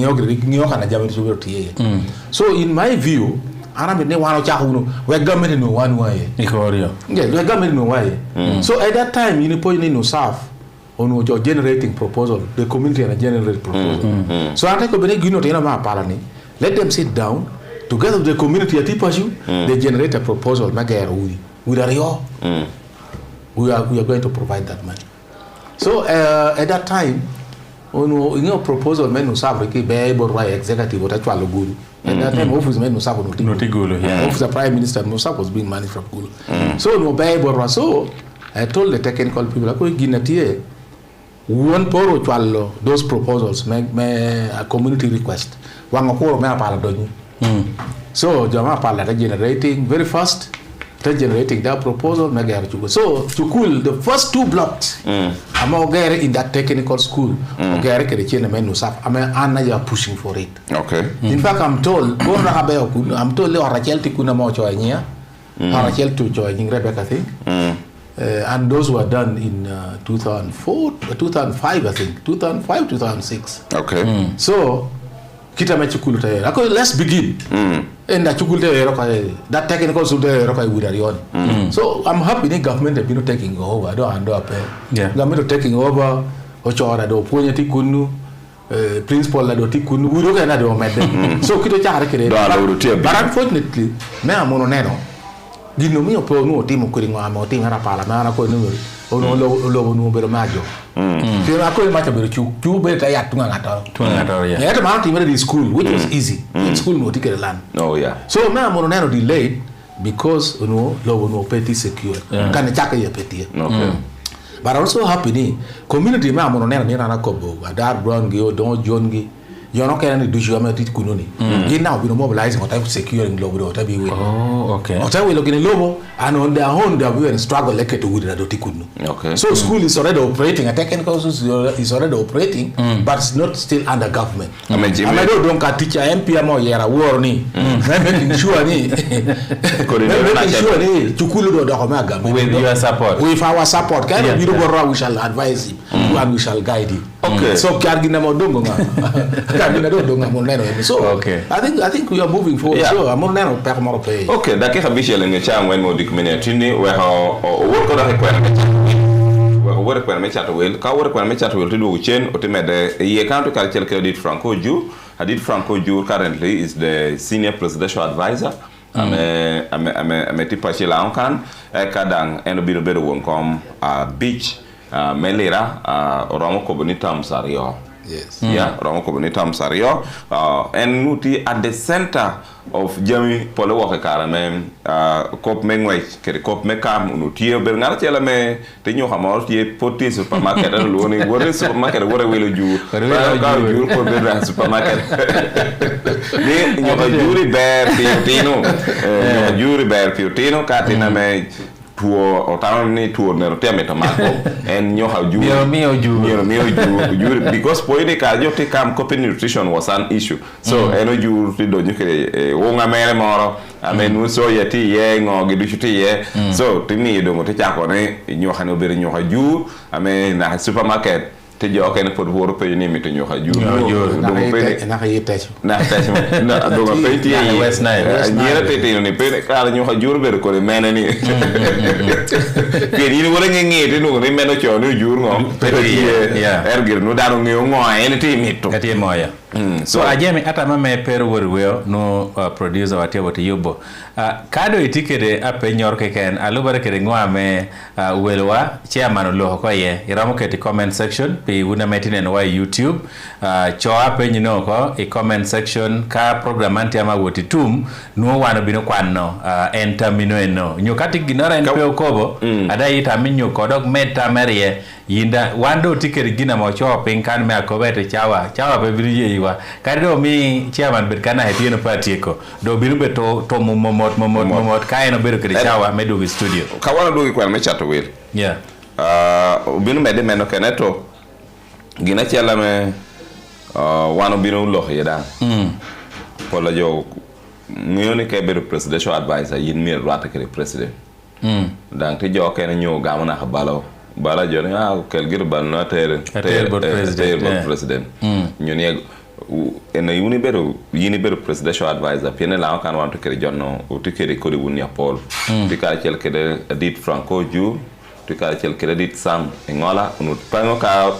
in my view, we're government in one way. Yeah, we're government in one way. So at that time, you know, serve on your generating proposal, the community and generate proposal. So I think let them sit down. Together with the community at Tipashu, they generate a proposal. We are going to provide that money. So at that time, proposal men who serve executive or Gulu. At that time, office men who serve office the prime minister was being managed from Gulu. So so I told the technical people, one poro those proposals make a community request. So jama pala generating very fast. Generating that proposal so chukul the first 2 blocks I'm okay in that technical school okay and are pushing for it. Okay. In fact I'm told I'm told Rachel tikuna mo choanya Rachel to joining Rebecca I think and those were done in 2005 I think 2006. Okay. So kita chukul tayo let's begin and that chukul tayo that technical school tayo so I'm happy the government have been taking over. I don't hand up government taking over ochora do punya tikunu principal la do tikunu we don't na do medem so kito cha kere but unfortunately me amono neno dino mi opo no timo kuringo amo timo ra pala na ko no lo no bero majo so I call macho bero chu be ta ya tunga ngata yeah the mountain in school which was easy in school no ticket land so me amono neno delayed because lo no petty secure kan chaka ya petty but also happy ni community me amono neno ni na ko bo adar brown gi o don john gi you know can do you tit kunoni now we mobilizing or type securing lobo or type we okay or type we looking lobo and on their own they will struggle like to with the tikunu. Okay. So school is already operating, a technical school is already operating but it's not still under government. I don't teacher MP mo yera war ni making sure ni chukulu do domaga with your support, with our support can we shall advise him and we shall guide him. Okay. So kargina mo dongo so okay. I think we are moving forward. So I'm not per more pay. Okay, dakika bishele ngecha ngwen mo dikumene tini we ho work da requirement. We ho requirement chat wel ka requirement chat wel to chen otimede ye county cultural credit Franco Ojur. Hadid Franco Ojur currently is the senior presidential advisor. I'm tipa chela onkan kadang eno biro bedo won kom beach melera romo ko bonita msario. Yes. Yeah, Romo Community Sario. And Nuti at the center of Jami Polo Karame, Cop Mengway, Cop Mekam, Nuti, Bernartella me, Tenio Hamor, Poti supermarket, and Loni, what is supermarket, what will you do? For the supermarket. You have a jury bear, Piotino, jury bear, Piotino, Catina me. Tuo otani tuo nerotea tomako and nyo how you because poede ka yo take copy nutrition was an issue so eno you do nyukere wonga mere moro amen so yeti ye ngo giduchuti ye so timi do ngote chako ne nyo hano bere nyo haju amen na supermarket te jo ken pod woro pe ni mi to nyo haju do pe na yete na do pe ti ya west nile nyera te te ni pe ka nyo haju bere ko mene ni Kiri ni wala ngi te no ni meno cho no jur ngom ergir no daro ngi ngo en ti mitto kati moya so ajemi ata mame per worweo no producer watia wote yobo kado itikede ape nyor keken alubare kede ngwame welwa chairman lo ko ye iramo keti comment section pe una metine no YouTube cho ape nyino ko e comment section ka program anti ama wote tum no wano bino kwano enter mino eno nyokati ginora en pe okobo ada ita minyo kodok meta merie yinda wando tikeri gina mo shopping kan me akobete chawa pe biriye yiwa kado mi chairman bet kana hetino party ko do biru to momot kaino beru kedi chawa medu studio kawana do ko me chato wel binu mede meno keneto gina chala me wano binu lo yeda pola jo ngiyoni ke beru presidential advisor yin mi rata ke president dan te jo ken nyo gamana balo bala joni kelgir balno tere president nyoni en yini beru presidential advisor piene la kan wanto kere jonno o tikere ko de wunya Paul tikara kel kede dit Franco Ojur tikara kel kede dit Sam ngola unu pango ka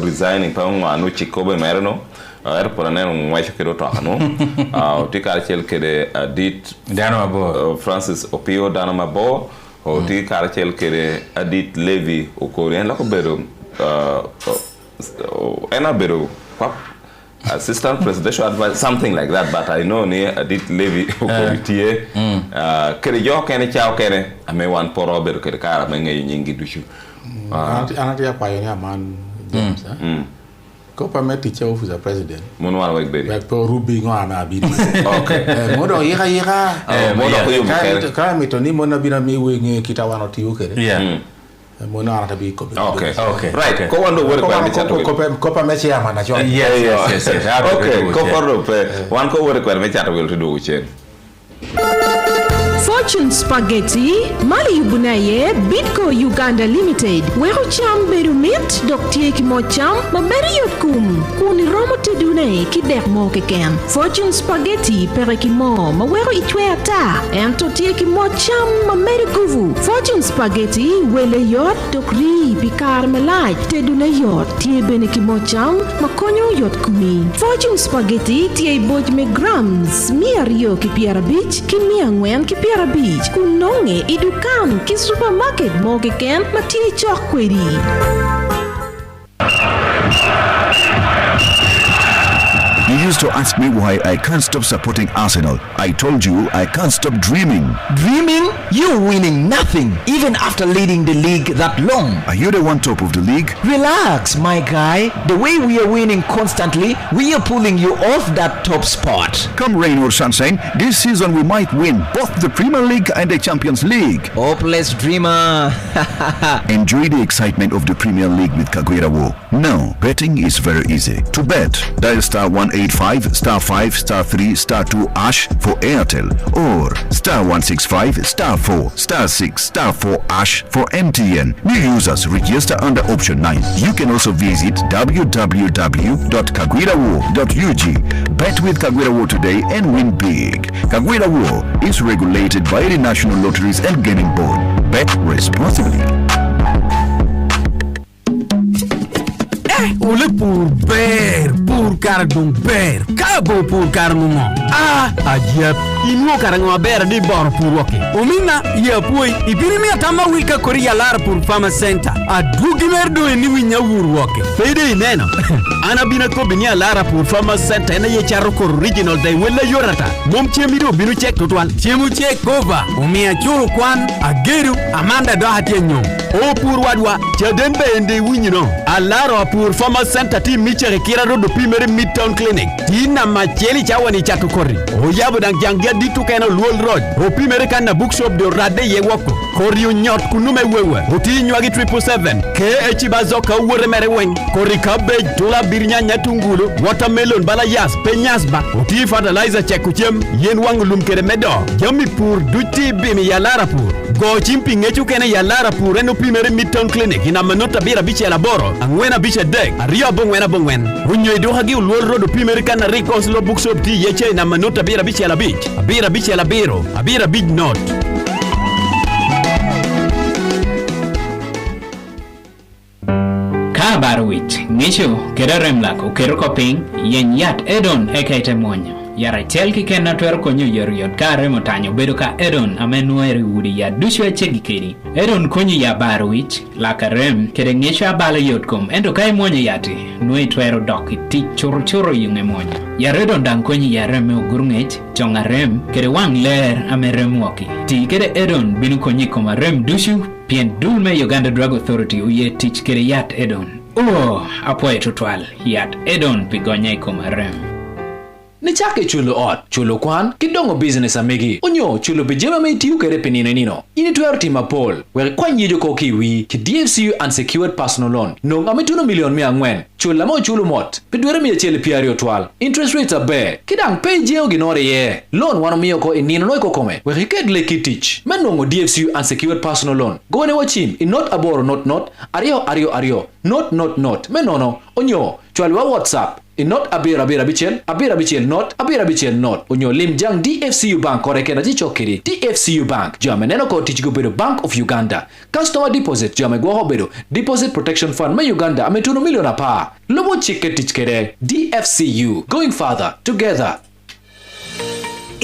resigning pango anu chikobe merno por neno mwacho kedo to hanu tikara kel kede dit Dano Mabo Francis Opio Dano Mabo o tikara kel kede Adit Levy o Korean la ko beru ena beru assistant presidential advisor, something like that, but I know near Adit Levy committee kere jo kene chao kene ame wan poro beru kere kara menge nyingi dushu anatia pioneer man James Kopa me teacher of the president. Mono wa wek beri. Wek po rubi ngwa na bidi. Okay. Modo yika. Modo ko yum kere. Ka mi to ni mona bina mi wengi kita wano ti ukere. Yeah. Mona ana tabi ko. Okay. Right. Ko wando wor ko mi chato. Kopa me che ama na jo. Yes. Okay. Ko forro pe. Wan ko wor ko me chato wel to do chen. Fortune Spaghetti, Mali Yubunaye, Bitco Uganda Limited, Weho Cham Berumit, Dr. Kimo Cham, Maberi Yotkum, Kuni Romo Tedune, Kidek Mo Keken, Fortune Spaghetti, Perekimo, Mawero Itweata, and Totiekimo Cham, Mameri Kuvu, Fortune Spaghetti, Wele Yot, Dokri, Pikar Melaj, Tedune Yot, Tie Benekimo Cham, Makonyo Yot Kumi, Fortune Spaghetti, Tie Boj Me Grams, Miario Kipiara Beach, Kimia Ngwen Kipiara Beach, kunonge idukan ki supermarket mo keken matini chokwedi. You used to ask me why I can't stop supporting Arsenal. I told you I can't stop dreaming. Dreaming? You're winning nothing, even after leading the league that long. Are you the one top of the league? Relax, my guy. The way we are winning constantly, we are pulling you off that top spot. Come rain or sunshine, this season we might win both the Premier League and the Champions League. Hopeless dreamer. Enjoy the excitement of the Premier League with Kagwira Wo. Now, betting is very easy. To bet, dial star 185 star 5 star 3 star 2 ash for Airtel or star 165 star 4 star 6 star 4 ash for MTN. New users register under option 9. You can also visit www.kagwirawo.ug. Bet with Kagwira Wo today and win big. Kagwira Wo is regulated by the National Lotteries and Gaming Board. Bet responsibly. Ole pour ber, pour cardon ber, cabo pour carmumo. Ah, adiep, inu karango ber di bor pour woke. Omina ye poi, ibirimi atama wika koria lar pour Farmer Center. Adugi merdo ni winya wur woke. Fede neno. Ana bina ko binya lara pour Farmer Center na ye charo ko original dai wala yorata. Mom chemido binu check total. Chemu check cover. Omia churu kwan, ageru, amanda do hatie nyom. O pour wadwa, chedembe ende winyino. Alaro pour Farmer Center team michere kira do primary midtown clinic. Tina macheli chawani chatukori. O yabu dang jangya ditu kena luol road. O primary kana bookshop do rade ye wako. Kori unyot kunume wewe. O ti nywagi 777. Ke echibazoka uwere mere weng. Kori cabbage tula birnya nyatungulu. Watermelon bala yas penyas ba. O ti fertilizer chekuchem. Yen wangu lumkere medo. Yami pour duti bimi yalara pour. Go chimpi ngechu kena yalara pour eno primary midtown clinic. Ina manota bira biche ya laboro. Angwena biche deg. Aria bongwen. Unyo ido hagi ulwol road primary kana Ricos lo bookshop ti yeche na manota bira biche ya la beach. Abira biche ya la biro. Abira big note. Ka barwit. Ngisho kera remlak ukero koping yen yat edon ekaite monyo. Yara chel ki ken natwer konyo yoriot ka remo tanyo bedo ka Edon amenuere wudi ya dusho chegi kedi. Edon konyo ya barwich laka rem kede ngesha bala yotkom endo kai monyo yati nue twero doki ti choro yunge monyo. Ya redon dang konyo ya reme ugurngech chonga rem kede wang ler ame rem woki. Ti kede Edon binu konyi koma rem dushu pien dulme Uganda Drug Authority uye tich kede yat Edon. Apoe tutwal yat Edon pigonya koma rem. Ni chake chulo ot, chulo kwan, kidongo business amegi. Onyo, chulo bijema me tiu kere penino nino. Ini tuero tima pol, where kwan yijo ko kiwi, ki DFCU unsecured personal loan. Nong ametuno million mi angwen. Chulo mo chulo mot. Pidwere mi echele piario twal. Interest rates are bare. Kidang pay jeo ginore ye. Loan wano miyo ko inino noi ko kome. Where ked le kitich. Menongo DFCU unsecured personal loan. Go ane wachim. In not aboro not. Ario. Not. Menono. Onyo, chwalwa WhatsApp. In not abira bichel not. Onyo lim jang DFCU Bank koreke na jichokiri. DFCU Bank. Jame neno ko tichigo bedo Bank of Uganda. Customer deposit jame go bedo. Deposit Protection Fund me Uganda ametuno million apa. Lobo chike tichkere. DFCU. Going further together.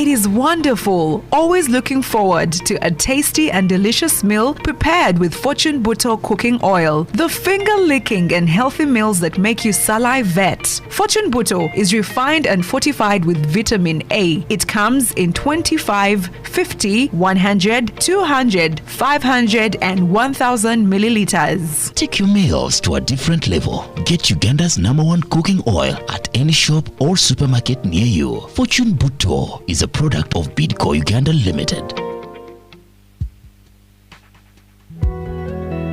It is wonderful. Always looking forward to a tasty and delicious meal prepared with Fortune Butter cooking oil. The finger-licking and healthy meals that make you salivate. Fortune Butter is refined and fortified with vitamin A. It comes in 25, 50, 100, 200, 500 and 1000 milliliters. Take your meals to a different level. Get Uganda's #1 cooking oil at any shop or supermarket near you. Fortune Butter is a product of Bidco Uganda Limited.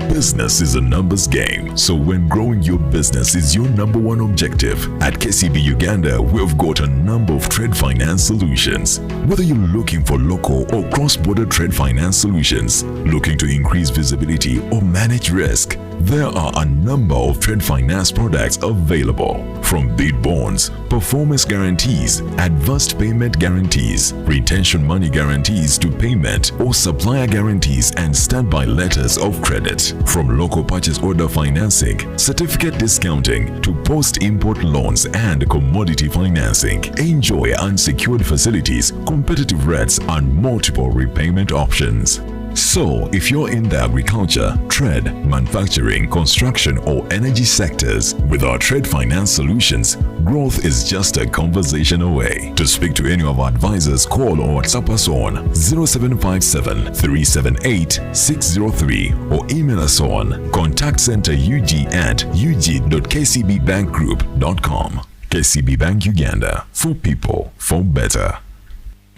Business is a numbers game, so when growing your business is your #1 objective, at KCB Uganda, we've got a number of trade finance solutions. Whether you're looking for local or cross-border trade finance solutions, looking to increase visibility or manage risk, there are a number of trade finance products available. From bid bonds, performance guarantees, advanced payment guarantees, retention money guarantees to payment or supplier guarantees and standby letters of credit. From local purchase order financing, certificate discounting to post-import loans and commodity financing. Enjoy unsecured facilities, competitive rates and multiple repayment options. So, if you're in the agriculture, trade, manufacturing, construction or energy sectors, with our trade finance solutions, growth is just a conversation away. To speak to any of our advisors, call or WhatsApp us on 0757 378 603 or email us on contactcenterug@ug.kcbbankgroup.com. KCB Bank Uganda, for people, for better.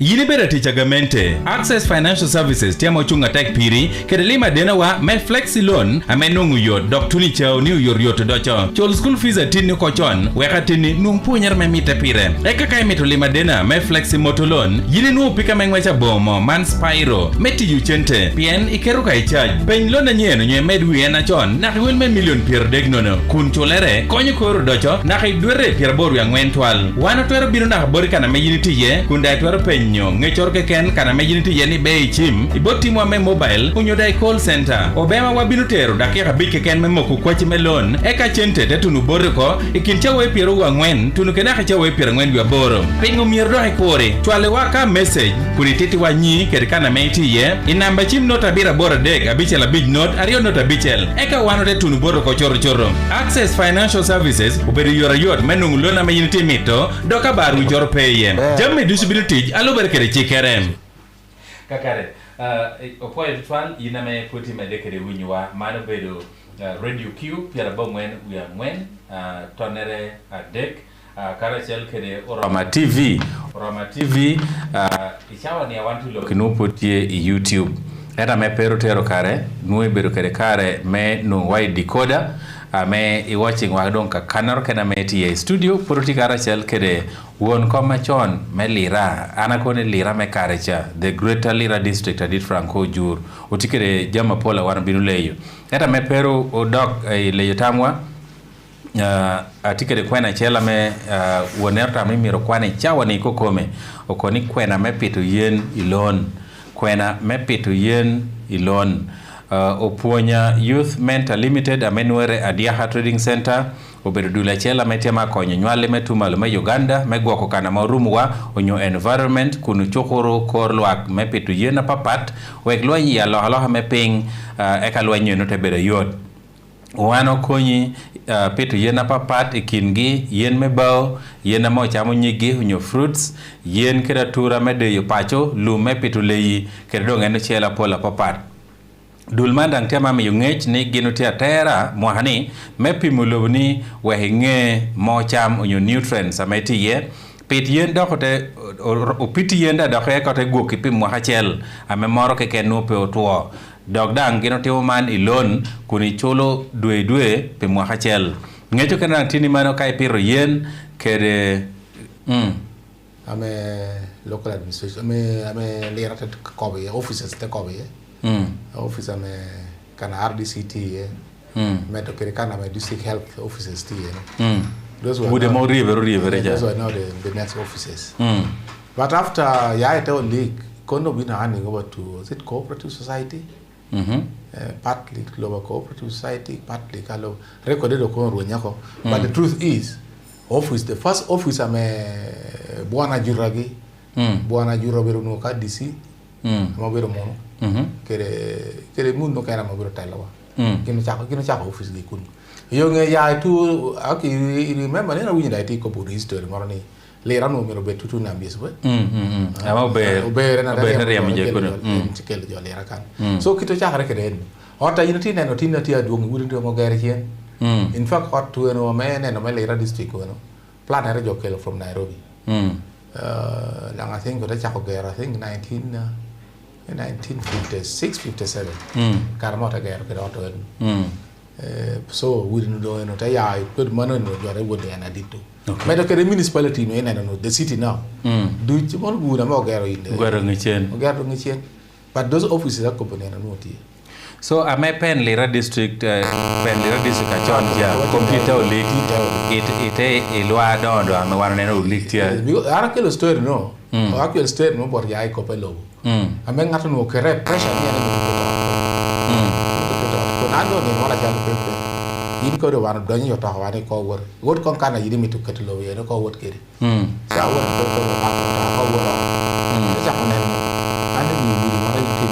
Yinibera tichagamente Access Financial Services tiamo chunga tek piri kedelima dena wa me flexi loan amenungu yo doktuni chao ni yoriyoto docho chol school fees atini kochon wekatini numpunyar me mite pire eka kai mitulima dena me flexi motor loan yini nu pika mengwecha bomo man spyro meti yuchente pien ikeru kai charge pen loan nyeno nye medwi ena chon na wil me million pier degnono kun cholere konyo koru docho na kai dwere pier boru ya ngwentwal wana twero biro na borika na mejiniti ye kunda twero pen ngechor ke ken kana mejiniti yeni bei chim ibotimo me mobile unyodai call center obema wabinutero dakika bike ken memoku kwachi melon eka chente tetunu boriko ikincha we piero wangwen tunu kenaka cha we piero ngwen boro pingo mierdo hekore chwale waka message kunititi wanyi kerikana meiti ye inamba chim nota bira bora dek abichela big note ario nota bichel eka wanote tunu boriko choro Access Financial Services uberi yora yot menungu lona mejiniti mito doka baru jor peye jamme disability alo kere chikerem kakare opoye twal iname puti medekere winywa mano bedo radio q piara bongwen uya ngwen tonere adek karachel kere Orama TV ichawa ni awantu lo kinuputie YouTube era me pero tero kare nuwe bedo kere kare me no wide decoder me I watching wadon ka kanor kana meti studio poroti karachel kere won koma chon me lira anakone lira me karecha the greater lira district adit Franco Ojur utikere jama pola wan binuleyo eta me pero odok leyo tamwa atikere kwena chela me wonerta mimiro kwane chawa ni kokome okoni kwena me pitu yen ilon Oponya Youth Mentor Limited amenwere Adiaha Trading Center oberdula chela metema konyo nywale metumalo me Uganda megwoko kana marumu wa onyo environment kunu chokoro korlwak mepitu yena papat weglwanyi ya lohaloha meping eka lwanyi no tebere yot wano konyi pitu yena papat ikingi yen mebao yena mo chamo nyigi onyo fruits yen keda tura mede yo pacho lume pitu leyi kedo ngeno chela pola papat dulmandang tema mi yungech ni ginutia tera mohani mepi mulubni wehenge mo cham onyo nutrients ameti ye pit yen dokote upiti yenda dokote kote guki pi mohachel ame moro keke nupe otuo dogdang ginutia man ilon kuni cholo dwe pi mohachel ngecho kena tini mano kai piro yen kere ame local administration ame lirate kobe offices te kobe office ame kana RDCT meto kere kana me district health offices those were would more river those were now the next offices but after Yite Twolo kono been handing over to is it cooperative society partly global cooperative society partly kalo recorded ko ronyako but the truth is the first office ame bwana Jiragi Buana juro bero no ka DC. Mo bero mono. Kere mun no kana mo bero tala wa. Kino chako office gi kun. Yo nge ya tu aki remember na winyi dai ti ko bu history ngorani. Le rano mero betu tu na mbieso we. Ama be na riam je kuno. Tikel jo le rakan. So kito chakare kede. Ota yinati neno tinati aduong wurin to mo gere hien. In fact hot to no man and no Lera district no. Plan had a job from Nairobi. I think got a chako gere I think 1956 57. Karamota gere ke auto. So we didn't do no taya good money no jore would and I did too. But okay, the municipality no no the city now. Do it more good am gere in the but those offices are company and no tea. So I may pen Lera district achon ja computer leak it ilwa dondo am wan no leak tia because arakelo story no actual story no bor ya ko pelo ame ngato no kere pressure ni ko nando ni wala jalo pepe yin ko do wan do nyo to wan ko wor kon kana yidi mi to ketlo we no ko wor kere sa wor ko ja ko nen ande ni wala yiti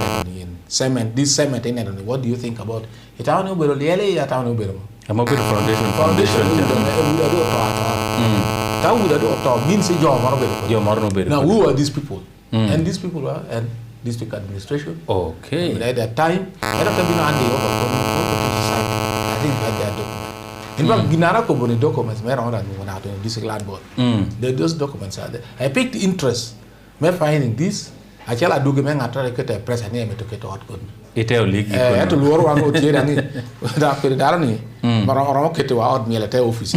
cement, this cement in it. What do you think about it? I don't know, but really, I don't know. I'm a bit foundation. That would means your moral. Now, who are these people? And these people are and district administration. Okay. At that time, I don't I think that they are documents. In fact, Ginara Koboni documents, this land board. Those documents are there. I picked interest. Me finding this. Achala document atare kete press ani me to kete hot good. Ite oligi. To luor wan o tiera ni. Da per darani. Mara kete wa od miele te office.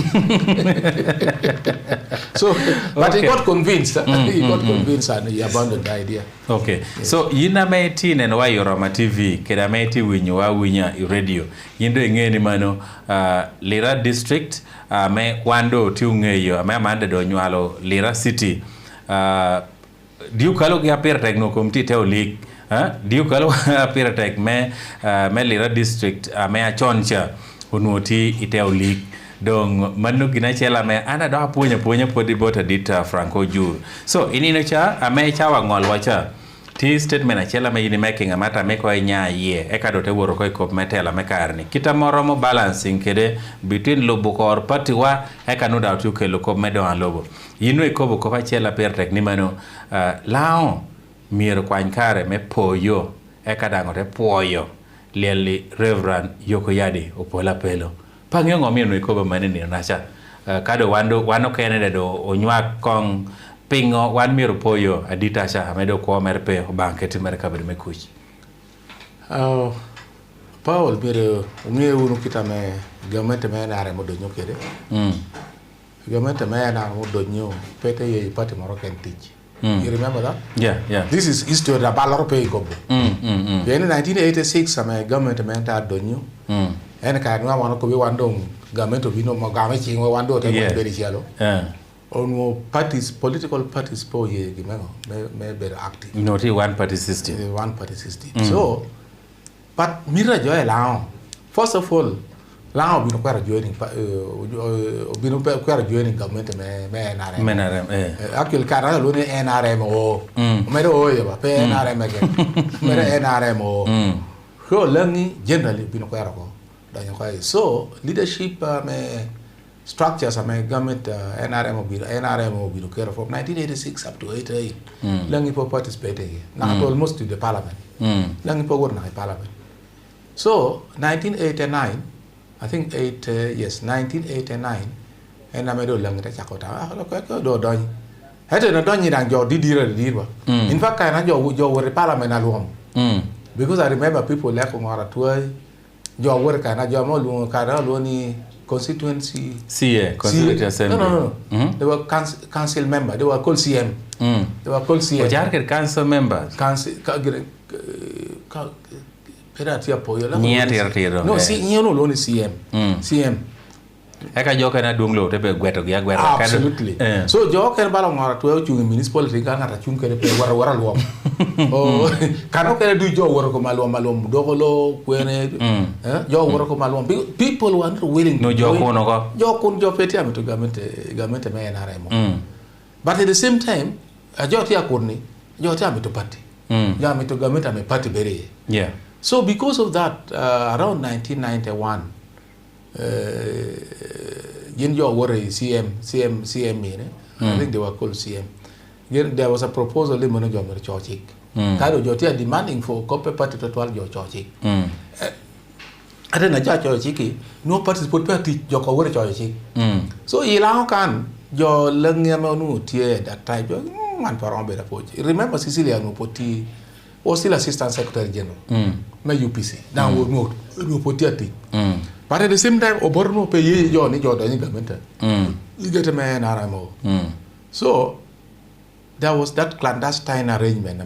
So, but he got convinced. He got convinced and he abandoned the idea. Okay. Yes. So yina meti neno wa Yorama TV keda meti winyo wa winya radio. Yindo ngeni mano Lera district me wando ti ungeyo ame amande do nywalo Lera city. Diu kalau gya pertek no komti teo league diu kalau pertek me Lera district me achoncha unuoti iteo league dong manu gina chela me ana do punya podi bota dita Franco Ojur so inino cha ame cha wangol wacha ti statement achela me yini making amata me ko nya ye e ka do te woro ko kop metela me karni kita moro mo balancing kede between lobo or party wa e ka no da tu ke lobo medo an lobo yino e ko ko achela pertek ni mano lao mir kwan kare me poyo e ka dango te poyo leli reverend yokoyadi opola pelo pangyo ngomi no ko mane ni nacha kado wano kene do onywa kong pingo wan mir poyo adita sha amedo ko merpe banket merka ber me kuch Paul bere unge unu kita me government me na are modo nyokere government me na modo nyo pete ye party moro can teach. You remember that? Yeah. This is history da balaro pe gobo. In 1986 ame government me ta donyo. En ka nwa wana ko be wando government of no magame chi we wando te ko beri chalo. On parties, political parties po ye gimego me better active. Not one party system. One party system. So but mira joy lao. First of all, lao bino kwara joining bino kwara joining government me NRM. Actually kara lo ni NRM o. Me do ye ba pe NRM again. Me NRM o. So learning generally bino kwara ko. So leadership me structures ame government NRM obiro care from 1986 up to 88. Learning for participating. Now almost to the parliament. Learning for work na parliament. So 1989, I think 1989, and I made a long chakota. Do doni. Hete na doni dan jo didira. In fact, I jo were parliament alone. Because I remember people like Ngora Tuai, jo work na jo mo lu kana lu ni constituency. Constituency assembly. No. They were council member. They were called CM. They were called CM. Ojarker council members. No, CM no only CM. CM. Eka joka na dunglo tebe gweto gya gwero. Absolutely. So joka bala ngara to chung municipal riga ngara chung kere pe wara luom. Oh, kano kere du jo wara ko malom dogolo kwene. Jo wara ko malom. People were not willing to. No jo kono ko. Jo kun jo peti am to government me NRM. But at the same time, ajotia kurni ajotia mitu party ja mitu government ame party bere so because of that around 1991 yin jo were CM I think they were called CM. There was a proposal in Monojo Churchik. Kado Jotia demanding for Copper Party to 12 your Churchik. I don't know Churchiki, no participant party Joko were Churchik. So Ilang can your Langamonu tier that type one for on better poach. Remember Cecilia Nupoti was still Assistant Secretary General. My UPC. Now would note Nupoti. But at the same time, Oborno pay your government. You get a man RMO. So there was that clandestine arrangement.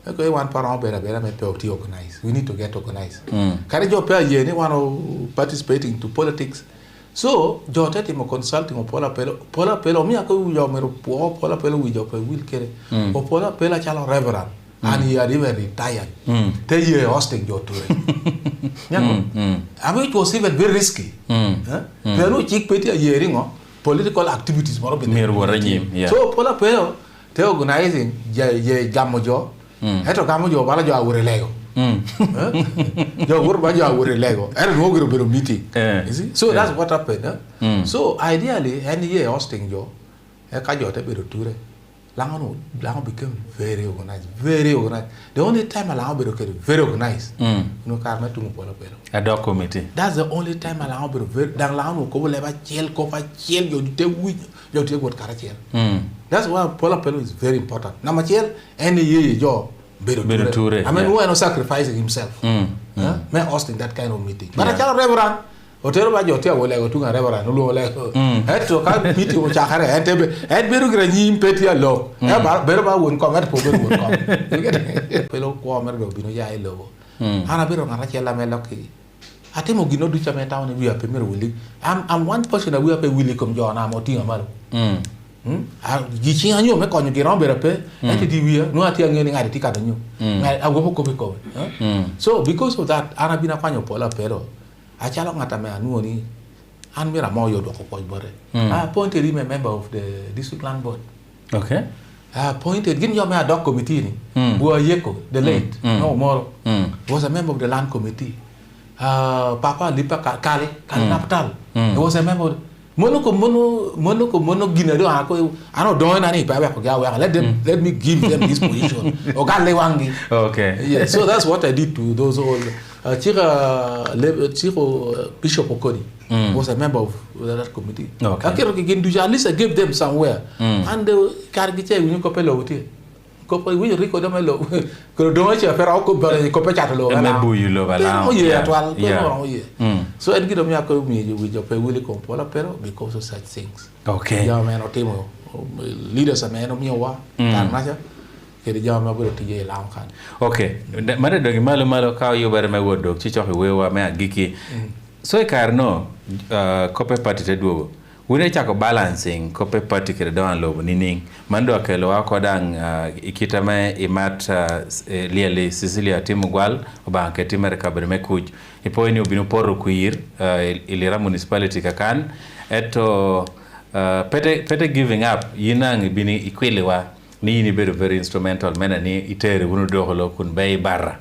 Okay, one parent better organized. We need to get organized. Can you pay anyone participating to politics? So, Jotati mo consulting of Pola Pelo, me a go your Pola Pelo with your will carry, or Pola Pela Chalo Reverend, and he had even retired. 10 years hosting your tour. I mean, it was even very risky. There are no cheap petty hearing political activities. So, Pola Pelo, they organizing Gamojo, Heto Gamojo, Balaja were Lego. Your work by your Lego, and no group of meeting. So that's what happened. So, ideally, any year hosting Joe, a Kajota Beruture. Lango became very organized. The only time Lango became very organized, no Carmen to Pola Pelo. A dog committee. That's the only time Lango became very Lango Cobo Leva Chiel, Copa Chiel, you take what Carachel. That's why Pola Pelo is very important. Namachiel, any year, Joe. Beruture. I mean, who are not sacrificing himself. May hosting that kind of meeting. But I tell Reverend. Hotel by your tail will go to a reverend, no level. Had to come meeting with Chahara and Beru Granny, Petty low. Berba wouldn't come at Pogo would come. Fellow Quamer will be no yai low. Anabero Marachella Meloki. I think we no do Chaman town and we are Premier Willie. I'm one person that we are pay Willie come John Amoting Amaro. Gichin and you make on your ground better pay, and we are not getting at the ticket on you. I will go. So, because of that, Arabina Pano Pola Pero. I challenge at a man, Nuoni, and we are more your dog. I appointed him a member of the district land board. Okay. I appointed, give your man a dog committee, who are Yeko, the late, no more, was a member of the land committee. Papa Lipa Kali Napatal, he was a member of Mono Guinea. I don't know any let me give them this position. Okay. Yeah, so that's what I did to those old Bishop Okodi was a member of that committee. Okay. At least I gave them somewhere. And the Cargite, we couple of it. Couple we record them low. Could do it a fair copacatalo. So I give them a with your pay Willie Compola Pero because of such things. Okay. Young man or Timo leaders a man of Miowa, Okay. Mother Doggy Malo cow you better my word dog, Chicho, we were me geeky. So I can't know copper party to do. We need to balancing copper party to down low, meaning Mando Kelo Akodang Ikitame Imat Liali Sicilia Timugwal, Obanke Timerica Bermekuj, a point of Binoporo Queer, Ilira municipality Kakan, eto Pete giving up, Yinang Bini Equiliwa. Ni very instrumental mena ni itere wunu doholo kun bay barra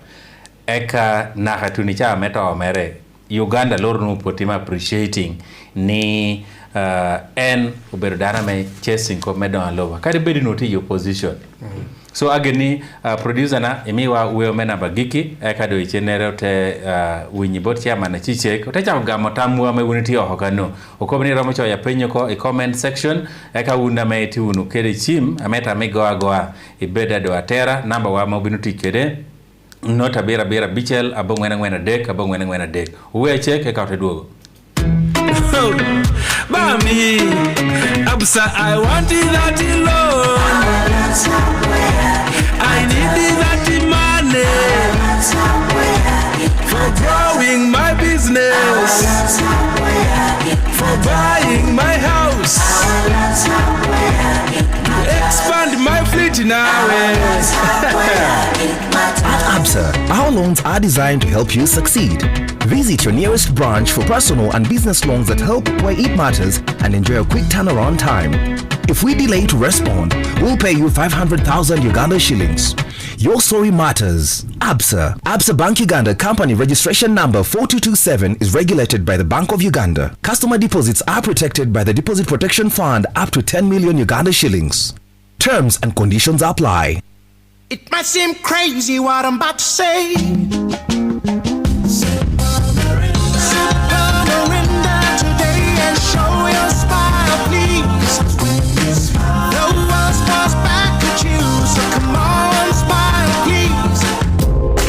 eka nakatunicha meta mere Uganda lor nu potima appreciating ni en uberdana me chasing ko medon lover kadi bedi noti your position so ageni producer na emiwa we mena bagiki eka do chenere te winyi bot chairman na chichek utacha gamo tamu me wuniti ohokano okobni romo cho ya penyo ko e comment section eka wunda me ti wunu kede chim ameta me goa ibeda do atera number wa mo binuti kede nota bera bichel abongwena dek we check eka tedugo Mami, Absa, I want that alone. I need that money for growing my business, for buying my house, to expand my fleet now. At Absa, our loans are designed to help you succeed. Visit your nearest branch for personal and business loans that help where it matters and enjoy a quick turnaround time. If we delay to respond, we'll pay you 500,000 Uganda shillings. Your story matters. Absa Bank Uganda Company Registration Number 4227 is regulated by the Bank of Uganda. Customer deposits are protected by the Deposit Protection Fund up to 10 million Uganda shillings. Terms and conditions apply. It might seem crazy what I'm about to say. Show your smile, please. No one smiles back at you, so come on, smile, please.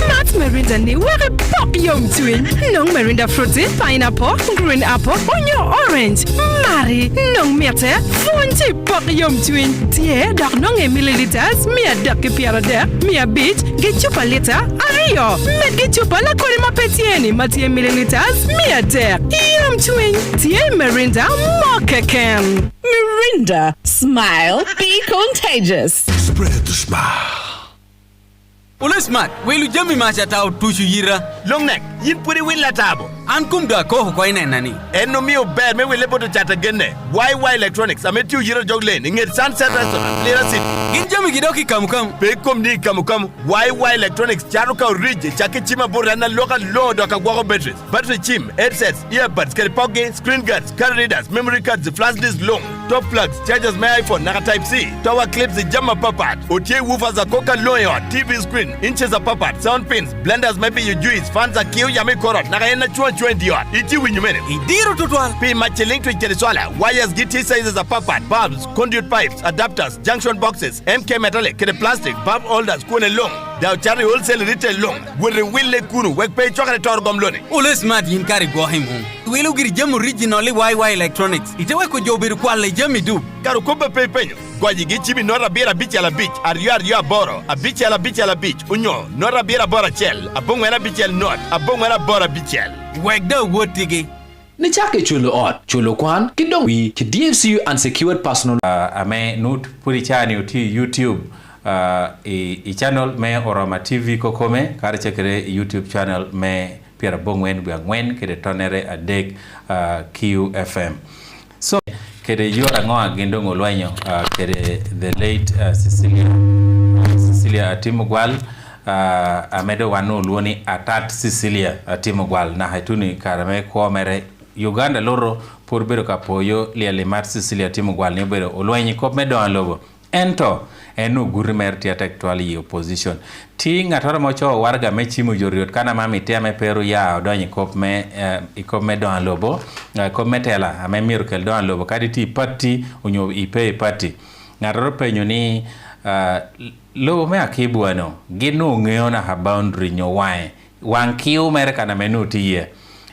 Not Merinda ni were pop yum twin. No Merinda fruity, pineapple, green apple, onion orange. Mari, no mete, fonty pop yum twin. Dear, dark no milliliters, me a ducky piara there, me a beach, get you a liter, ayo, me get you a la corima petieni, Matia milliliters, me a there. Yum twin, dear Merinda, mokaken. Mirinda, smile, be contagious. Spread the smile. Ulismat, welu jami machata tushu yira. Long neck, yin puri win la tabo. Ankum da ko ko ina nani. Eno mi ober me we lepo to chata genne. YY Electronics, ame tu yira jog lane. Inget Sunset Restaurant, Lera City. Gin jami gidoki kamukam. Pekom ni kamukam. YY Electronics, charuka uriji, chake chima burana local load waka guago batteries. Battery chim, headsets, earbuds, karipoke, screen guards, card readers, memory cards, flash disk long, top plugs, chargers my iPhone, naga type C, tower clips, jama papat, otie woofers a coca loyo, TV screen, inches of papat, sound pins, blenders maybe you juice, fans a kill yame korot, naga ena chuan diot, iti winyumene. Idiru tutual. P match link to Cheriswala, wires GT sizes of papat, bulbs, conduit pipes, adapters, junction boxes, MK metallic, kede plastic, bulb holders, kune long, Dow Charlie wholesale retail long, with the will kunu, work pay chocolate torgom lone. Ulismat yin kari go him home. Welu giri jamu originally YY Electronics. Itewe ko jobiru kwa le jami du. Karu kumbe pe penyo. Kwa jigi chibi nora bira beach ala beach. Ariyo boro. A beach ala beach. Unyo. Nora bira bora chel. Abongo era beach el not. Abongo era bora beach el. Wek da wotigi. Ni chake chulo ot, chulo kwan, kidong wi, ki DFCU unsecured personal. Ame nut puri chani uti YouTube. I channel me Oroma TV kokome, kare chekere YouTube channel me Pierre Bongwen Bangwen, kede tonere adek QFM. So, kede yora ngoa gendongo lwanyo, kede the late Cecilia Atimugwal, amedo wano luoni atat Cecilia Atimugwal, na haituni karame kwa mere Uganda loro porbero kapoyo liya limat Cecilia Atimugwal nibero olwanyi kop medo anlobo. Ento, enu guri merti actually opposition. Ti ngatoro mocho warga mechimu joriot kana mami tia me peru ya odonyi kop me ikop me don lobo kop metela ame miracle don lobo kadi ti party unyo ipe party ngatoro penyo ni lobo me akibu ano gino ngeona ha boundary nyo wae wankiu mere kana menu tiye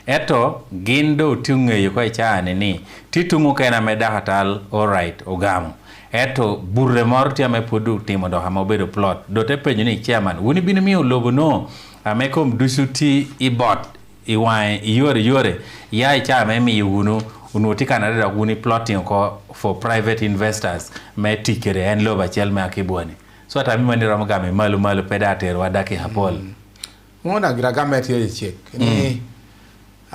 eto gindo tunge yuko chane ni titungu kena medahatal alright ogamu eto burre morti ame podu timo do hama obedo plot do te penyo ni chairman wuni bini miyo lobo no ame kom dusuti ibot iwae yore ya icha ame mi yunu unutika na reda wuni plotting ko for private investors me tikere en loba chel me akibwani so ata mimi ndira magame malu pedate wadaki hapol ngona gira gamet ye chek ni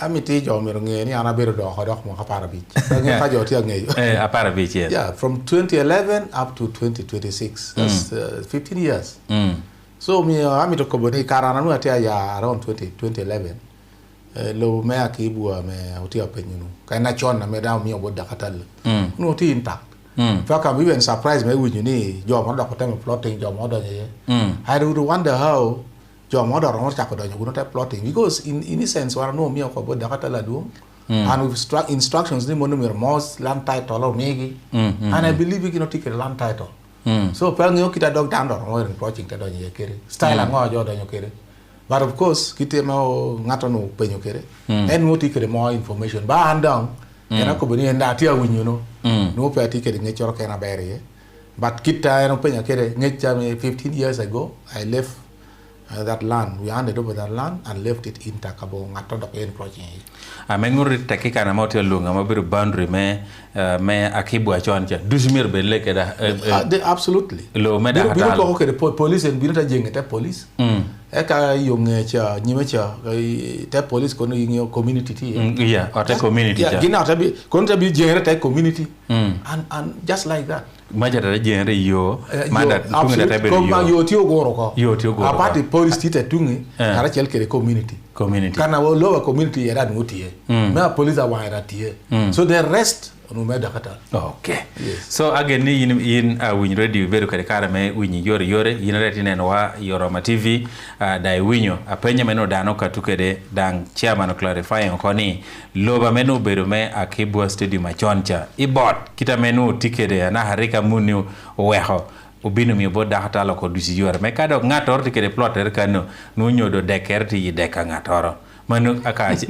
amiti jo mirnge ni anabero do hodok mo kapara beach nge ka jo ti nge apara beach yeah from 2011 up to 2026 that's 15 years so mi amito ko boni karana nu atia ya around 2011 lo me akibu me utia penyunu kaina chona me da mi oboda katal no ti intact faka we even surprise me with you ni jo mo da ko tem plotting jo mo do ye I do wonder how jo mo do ro chako do you not plotting because in essence war no mi ko boda katal do and with instructions ni mo no mi most land title or megi and I believe you cannot take a land title so pel ngi okita dog down do mo project do ye kere style ngo jo do kere. But of course, kita mau ngatono penyo kere. En moti kere more information. Ba andang, kena ko bani enda tia winyo no. No pe ati kere ngechoro kena bere. But kita eno penyo kere ngecha me 15 years ago, I left that land. We handed over that land and left it intact abo ngatono pen project. Amenguri takika na moti lunga mabiru boundary me akibu achonja. Dusmir bele keda. Absolutely. Lo me da. Bino ko kere police and bino ta jengete police. eka yung cha nyimecha te police kono yingyo community ti yeah or te community yeah gina tabi kono tabi jere te community and just like that majara jere yo manda tunga tabe yo tio goro ko yo tio goro apart police ti te tungi kara chel kere community kana wo lower community yara nutie na police awara tie so the rest no me dakata okay so again ni in win radio beru kare kara me win yore yin reti nen wa Yoroma TV dai winyo apenya meno dano katukede dang chairman clarifying koni loba meno beru me akibwa stadium achoncha ibot kita menu tikede na harika munu weho ubinu mi boda hata la ko dusi yore me kado ngator tikede plotter kanu no nyodo dekerti yideka ngatoro manu akaji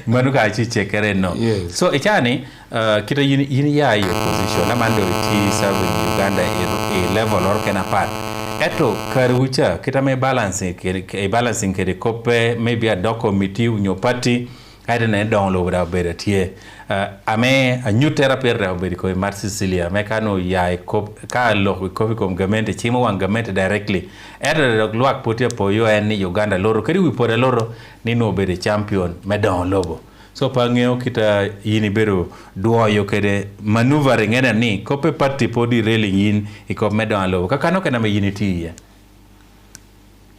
manu kaji chekere no so ichani kita yin ya your position na mando ti serve in Uganda a level or kana part eto karucha kita me balancing kere kope maybe a doc committee in your party I don't download our better tie ame a new therapy ra be ko Mar Sicilia me kano ya ka lo ko ko government chimo wan government directly era luak potia po yo en Uganda loro kari wi pore loro ni no be champion me download so pangeo kita yini bero duoyo kede maneuvering ena ni kope party podi railing yin iko me download ka kano kana me unity ya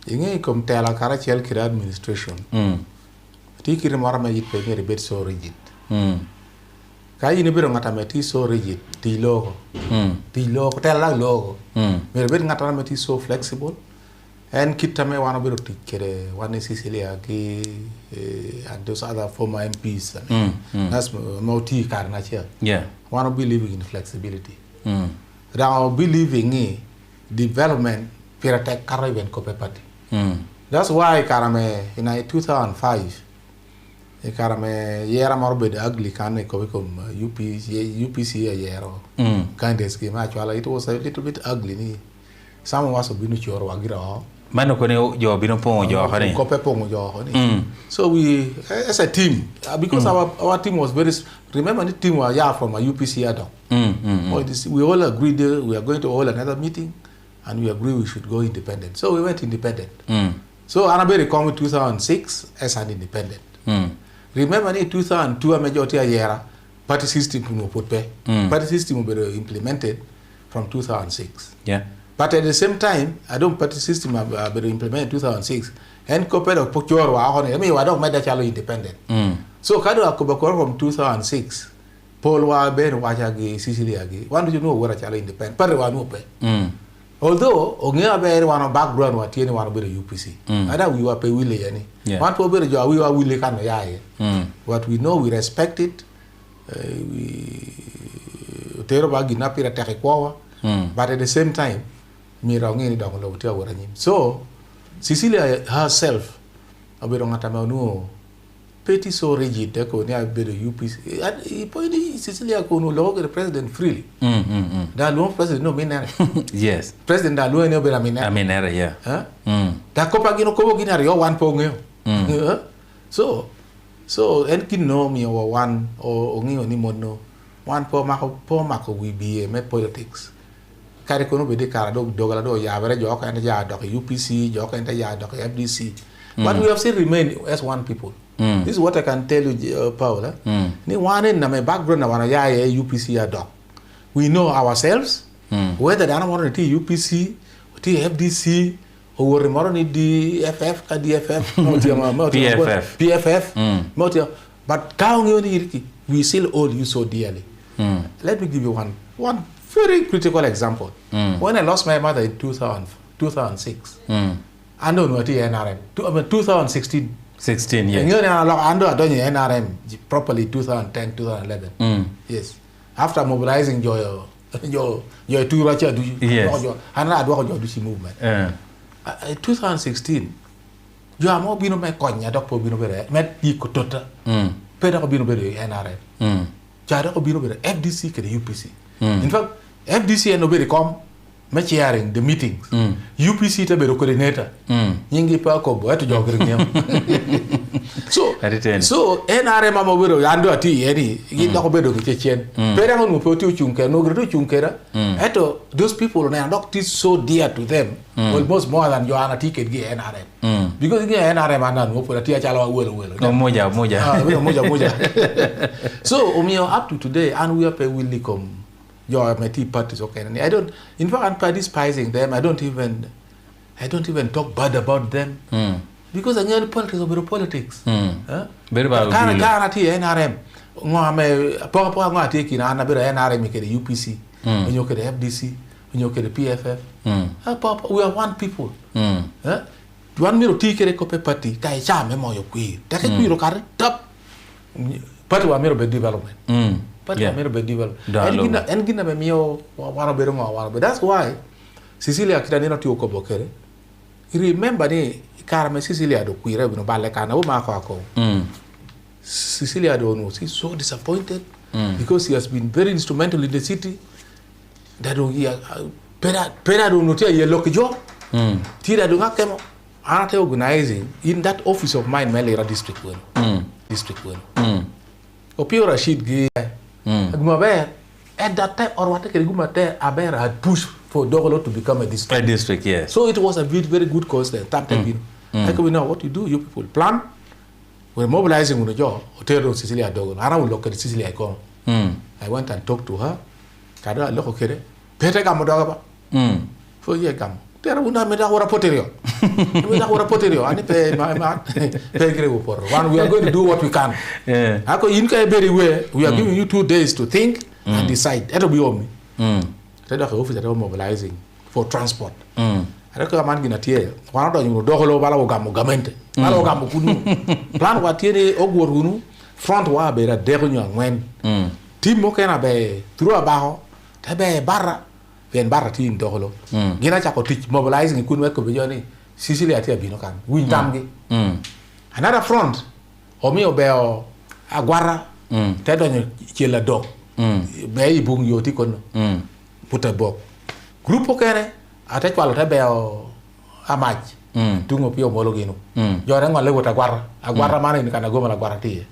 inge kom tela kara chel kira administration ti kire mara me yit pe ne bet so rigid ka yini bero ngata me ti so rigid ti logo tela logo me bet ngata me ti so flexible and kita me wana bero ti kere wana Sicilia ki and those other former MPs that's multi karnacha wanna be living in flexibility now believing in development piratek karaben kope party that's why karame in 2005 karame yera marbe de ugly kan ko UPC yero kind of scheme actually it was a little bit ugly ni some was binu choro wagira mano ko ne jo binu pongo jo hane ko pe pongo jo hane so we as a team because our team was very remember the team was from a UPC adult we all agreed we are going to hold another meeting and we agreed we should go independent so we went independent so Anabere come in 2006 as an independent remember in 2002 a majority yera party system party system was implemented from 2006 but at the same time I don't party system been implemented in 2006 and compared to Pokyor wa hone I mean I don't make that chalo independent so kado akobakor from 2006 Paul wa ben wa chagi Sicilia gi want you know where chalo independent pare wa no pe although ongia be one background wa tieni wa be UPC ada we were pe wile yani want to be jo we were wile kan ya what we know we respect it we tero ba gi na pira tek kwa but at the same time mirangi ni dong lo tia waranyim so Sicilia herself abero ngata ma no petit so rigid ko ni abero UPC point Sicilia ko no lo president freely da lo president no minere yes president da lo ni obera minere yeah da ko pagino ko gina rio one pongo so en kin no mi o one o ngi oni mono one po mako we be me politics kare kono be de kara dogala do ya bare jo kan ja do UPC jo kan ja do FDC but we have still remained as one people this is what I can tell you Paula ni one na my background na wana ya UPC ya do we know ourselves whether they are want to UPC to FDC or remoro ni DFF ka DFF PFF but kaung yoni we still all you so dearly let me give you one very critical example. When I lost my mother in 2006, I don't know what NRM. 2016. 16, yes. I don't know NRM properly 2010, 2011. Yes. After mobilizing your two Racha movement. 2016, you are more bino me konya dok po bino bere met yikotota. Peda ko bino bere NRM. Jada ko bino bere FDC ke UPC. In fact, FDC and nobody come chairing the meetings. UPC to be the coordinator. Yingi pa ko bo to jogger nyam. So NRM ama wero ando ati eni ginda ko bedo ke chen pera ngonu pe tu chunke no gre tu chunkera eto those people na not so dear to them almost more than your ticket gi NRM because gi NRM ana no po ati achala welo no moja so umio up to today and we are will come your tea parties okay and I don't in fact I'm despising them. I don't even talk bad about them because again politics over politics very bad kana ti NRM ngame po ngati kina na bero NRM ke UPC onyo ke FDC onyo ke PFF we are one people one miro ti ke ko pe party kai cha me moyo kwi ta ke kwi ro kar top party wa miro be development party wa miro be development en gina me mio waro bero waro that's why Cecilia kitanino ti ko bokere remember ni Carmen Cecilia do kuire no balle kana wo ma ko Cecilia do no she's so disappointed because he has been very instrumental in the city that he pera do no tia ye lokjo tira do ngakemo ante organizing in that office of mine Melira district one Opio Rashid gi Gumaber at that time or what ke Gumaber Aber had pushed for Dogolo to become a district. Yes. So it was a very good cause there. Like we know what you do, you people plan. We're mobilizing on the job. Hotel Cecilia Dogolo. I will look at Cecilia. I went and talked to her. Kada look okay. Peter Gamodogaba. For ye gam. There would not make our poterio. We are poterio. I pay my one. We are going to do what we can. I go in very well. We are giving you 2 days to think and decide. That'll be on me. The office that are mobilizing for transport. I don't man gina tie. One of you dogolo bala gamu gamente. Bala gamu kunu. Plan wa tie ogorunu front wa be da derunyo ngwen. Team mo kena be through abaho. Tabe barra. Ben barra team dogolo. Gina cha ko teach mobilizing kunu ko be joni. Cecilia tie bino kan. Win tamgi. Another front. Omi obeo agwara. Tedonyo chela dog. Be ibung yoti kono. Puta bok grupo kene ate kwalo te beo amach tungo pio mologino jore ngole wota agwara mane ni kana goma la gwara tie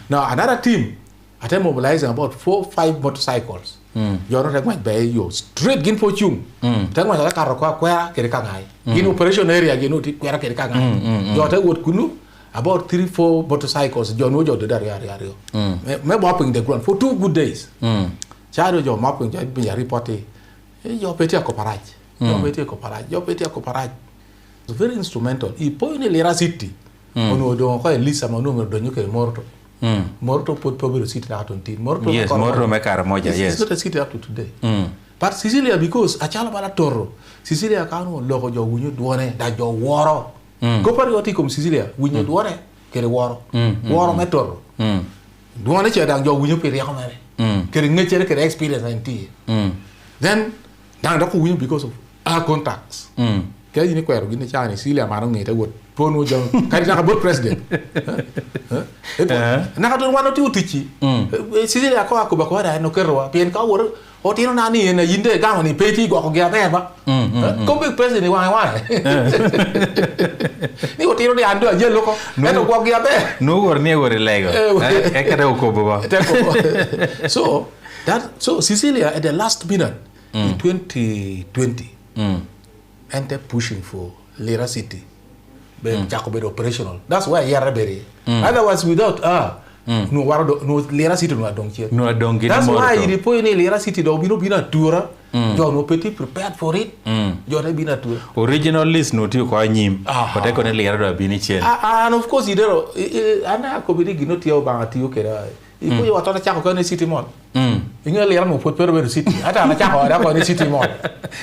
now another team ate mobilizing about 4-5 motorcycles jore te ngwa be yo straight gin fortune te ngwa la karo kwa kwera kere kangai gin operation area gin uti kwera kere kangai jore wot kunu about 3-4 motorcycles jono jo de dar yario me bopping the ground for 2 good days Chado jo mapping jo be reporting yo peti akoparaj yo peti akoparaj so very instrumental I poi ne lera city ono do ko Elisa manu do nyuke morto pot pobero city na tontin morto yes morto me kar moja yes it's not a city up to today but Cecilia because achala bala torro Cecilia kanu logo jo wunyo duone da jo woro go patrioti comme Cecilia wunyo duone kere woro me torro duone che da jo wunyo pere ko mere kere ngechere kere experience anti then dan da ko win because of our contacts kay ni ko yaro gine chaani Cecilia maro ngi ta wot pono jam kay na ko president na ka don wano ti utichi Cecilia ko ba ko da no kerwa pien ka wor o tino na ni na yinde ga ni peti go ko ga ba ko big president wa ni o tino ni ando je loko eto go ga be no wor ni wor lego e ka do ko bo so Cecilia at the last minute in 2020 ended pushing for Lira City Jacob operational. That's why Yaraberi. Otherwise without no Lira City no don't get. That's why the point in Lira City do bina tour jo no petit prepared for it jo na bina tour original list no ti ko anyim but I can Lira do bini chen and of course idero ana ko bidi gino ti o ba ti o kera iko yo atona chako ko ne city mall inga Lira no pot pero city ata na chako ada ko ne city mall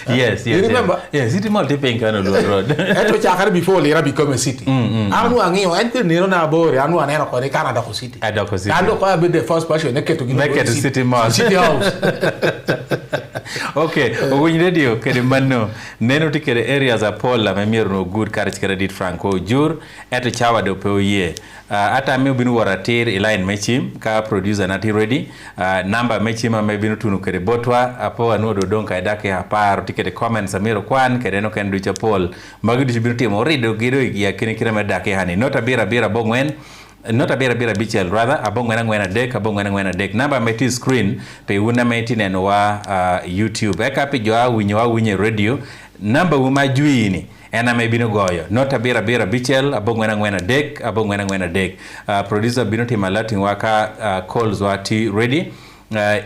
yes you remember yes city mall te penka no road eto chakar before Lira become a city anu angi o ente nero na bore anu anena ko ne Canada ko city ando ko be the first person ne keto gino city mall city house okay ogony radio kede manno neno tikere areas a pola memiro no good courage credit Franco Ojur eto chawa do peoye ata me binu waratir line mechim ka producer nati ready number mechim me binu tunu kede botwa apo anu do donka edake aparo tikere comments amiro kwan kede no ken ducha pol magi binu timo rido gido ya kini kire medake hani nota bira bongwen not abira bichel rather abongwena dek abongwena dek number meti screen pe una meti neno wa YouTube eka pe jo winyo radio number uma juini ena me bino goyo not abira bichel abongwena dek producer bino timalati waka calls wa ti ready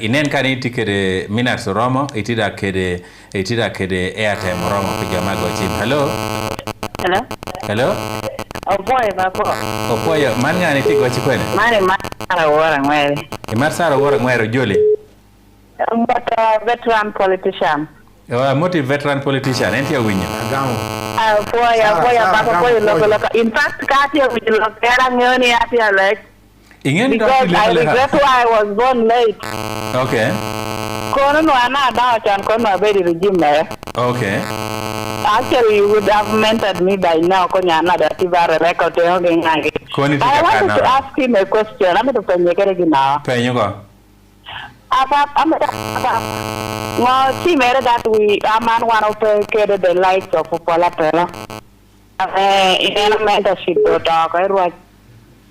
inen kani tikede minutes romo itida kede airtime romo pijama go chim. Hello Opoya man ngani tigo chikwene Mare Mara wora ngwere Marsara wora ngwere joli but veteran politician motive veteran politician enti awinyo Opoya bako loka in fact kati awinyo era ngoni ati like because I regret why I was born late. Okay. Kono no ana dawa chan kono abedi regime. Okay. Actually, you would have mentored me by now. Konya another Tivara record. I wanted to ask him a question. I'm going to pay you now. Pay you go. Well, she made that I'm one of the lights of Polapella. In elementary, talk. I was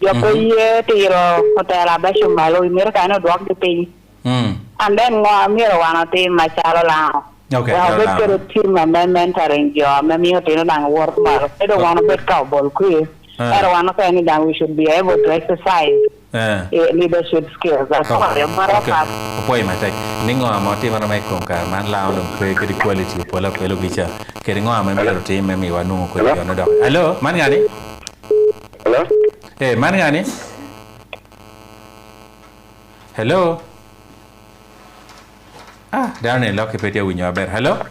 your hotel, Abashum Malo, America, walk the thing. And then I'm here one of them, my child. Okay. Well, I got a team and mentoring job. Maybe I don't work more. I don't want to be cowboy queer. I don't want to any that we should be able to exercise leadership skills. That's all. Okay. Opoy matek. Ningo amoti mana mai konka man lao dum kwe kedi quality pola pelo bicha. Kedi ngo amemi ro team memi wanu ko yono do. Hello, man ngani? Hello? Hey, man ngani? Hello? Down in Lucky Petia with your bed. Hello?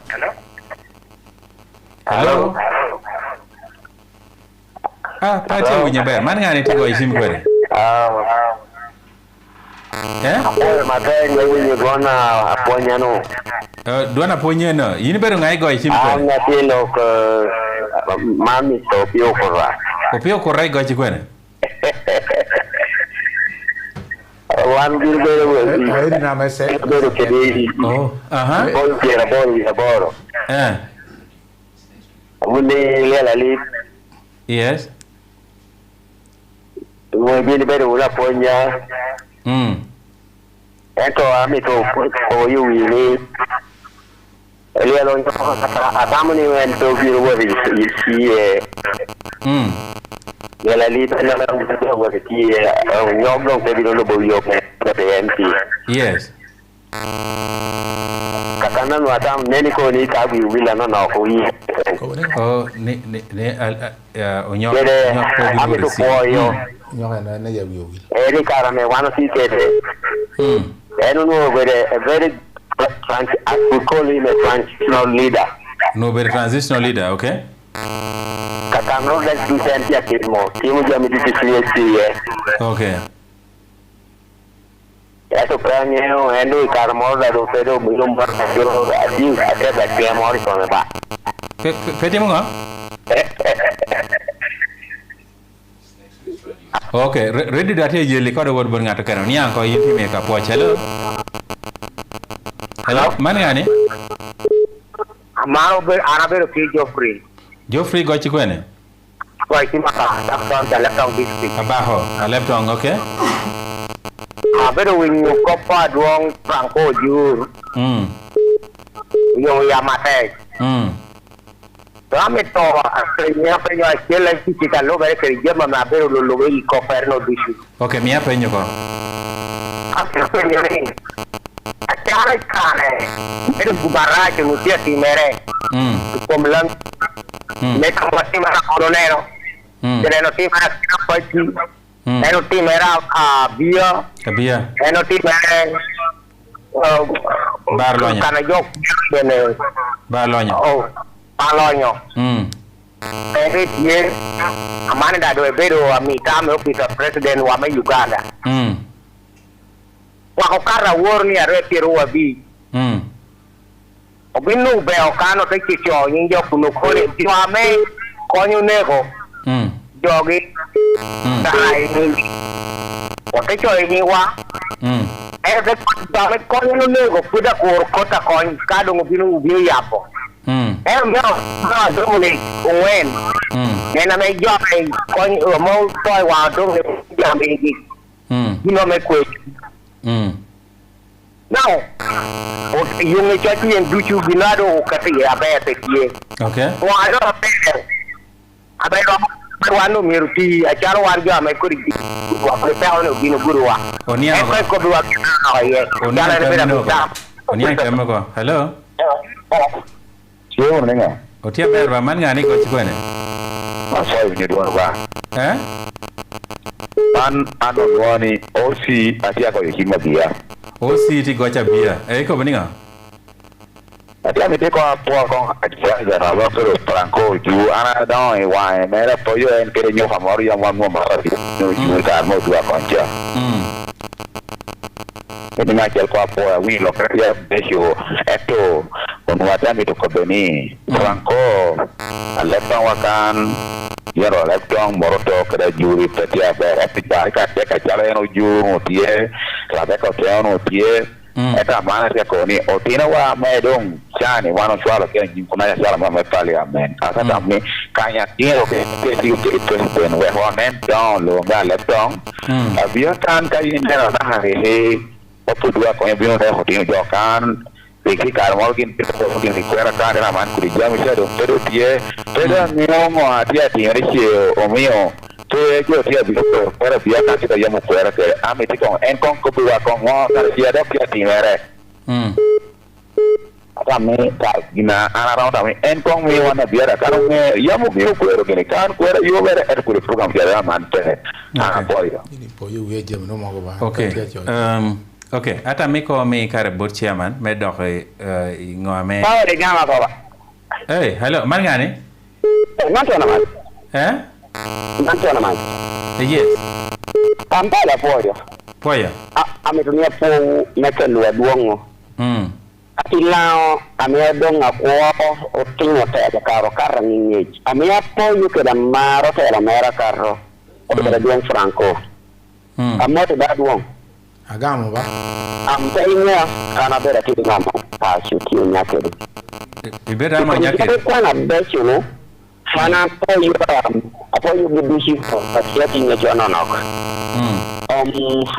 Petia with your bed. Man, I need to go to him. Yeah? My bed, when you're gonna appoint you. Don't appoint you, no. You better go to him. I'm not in Mammy, so Pio Cora. Pio Cora got you. One good yes. We be better with a ponya. Echo, I'm it for you. We need a little family went to be what you see. Yala lead over the key, young MP. Yes. Katana Madam Nenico need to be will and not for you. Oh, I'm to for you. Any carame, one of you get it. I don't know whether a very, I would call him a transitional leader. No, very transitional leader, okay? Katano, let's do something more. Okay. That's a brand new and we got more than a fellow million bucks. I said that they are more on the back. Okay, ready that you record a word burning at a canon. Yanko, you make a watch. Hello? Hello, Maniani? I'm out of Arabella Geoffrey. Geoffrey got you when? Why, I'm from the left on district. Abajo, I left on, okay? I better when you copper wrong Franco Ojur. You are my head. Ramito, I feel like you can look at the German Abel copper no issue. Okay, me up and you go. After your name. I can't it is Barrage and Uti Mere. Come lunch. Make a coronero. Then I team has a team era beer. A beer. And a team Barloña. Oh, Barloña. Every year, a man that do a video of me come up with a president Wame Uganda. Wakara war ni areti ruwa bi. Obinu be okano te kicho nyinjo kunukole tiwame konyu nego. Jogi. Dai ni. Otecho iniwa. Ese dame konyu nego puda kota konyu kado ngubinu ubi yapo. Meo na domuni uwen. Nena me jogi konyu mo toy wa domuni jamigi gino me kwe now yung chachi en duchu ginado kati abete kie okay wa do abete wano miruti acharo warga me kuri wa prepare no gino gurwa onia ko biwa aye dala rebera muta onia kama ko hello sio nenga otia berba man ngani ko chikone asai ni dua ba an ano duani osi atia ko hima bia osi ti gocha bia ko baninga atia me te ko po ko atia da na ba pero Franco Ojur ana da e wa me la pollo en que nyo famor ya wa mo ma no ju ka mo dua concha ini ngajal ko po wi lo kaya besio eto con watami to ko beni Franco alepang wakan yaro leptong moroto kada juri petia ber etika ka chala no ju tie la ko te no tie eta mana ke ko ni otina wa medong chani wano swalo ke jin kuna ya sala ma pali amen aka tamni kanya tiero ke ti president we honen don lo ga leptong abia kan ka yin na he opo dua ko bien de hotino yo kan Iki karmol kin recuerda kan era man kuri jam se do pero tie pero no atia tiene che o mio tu yo tie bi pero dia kan kita llamo fuera que a mí con en con copia con o dia do que tiene kami gina ana raw tami en con mi wana biara kan me llamo mi fuera que kan fuera yo ver el kuri program dia man te ana pollo ini pollo we jam no mo ba okay okay, ata miko mi kare board chairman me doxe ngome. Tahu de gama ko ba. Hey, hello, man ngani? Man to na man. Man to na man. Yes. Ampala pollo. Pollo. Ametumia po mekelo duongo. Atilao amea donga kwa otingo te karo karra ninyi. Amea pollo ke da maro te la mera carro. O de duong Franco. Amote da duong. Agamo ba? Amtainya kana bera kidi ngamo pasu kiyo nyakere. Ibera ma nyakere. Kwa na becho no. Fana apo yu bibishi pasiati ngejono nok.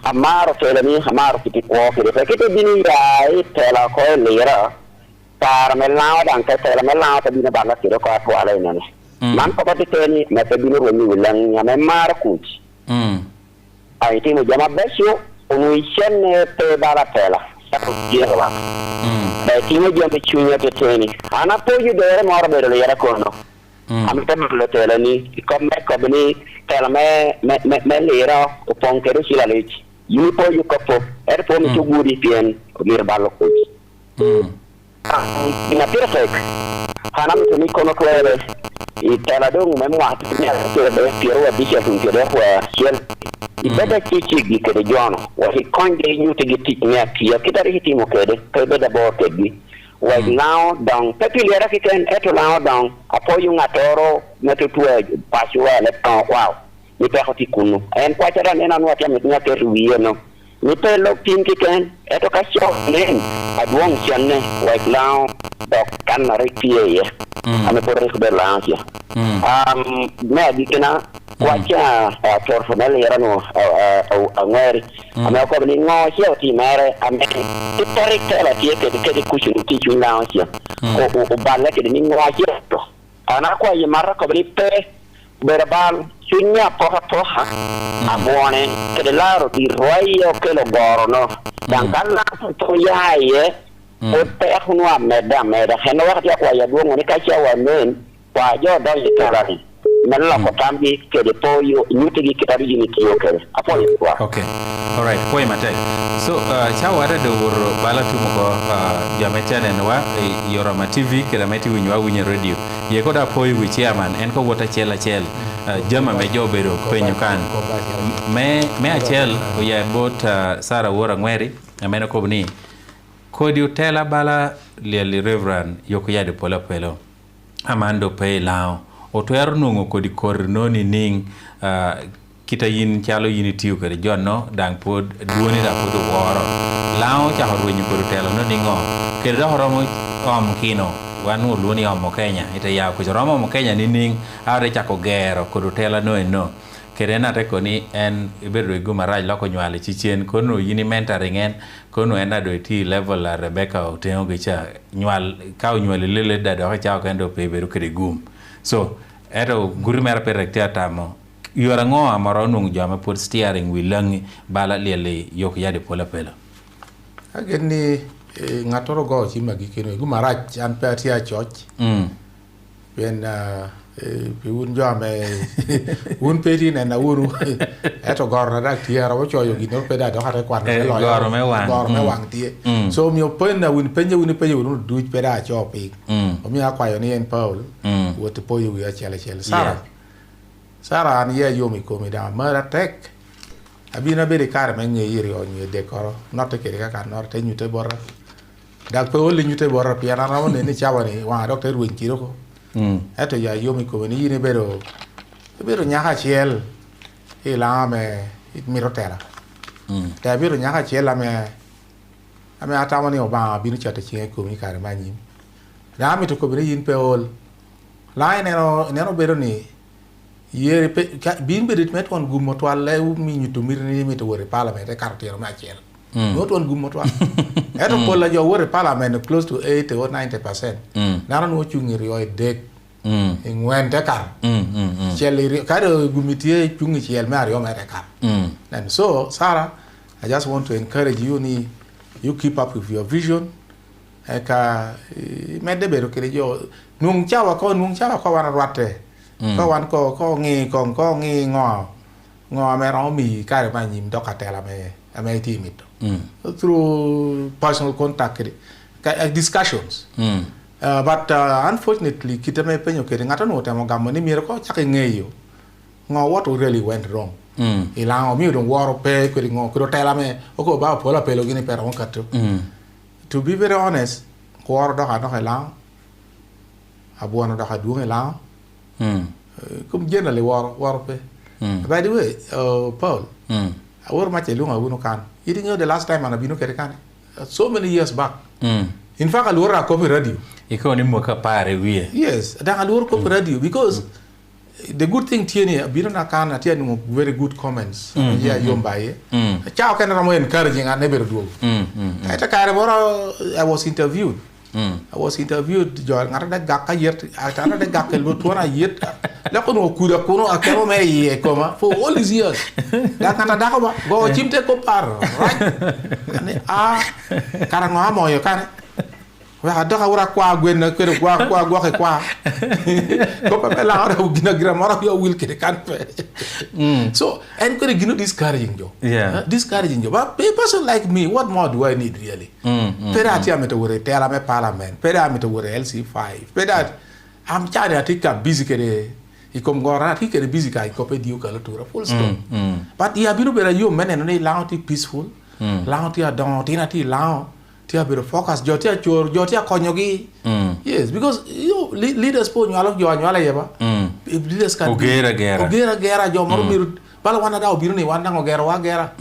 Amaro felani amaro kiti kwa kiti. Kiti bini ya itela ko lera. Para melao dan ketela melao tabina banga kiro ko atwala inane. Man ko pateni mete bini wenyi wilang ya memar kuchi. Aiti mo jama becho unuishene pe bala tela sapo jirwa ba tingo jombe chunya te teni ana poju dere moro bere le yara kono am tem le tela ni ko beni tela me lera o ponkere sila lechi yuni poju ko po po mi tuguri pien o mir ballo ko ina perfect ana mi kono klere i tela dong me mo ati ya te be piero a bisha kun kede kwa siel ibada chichi gi kede jono wa hi konde nyute gi tik ne akia kitari hitimo kede pe beda bo kedi wa now down pepilera kiken eto now down apoyo ngatoro meto tuwe paswa le tan wow ni pe hoti kunu en kwa tara nena no atia mitnya keruwie no ni pe lo tin kiken eto ka sho nen adwong channe wa now dok kan na repie ame por recibelancia me dikena wacha torfonel era no angeri ame ko ni ngo sia ti mere ame titari tela tie ke kushu ti chuna sia o balle ke ni ngo sia to ana ko ye marra ko ni pe verbal sunya poha abone ke de laro di royo ke lo goro no dan kala to yaye o te hunwa meda heno wakati kwa ya duongo ni kacha wa men kwa jo do yikarari nalla ko tambi ke de poyo nyuti gi kitari ni kiyo kere apo kwa okay all right poy mate so chawara do woro bala tu ko jametiane wa yorama tv ke da meti winywa winye radio ye ko da poy wi chairman en ko wota chela jama me jobero penyo kan me achel o ya bot sara wora ngweri amena ko ni kodi utela bala li reverend yokoyade pola pelo amando pay lao otwer nungo kodi kornoni ning kita yin chalo yinitiu kare jonno dang pod duoni da pod woro lao cha horwenyi kodi telo no ningo kede da horomo kino wanu luoni Kenya ita ya ko romo Kenya ni ning are cha ko gero kodi tela no kerena te koni en ibedo iguma raj loko nywale chichien kono yini mentoring en kono en ado ti level la Rebecca oteo gicha nywal ka nywale lele dado ka chao kendo pe bedo kede gum so eto guri mer perektia tamo yora ngo amaro nung jama pod steering wi langi bala lele yok yade pola pela ageni ngatoro go chima gikeno iguma raj an pe atia church ben un jame un pedi na uru eto gorna dak tiara wo choyo gino peda do hare kwan gor me wang tie so mi open na un penye un du peda chopi o mi akwayo ni en Paul wo te poyo wi achele Sara an ye yo mi komi da mara tek abina bere kar me nge yiri o nye dekoro note kere ka norte nyute borra dak pe oli nyute borra piana rawo ne chawani wa doctor win kiro ko eto ya yomi ko ni ne bero nyaka chiel ila me mirotela ta bero nyaka chiel ame atawani oba binu chate chie ko mi kare manyi na mi to ko bere yin pe ol la ne bero ni yere pe bin berit met won gummo to alle mi nyuto mirni mi to wore parliament e cartier ma chiel not one gummo to eto pola jo wore parliament close to 80 or 90% nara no chungi rio dek ngwen te kar cheli kado gumitie chungi chiel ma rio ma te kar and so Sarah, I just want to encourage you keep up with your vision eka medde bero kire jo nung chawa ko wan rwate ko wan ko ngi ngo me ro mi kare ma nyim dokatela me timito through personal contact discussions but unfortunately kita me penyo kere ngata no temo gammo ni miro ko chake ngeyo ngo what really went wrong ilango mi don woro pe ko ngo ko tela me o ko ba pola pelo gini per on kato to be very honest ko woro do ha no helang abuano do ha du helang kum jena le woro pe by the way Paul awor ma che lunga wuno kan you know the last time anabino kere kan so many years back in fact alora ko radio iko ni mo ka pare wie yes da alora ko radio because the good thing tiene bino na kan atia ni very good comments ya yombaye chao kan ramo encouraging an never do eta kare boro I was interviewed jor ngara da gakka yert atana da gakkel lo tona yet la ko no kuda ko no akero me ye koma for all these years da kata da ko ba go chimte ko par right ani karang ma mo yo kan wa da ka wura kwa gwen ko kwa ko pa la ora gina gira mara yo wil ke kan pe so and ko gino discouraging jo discouraging jo but person like me what more do I need really pera ti amete wure tela me parliament pera amete wure LC5 pera am chari atika busy kere ikom gora ti kere busy ka ko pe diu ka tura full stop but ya binu bera yo menen no launti peaceful launti adon tinati launti tia bero focus jotia chor jotia konyogi yes because you leaders po nyalo jo nyala yeba if leaders can ogera gera jo moro miru bala wana da obiru ni wana ngogera wa gera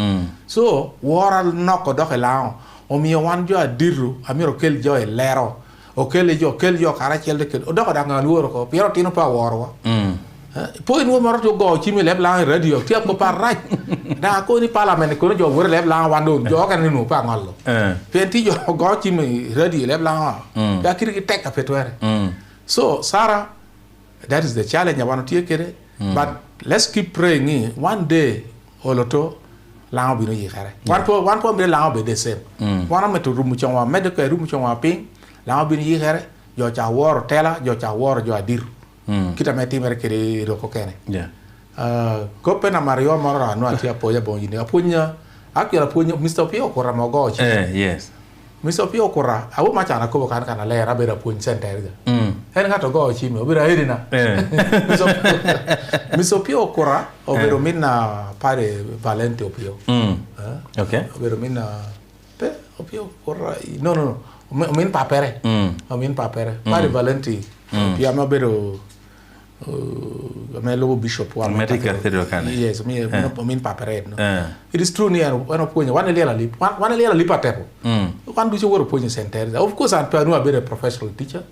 so wora noko do helao o mi wan jo adiru amiro kel jo e lero o kel jo kara chelde kel o do da ngal woro ko piero tino pa woro po in wo moro to go chimi leb la radio tia ko par raj da ko ni parliament ko jo wor leb la wando jo kan ni no pa ngalo penti jo go chimi radio leb la da kiri ki tek apetwere so Sarah, that is the challenge I want to take but let's keep praying one day oloto la bi no yikare one po be la be the same one am to rumu chonwa medical rumu chonwa ping la bi ni yikare jo cha wor tela jo cha wor jo adir kita meti merkere roko kene ko pena Mario mara no atia poya bonjine apunya akira punya Mr. Pio kora mogo yes Mr. Pio kora awu machana ko kan kana lera bera punya center en ngato go chimi obira herina Mr. Pio kora obero minna pare Valente opio okay obero minna pe opio kora no min papere pare Valente pia mabero me lobo bishop wa medical theory kan yes me no min papere no it is true near one point one lela lipa tepo one do you work point center of course and panu a be a professional teacher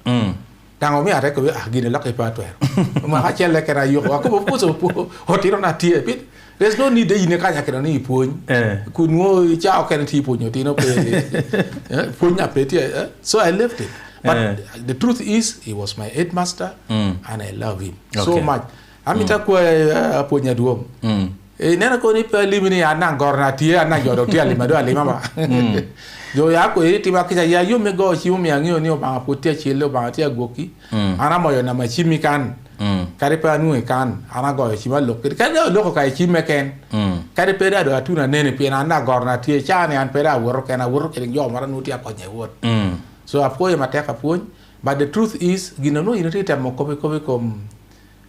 tango mi are ko gine la ke patwer ma ha chele ke ra yo ko ko so hotiro na tie bit there's no need ine kanya ke ni puony kunwo chao ke ti puonyo tino pe puonya pe tie so I left it but the truth is he was my headmaster and I love him so much amita ko puonya duom nena ko ni pe limini ana gorna tie ana jodo tie limado alimama yo ya ko ti ba kija ya yo me go chi mi angio ni o ba ko tie chi le ba tie goki ana mo yo na ma chi mi kan kare pa nu kan ana go chi ba lokki kan lo ko chi me ken kare pe da do atuna nene pe na na gorna tie cha ne an pe da wor ken a wor ke yo mara nu tie ko nye wot so apo ma te ka puon but the truth is gino no ino te mo ko kom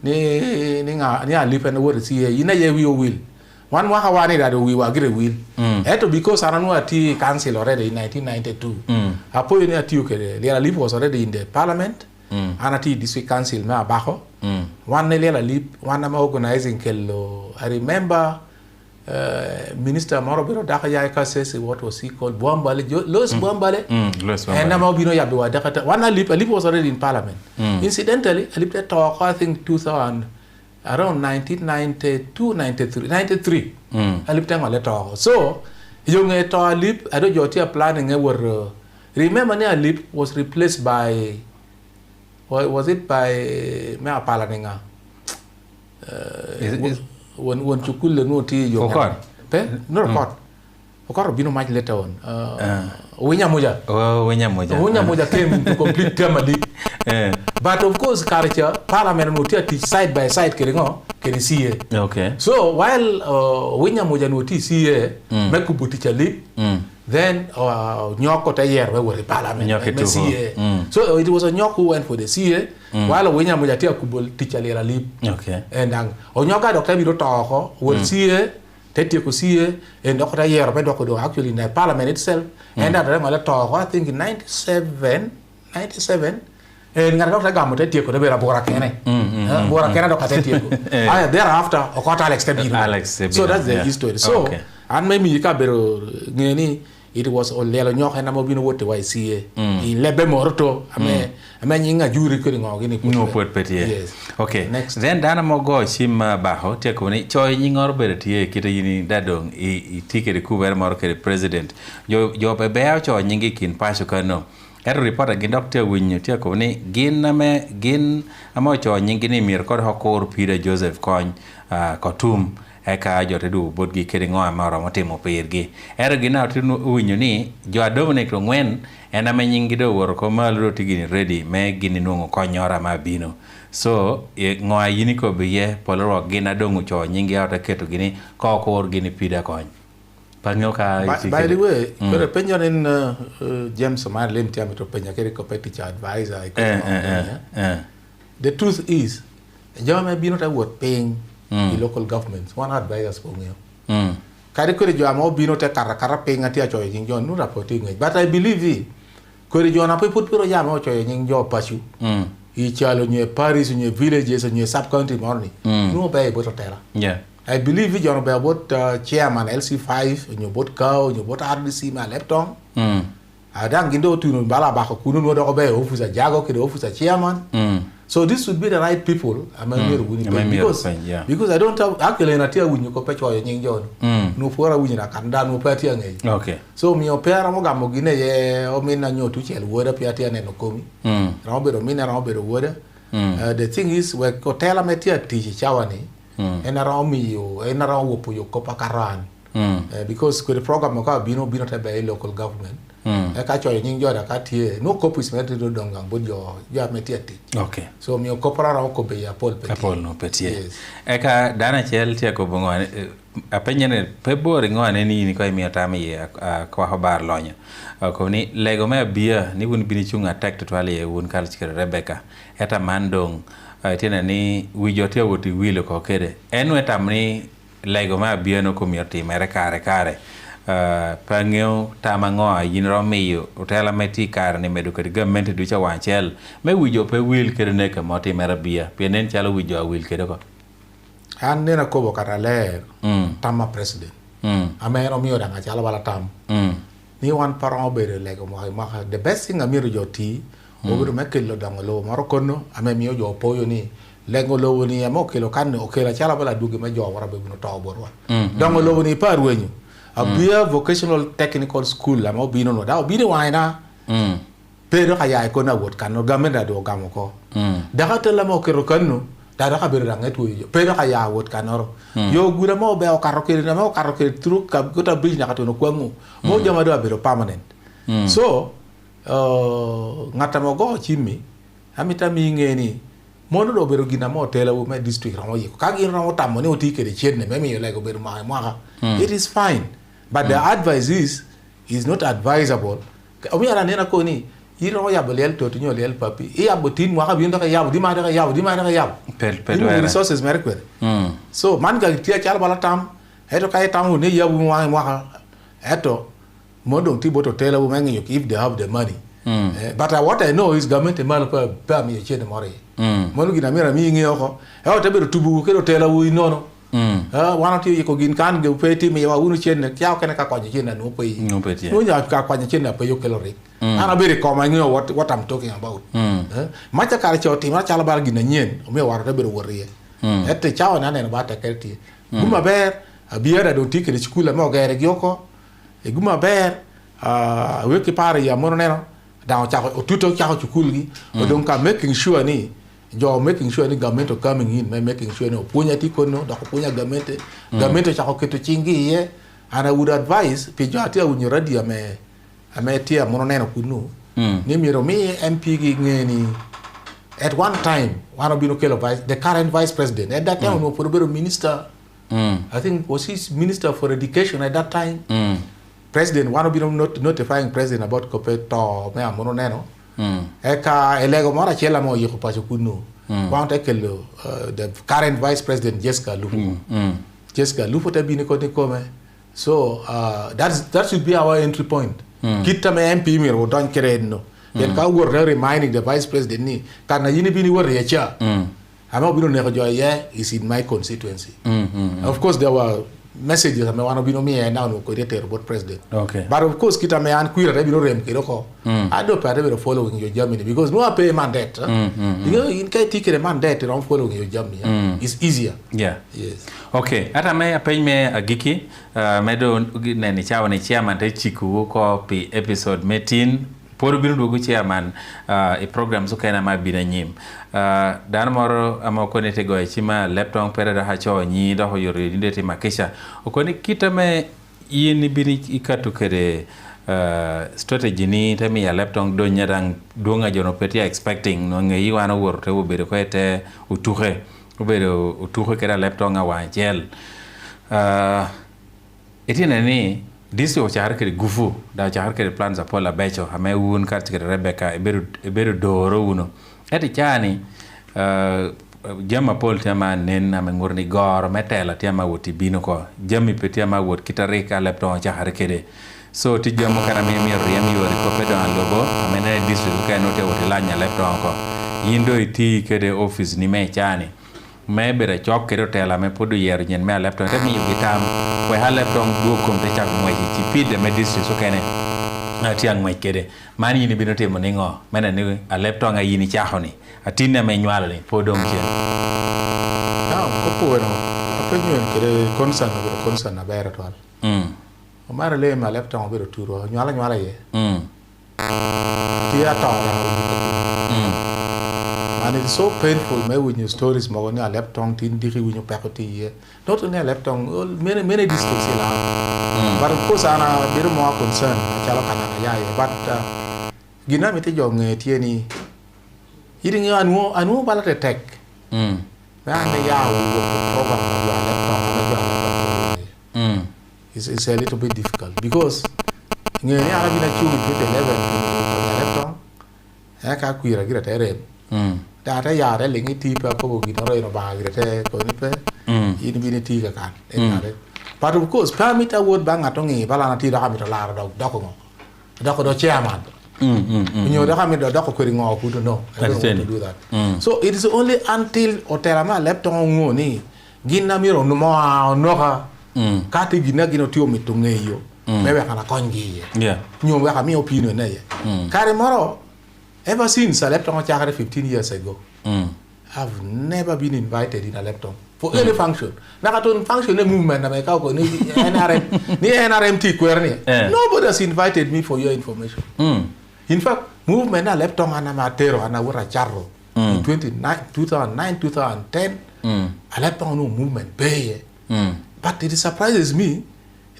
ni nga ni ali pe no wor si ina ye wi o will one waka wani that we were agree will eto because aranu ati council already in 1992 apo ni ati ukele Lela Lip was already in the parliament anati district council na abajo one Lela Lip one am organizing kello I remember Minister Morobiro Dakaya says what was he called Bombale Los Bombale and now Bino Yabwa Dakata one Lip was already in parliament incidentally I lived at talk I think 2000 around 1992 93 I lived on letter so young to lip I don't your planning ever remember near lip was replaced by was it by me palaninga when chukule no tea your no record okay bino much later on Winya Moja came to complete term but of course culture parliament no teach side by side can see okay so while Winya Moja no teach see make ku teacher lip then nyoko ta yer we were parliament so it was a nyoko who went for the CA while Winya Moja teacher lip okay and onyoka doctor biro to will CA Tete Kusie and Dr. Yer Bedokodo actually in the parliament itself and that I think in 97 and Dr. Gamo Tete could have Borakene Borakena Dr. Thereafter Okota Alex so that's the history so and maybe you can be it was Lelo Nyok and Amobino what do I see in Lebe Morto I mean a jury couldn't no put petty yes okay next then Dana Mogo Shima Baho take on it Choi Ying or Bertie Kitty Dadong I ticket Kuber Market president your Bebea Cho Yingikin Pashokano every report again Dr. Win you take on it Gin Amocho Yingini Mirkor Hokor Peter Joseph Coin Kotum eka jote du bodgi kedi ngoa mara motimo pirgi ergina tinu winyo ni jo Dominic Ngwen ena menyingido woro ko malro tigini ready me gini nungo konyora mabino so ngoa yini ko biye poloro gina dongu cho nyingi ata keto gini ko kor gini pida kony pangyo ka by the way pero penyon in James Marlem tiam to penya kedi ko peticha advisor the truth is jama bino ta wot paying the local governments one advisors for me kari kore jo amo bino te kara pe ngati acho yin jo nu reporting but I believe it kore jo na pe put piro jama acho yin jo pasu I chalo nye Paris nye villages nye sub county morning no be boto tera I believe it jo be about chairman LC5 nye bot cow nye bot RDC ma lepton adang gindo tunu bala ba ko kunu no do be officer jago ke officer chairman so this would be the right people because I don't have actually na tia winyo ko pecho yo nyinjo no fora winyo na kanda no patia ngai okay so mi opera mo gamo gine ye o mina nyo tu chel woda piatia ne no komi robedo mina robedo woda the thing is we ko tela metia ti chawani enara mi yo enara wo po yo ko pakaran because ko the program ko bino ta be local government eka cho yin jo da ka tie no copis met do dongang bo jo metiati okay so mi kopara ra ko be ya pol no petie eka dana chel tie ko bongo apenyene February ngwane ni ko mi atami ko habar lonyo ko ni lego me bia ni won bini chunga attack to wale won kalchire Rebecca eta mandong tena ni wijote woti wilo ko kede enwe tamni lego me bia no ko mi atimere kare pangyo tamango yinro miyo utela meti kar ni medu kedi government ducha wanchel me wijo pe wil kede neka moti merabia pienen chalo wijo wil kede ko an nena kobo kata ler tama president amero miyo danga chala bala tam ni wan parang obere lego mo the best thing amiro joti Obiro mekelo dongo lo moro kono ame miyo jo poyo ni lengo lo ni amo kelo kan okela chala bala duge ma jo wara be no to borwa. Dongo lo ni parwenyu. Abia vocational technical school amo bino no da bino waina. Pero kaya ko na wot kano gamenda do gamo ko. Daga tela mo kero kanu da ka bere ranget wo yo. Pero kaya wot kanoro. Yo gura mo be o karokere na mo karokere truk ka gota bridge na katono kwangu. Mo jama do abero permanent. So ngata mo go chimi amita mi ngeni mono do bero gina mo tela wo me district ramo yiko ka gina ramo tammo ne oti kede chedne me mi lego bero ma it is fine but the advice is not advisable o mi ara nena ko ni yiro ya bolel to tinyo lel papi e abotin mo ka bindo ka yabu di ma da yabu per resources merkwe so man ga tia chala bala tam eto ka tam ne yabu mo eto modong ti boto tela wo mengi if they have the money. But what I know is government mal pa mi chene mori. Monu gina mira mi ngi oko. E o tebe tubu ke tela wo inono. Wana ti ko gin kan ge peti mi wa unu chene kya kene ka kwaje chene no pe. No nya ka kwaje chene pe yo kelori. Ana bere ko ma ngi what I'm talking about. Macha kar choti ma chala bal gina nyen o me war tebe worrie. Ette chawa na ne ba ta kelti. Guma ber abiera do tike de skula mo ga gyoko. Eguma ber weki pare ya mono neno da o tuto cha chukulgi o don ka making sure ni government coming in making sure no punya ti kono da punya government cha ko keto chingi ye ana would advise pe jo atia unyo radio ame tia mono neno kunu ni miro mi MP gi ngeni at one time one of the current vice president at that time no for the minister I think was his minister for education at that time president one of them notifying president about copeto me amono neno eka elego mora chela mo yiko pacho kunu want ekelo the current vice president Jessica Lufu te bini ko ni come so that should be our entry point kita me MP mi ro don keredno yen ka wor reminding the vice president ni kana yini bini wor yecha ama bino ne ko joye is in my constituency of course there were messages I want to be no me and now no coordinator about president. Okay. But of course kita me an queer be no rem kiroko. I don't pay be following your Germany because no pay mandate. You know in kai ticket mandate don't following your Germany. It's easier. Yeah. Yes. Okay. Ata me apeny me agiki medo neni chawa ni chairman te chiku ko pi episode metin por binu dugu chairman e program so kana ma bina nyim. Dan moro amoko ne tego chima laptop pere da hacho nyi da ho yori ndete makesha okoni kitame yini biri ikatu kere strategy ni tami ya laptop do nyarang donga jono petia expecting no ngi wana worte wo bere ko ete utuhe kera laptop nga wanjel etina ni disi o chahar kere gufu da chahar kere plan za pola becho ame un kart kere Rebecca eberu doro uno eti chani jama pol tema nen ame ngurni gor metela tema woti bino ko jami petia ma wot kitarika laptop chahar kere so ti jamo kana mi riem yori ko pedo an lobo amene district ka no te woti lanya laptop ko yindo iti kede office ni me chani me bere chok kero tela me podu yer nyen me laptop te mi gitam we ha laptop go kom te chak mo chi pide me district so kene atiang mai kede mani ni bino temo ningo mena ni a laptop nga yini chahoni atine me nywala ni podom chen ko poero apenyo kede concern na bere twal o mara le ma laptop bere turo nywala ye ti ata and it's so painful when your stories mo ni a laptop tin diri when you pakoti ye not only a laptop many districts but of course ana bere mo concern chala kana ya but gina mete jonge tieni yiri anu bala te tech ane ya program ya laptop it's a little bit difficult because ngene ala bina chu with the level laptop ka kuira gira tere data ya re lingi ti pa ko gi no no ba gira te ko ni pe yini bini ti ka kan but of course permit award bang atongi bala na ti da ka mi la do do chairman you da ka mi do ko ngo ku to no I don't want to do that so it is only until oterama laptop ngo ni ginna mi ro no mo no ka ti gina gino ti o mi to ngeyo mebe kana kongi ye nyo ka mi opinion na ye kare moro Ever since I left on Chakra 15 years ago, I've never been invited in a laptop for any function. Nakatun function the movement na mekao ni NRMT query. Nobody has invited me for your information. In fact, movement na laptop ana matero ana wura charro. In 2009, 2010, I left on no movement pay. But it surprises me.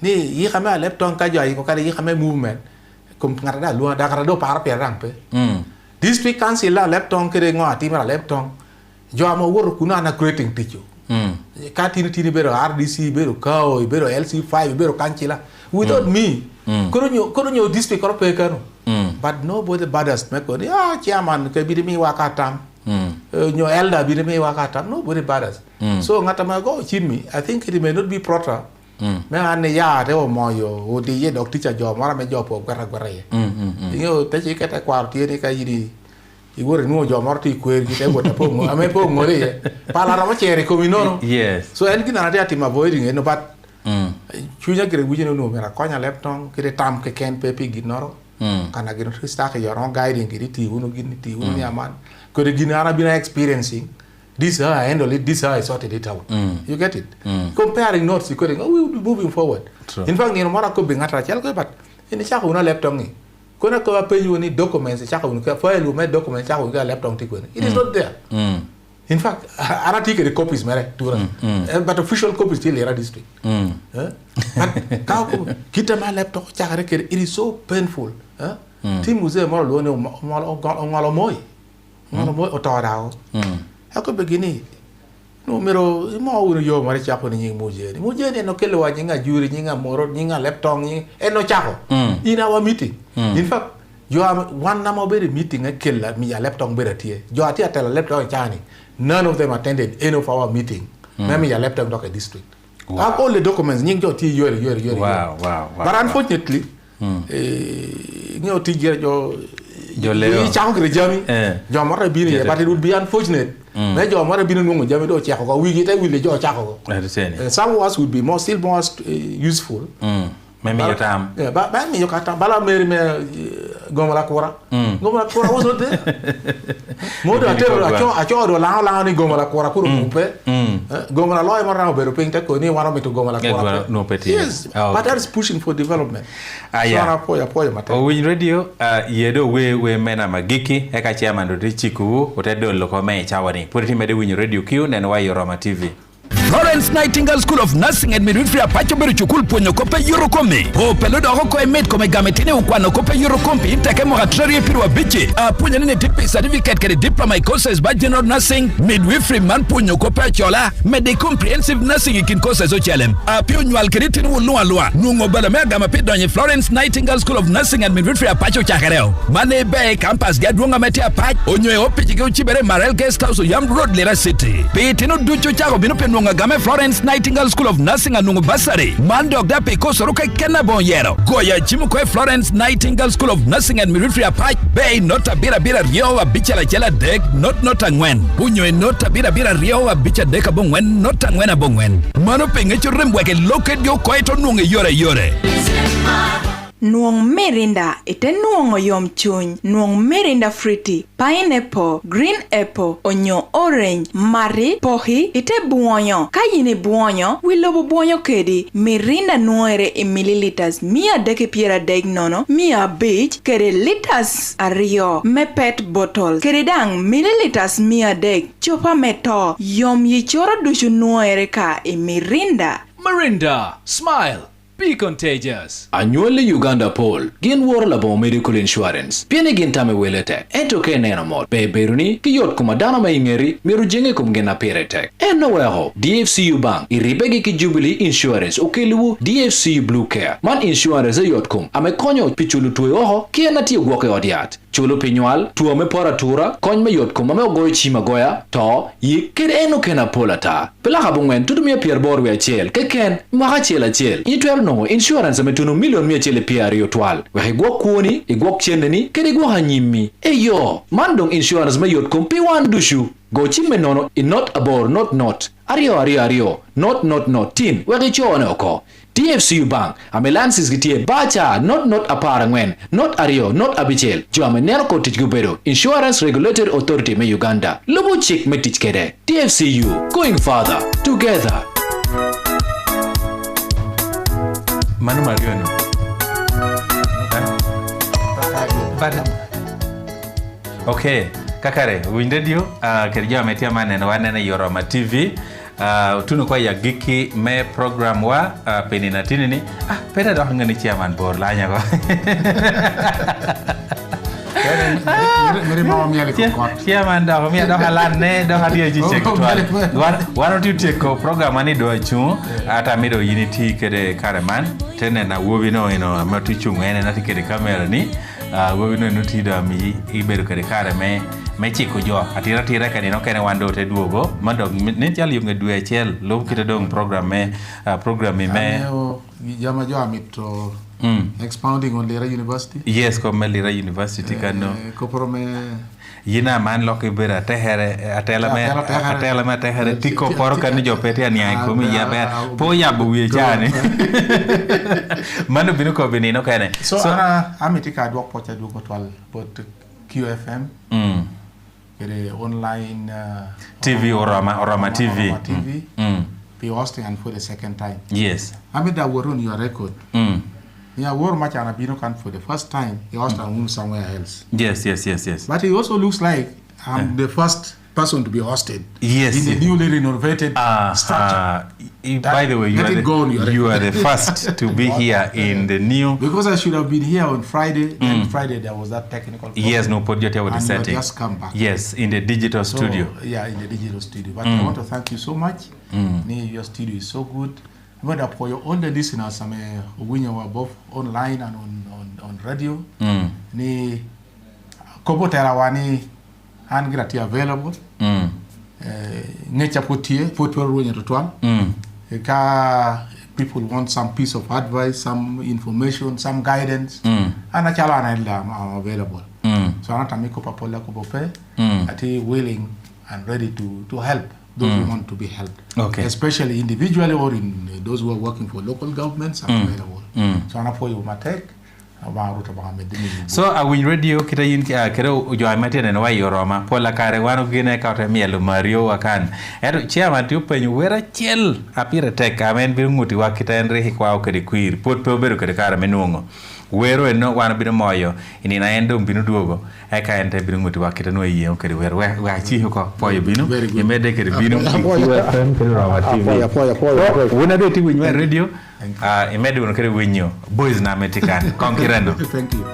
Ni yikame laptop kaja yiko kare yikame movement. Kum ngarada luar dakarado para perang pe. District council la laptop kere ngo atimara laptop. Jo ama wor kuna na creating teacher. Ka tini bero RDC bero kao bero LC5 bero kanchila without me. Kono nyo district koro pe kano. But nobody bothers me ko chairman ke bidimi wakatam. Nyo elder bidimi wakatam. Nobody bothers. So ngata ma go chimi. I think it may not be proper. Me ane ya te o moyo o di ye dok teacher jo mara me jo po gwara ye. Yo te chi kete kwarti ni ka yiri. Igore nuo jo morti query te bota po mo ame po ngore ye. Pala ramo chere ko minono. Yes. So en kina na ati avoiding no but chunya kire bujino no mera konya laptop kire tam ke ken pepi ginoro. Kana gino trista ke yoron guiding kire ti uno gini ti uno ni aman. Ko de ginara bina experiencing. This how I handle it, this how I sorted it out. You get it? Comparing notes, you could we will be moving forward. True. In fact, you know, more could be ngatra chalko, but in the chako una laptop ni. Kona ko pay you need documents, chako una file you make documents, chako una laptop tikwe. It is not there. In fact, I don't take the copies, mere but official copies still here district. But kita my laptop chakare it is so painful. Team muze more lo ne ngalo moy otorao. Ako begini numero mo uno yo mari chapo ni mujeri no kele wa nyinga juri nyinga moro nyinga laptop ni eno chapo in our meeting. In fact you are one number very meeting a killer me a laptop better tie jo ati atela laptop chani none of them attended any of our meeting me a laptop doc a district. All the documents nyinga ti yori wow but unfortunately ti jo leo chako kre jami jo mara bini but it would be unfortunate me jo mara bini ngo jami do chako ko wigi te wili jo chako ko some of us would be still more useful Memi yotam. Yeah, but me yokatam. Bala meri me gomala kura. Gomala kura was not there. Modo atero acho do la ni gomala kura kuru kupe. Gomala loy mara beru pente ko ni waro me to gomala kura. No peti. Yes. But that is pushing for development. Yeah. Apoya mate. Win radio yedo we mena magiki eka chairman do chiku otedo loko me chawani. Puriti mede win radio Q and why Roma TV. Florence Nightingale School of Nursing and Midwifery apacho beru chukul ponyo kope Eurocome. O peludo ko emet kome gametine ukwano kope Eurocompi intake mo hatrari piru abichi. Punya nene tipi certificate kere diploma courses ba general nursing, midwifery man ponyo kope chola, medi comprehensive nursing ikin courses ochalem. Pio nyual krediti nu lua. Nungo bala mega mapido nye Florence Nightingale School of Nursing and Midwifery apacho chakareo. Mane be campus gadwonga meti apach. Onyo opi chike uchibere Marel Guest House Yam Road Lera City. Pitino ducho chako binope nunga game Florence Nightingale School of Nursing and Nungu Basari. Mandok da peko soroka kena bon yero. Goya chimuko Florence Nightingale School of Nursing and Midwifery apach. Bay nota bira rio wa bicha la chela dek not angwen. Punyo nota bira rio wa bicha deka bongwen not angwena bongwen. Mano pengecho rembweke loket yo koeto nunge yore. Nuong Merinda ite nuong oyom chuny, nuong Merinda fruity, pineapple, green apple, onyo orange, mari, pohi, ite buonyo. Kayine buonyo, wilobo buonyo kedi, Merinda nuere milliliters, mia deke piera deg nono, mia beach, kere liters ario, me pet bottle, kere dang milliliters mia deg, chopa meto, yom yichoro dushu nuere ka Merinda. Merinda, smile. Be contagious. Annually Uganda Paul, gin war labo medical insurance. Piene gintame welete. Ento ke nena mod. Be beruni kiyot kumadana maingeri miru jenge kumgena peretek. Eno weho DFCU Bank iribegi ki Jubilee Insurance okeliwu DFCU Blue Care. Man insurance yot kum ame konyo pichulu tuwe oho kiena tiyo gwoke odiat. Chulo pinyual, tuwa me pora tura, kony me yot kum ame ogoy chima goya, to yi kere eno kena polata. Pela kabungwen tutumia pierbor we achel, keken mwaha chela chel. Yitwer no insurance ame tunu million mia chele piari yotwal. Wehe gwok kuoni, igwok cheneni, kere gwo hanyimi. Eyo, mandong insurance me yot kum piwan dushu. Go chime nono in not abor not. Ario. Not tin. Wagi chone oko. DFCU Bank, amelansis gitie bacha, not aparangwen, not ario, not abichel, jo amenero kotich gubero, Insurance Regulatory Authority me Uganda, lubu chik metich kede, DFCU, going further, together. Manu Mario no. Okay, kakare, windedio, kerja ametia maneno wanene Yoroma TV. Tunu kwa ya giki me program wa peni na tinini pena dah ngani chairman bor lanya ko Mere mama miale ko chairman dah mi dah halan ne dah hadia ji check twal one to take ko program ani do chu ata mi do unity kede karaman tene na wobi no ino matu chu ngene na tikede camera ni wobi no nuti da mi iberu kede karame mechi ko jo atira kani no kene wando te duogo mando ne chal yunga due chel lo kita dong program me jama jo amito expounding on Lira University. Yes, ko Lira University kano ko prome yina man lo ke bera tehere atela me tehere tiko por kan jo pete ani ai ko mi ya be po ya bu ye jane manu binu ko bini no kene so ana amitika dwok pocha du ko twal but QFM the online TV Orama TV. Be hosting and for the second time. Yes. I mean that were on your record. Yeah, war much and Abino can for the first time he hosted somewhere else. Yes. But it also looks like I'm the first person to be hosted. Yes. In the newly renovated structure. By the way, you are the first to be here in the new. Because I should have been here on Friday. Then Friday there was that technical problem. Yes, no project with the setting. Just come back. Yes, in the digital studio. Yeah, in the digital studio. But I want to thank you so much. Your studio is so good. But for all the listeners, I'm both online and on radio. Ni kobo terawani and grati available. Nature potier, people want some piece of advice, some information, some guidance, and I'm available. So I'm willing and ready to help those who want to be helped. Okay. Especially individually or in those who are working for local governments, I'm available. So I'm for you, Matek. So we radio kita yin kero ujo amate na wa Yoroma pola kare wano gine ka ta mielo Mario wakan edo chairman tu penyu wera chel apire tek amen bir nguti wa kita enre hikwa okedi kwir pot pe obedo kede kare menungo wero eno wana bino moyo ini na endo bino duogo eka ente bino nguti wa kita no yie okedi wero wa chi ko poyo bino yemede kede bino wona do ti winyo radio imedu no kede winyo boys na metikan konkirendo. Thank you.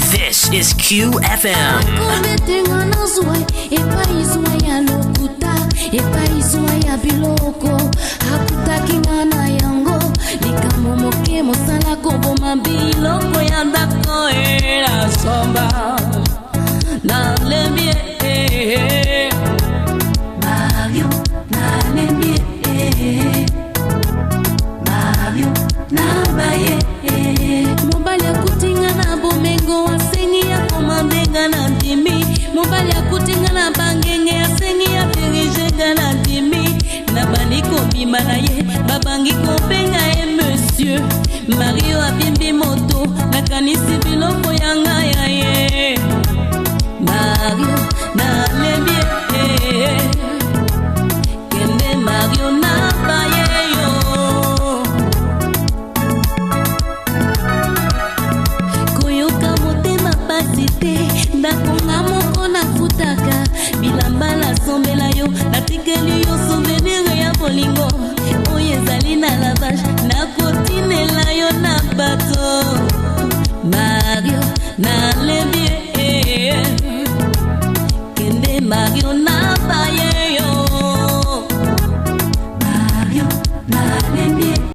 This is QFM. Na